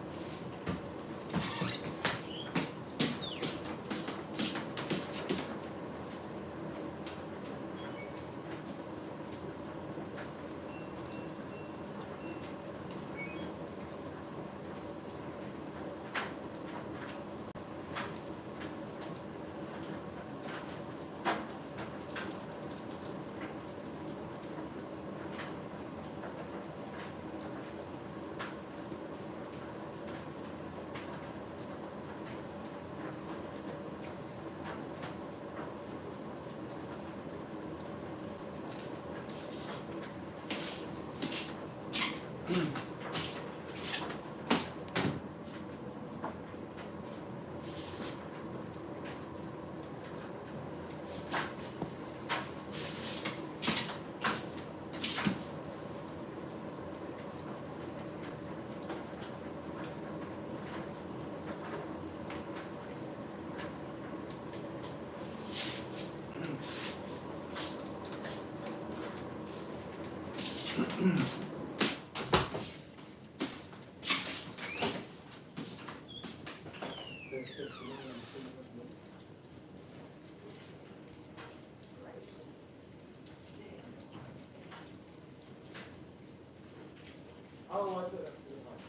Oh, I thought that was fine.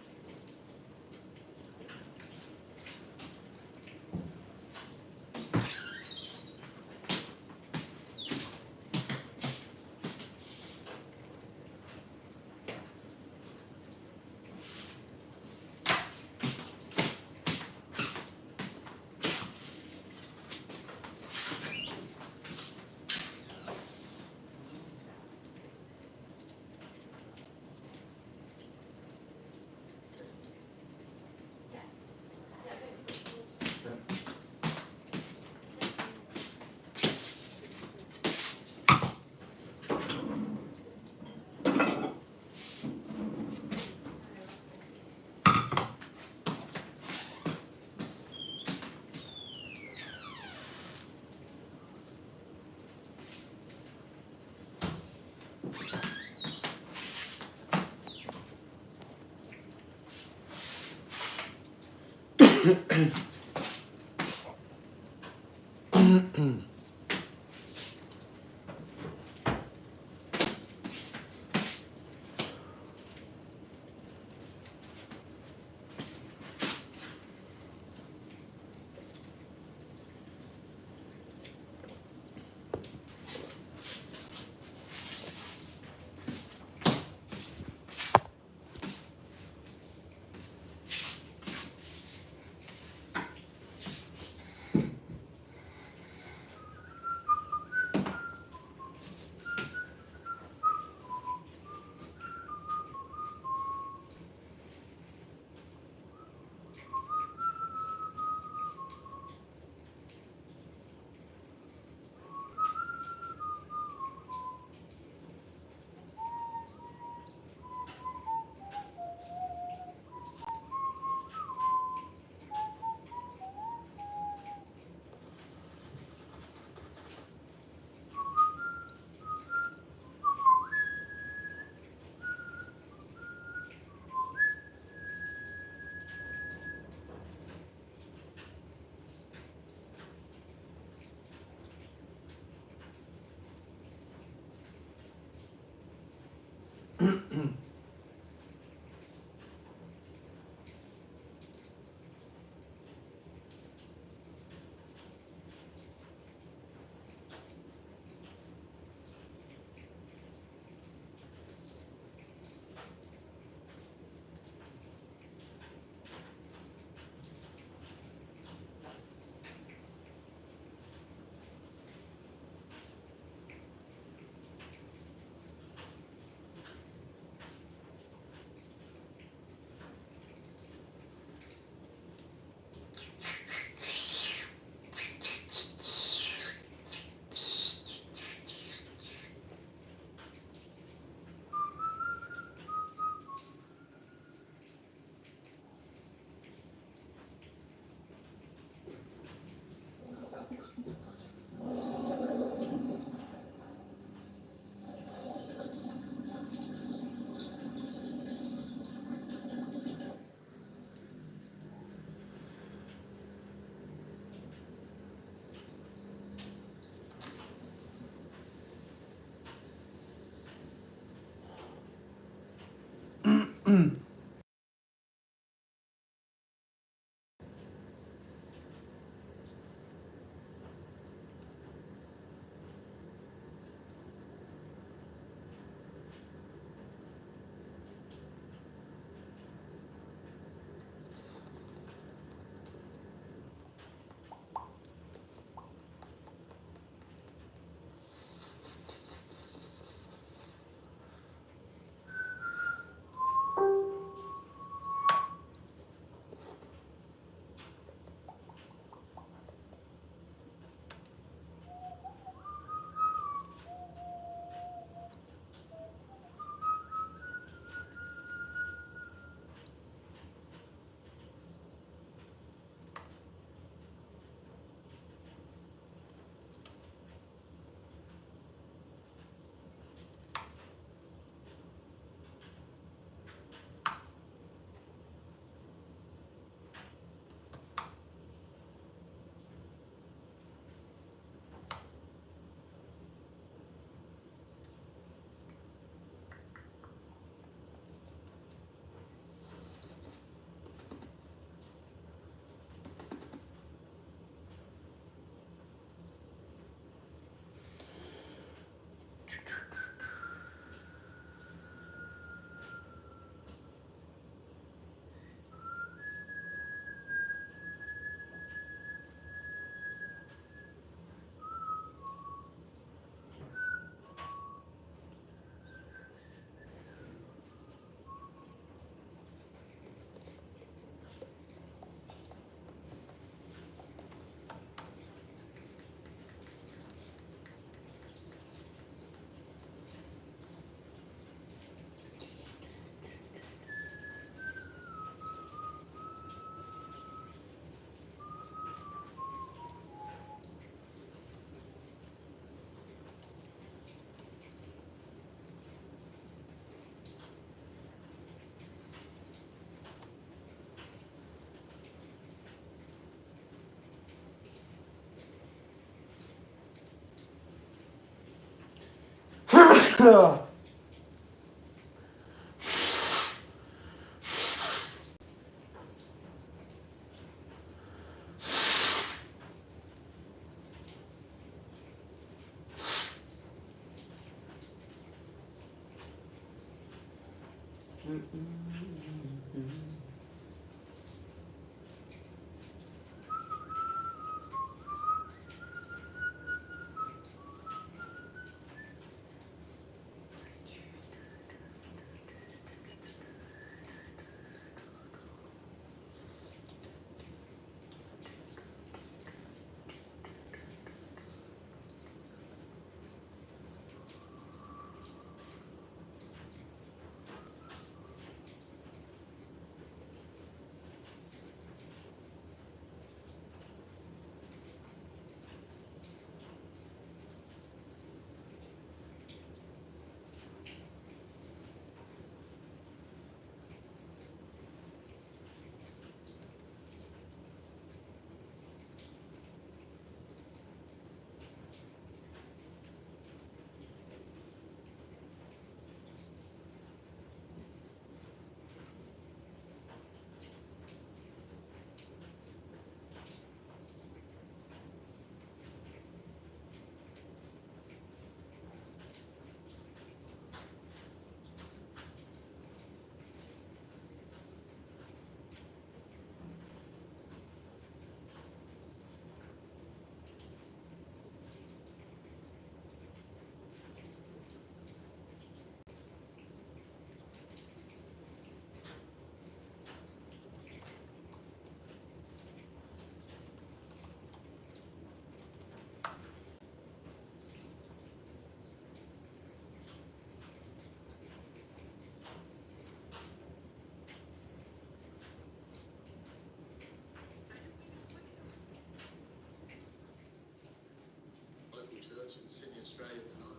church in Sydney, Australia tonight.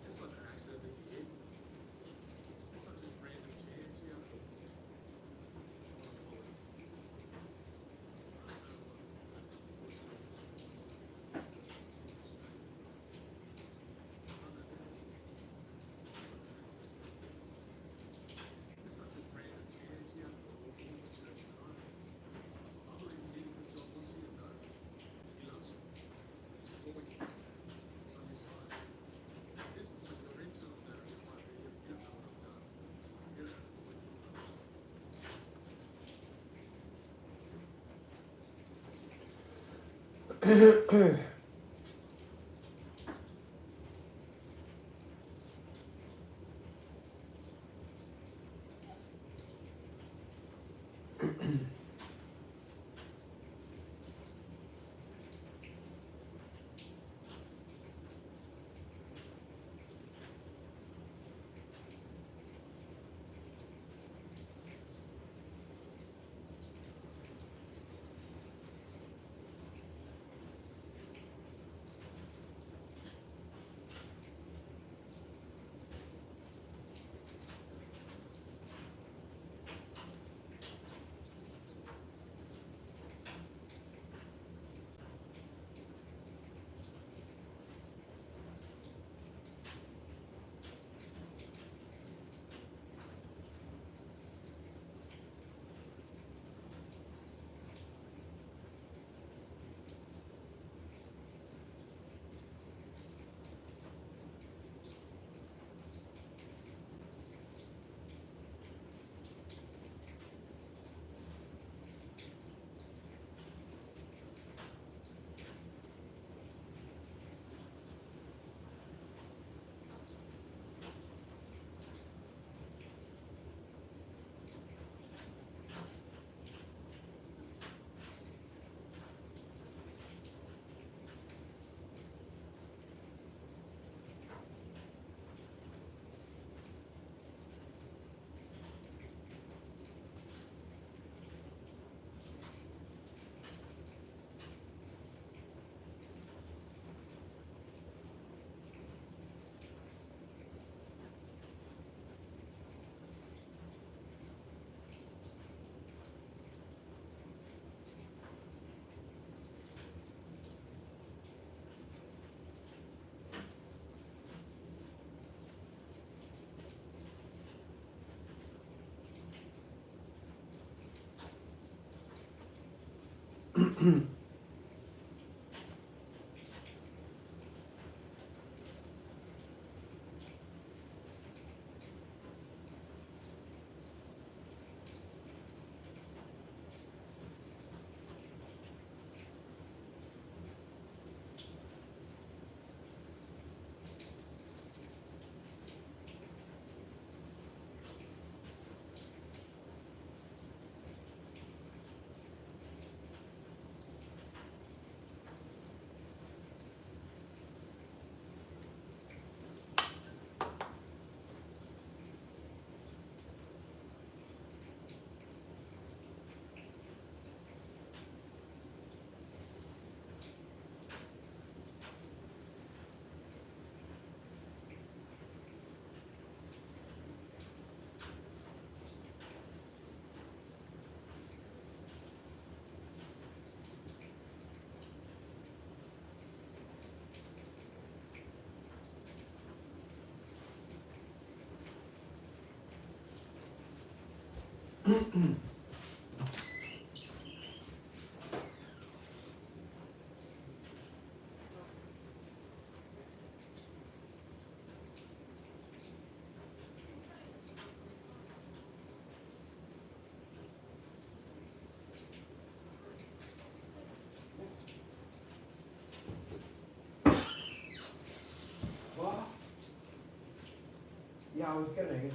It's not an accident that you did. It's not just random chance here. It's not just random chance here. Walking into church tonight. I believe in Jesus because God wants you to know. He loves you. It's for you. It's on your side. At this point, your internal narrative might be, you don't know what I've done. You don't know the choices I've made. What? Yeah, I was gonna.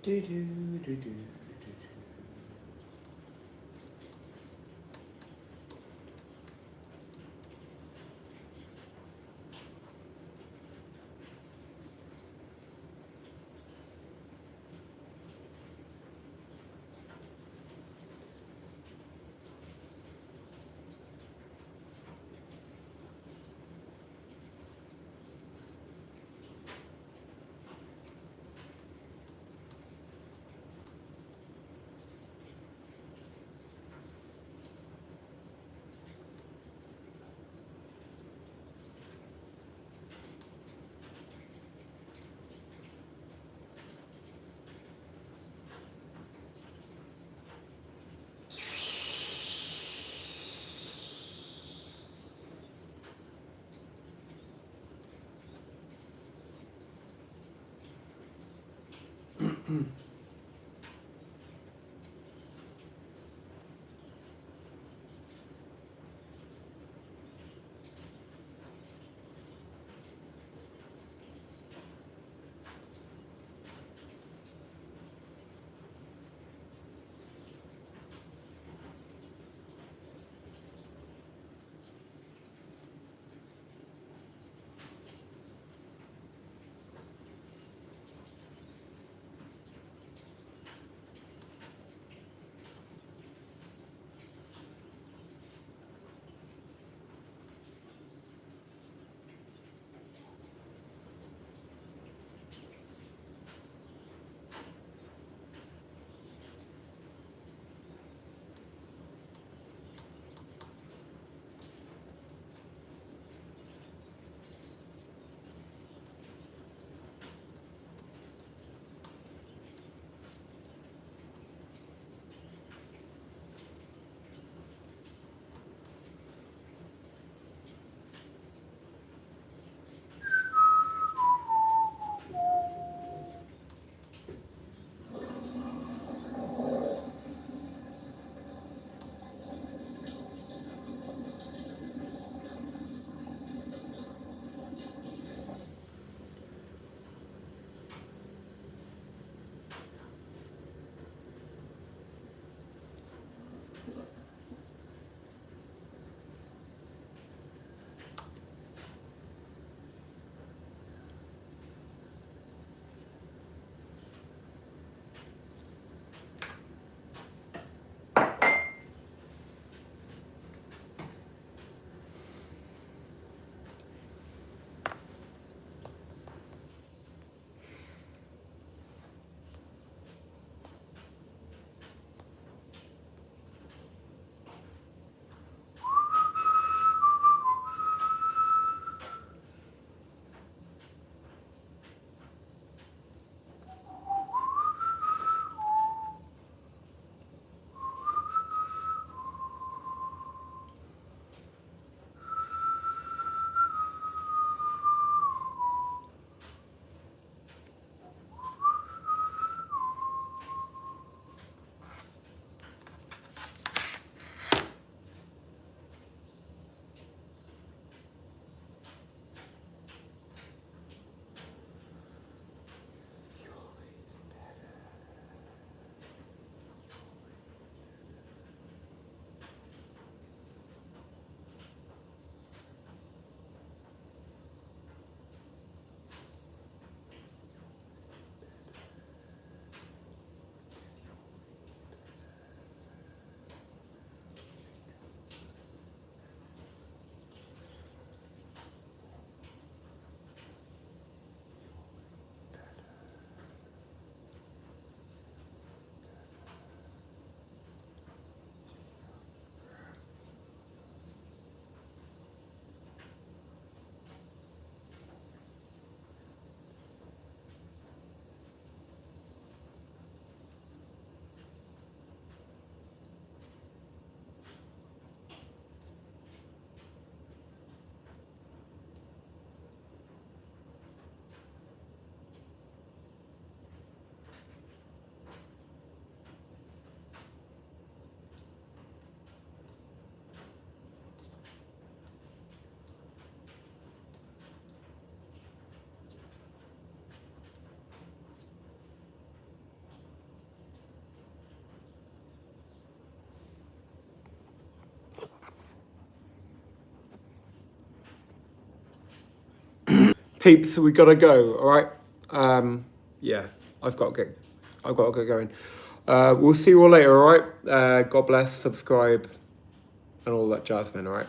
Do do do do. peeps, we gotta go. All right. Yeah, I've got to get going. We'll see you all later. All right. God bless. Subscribe and all that jazz, man. All right.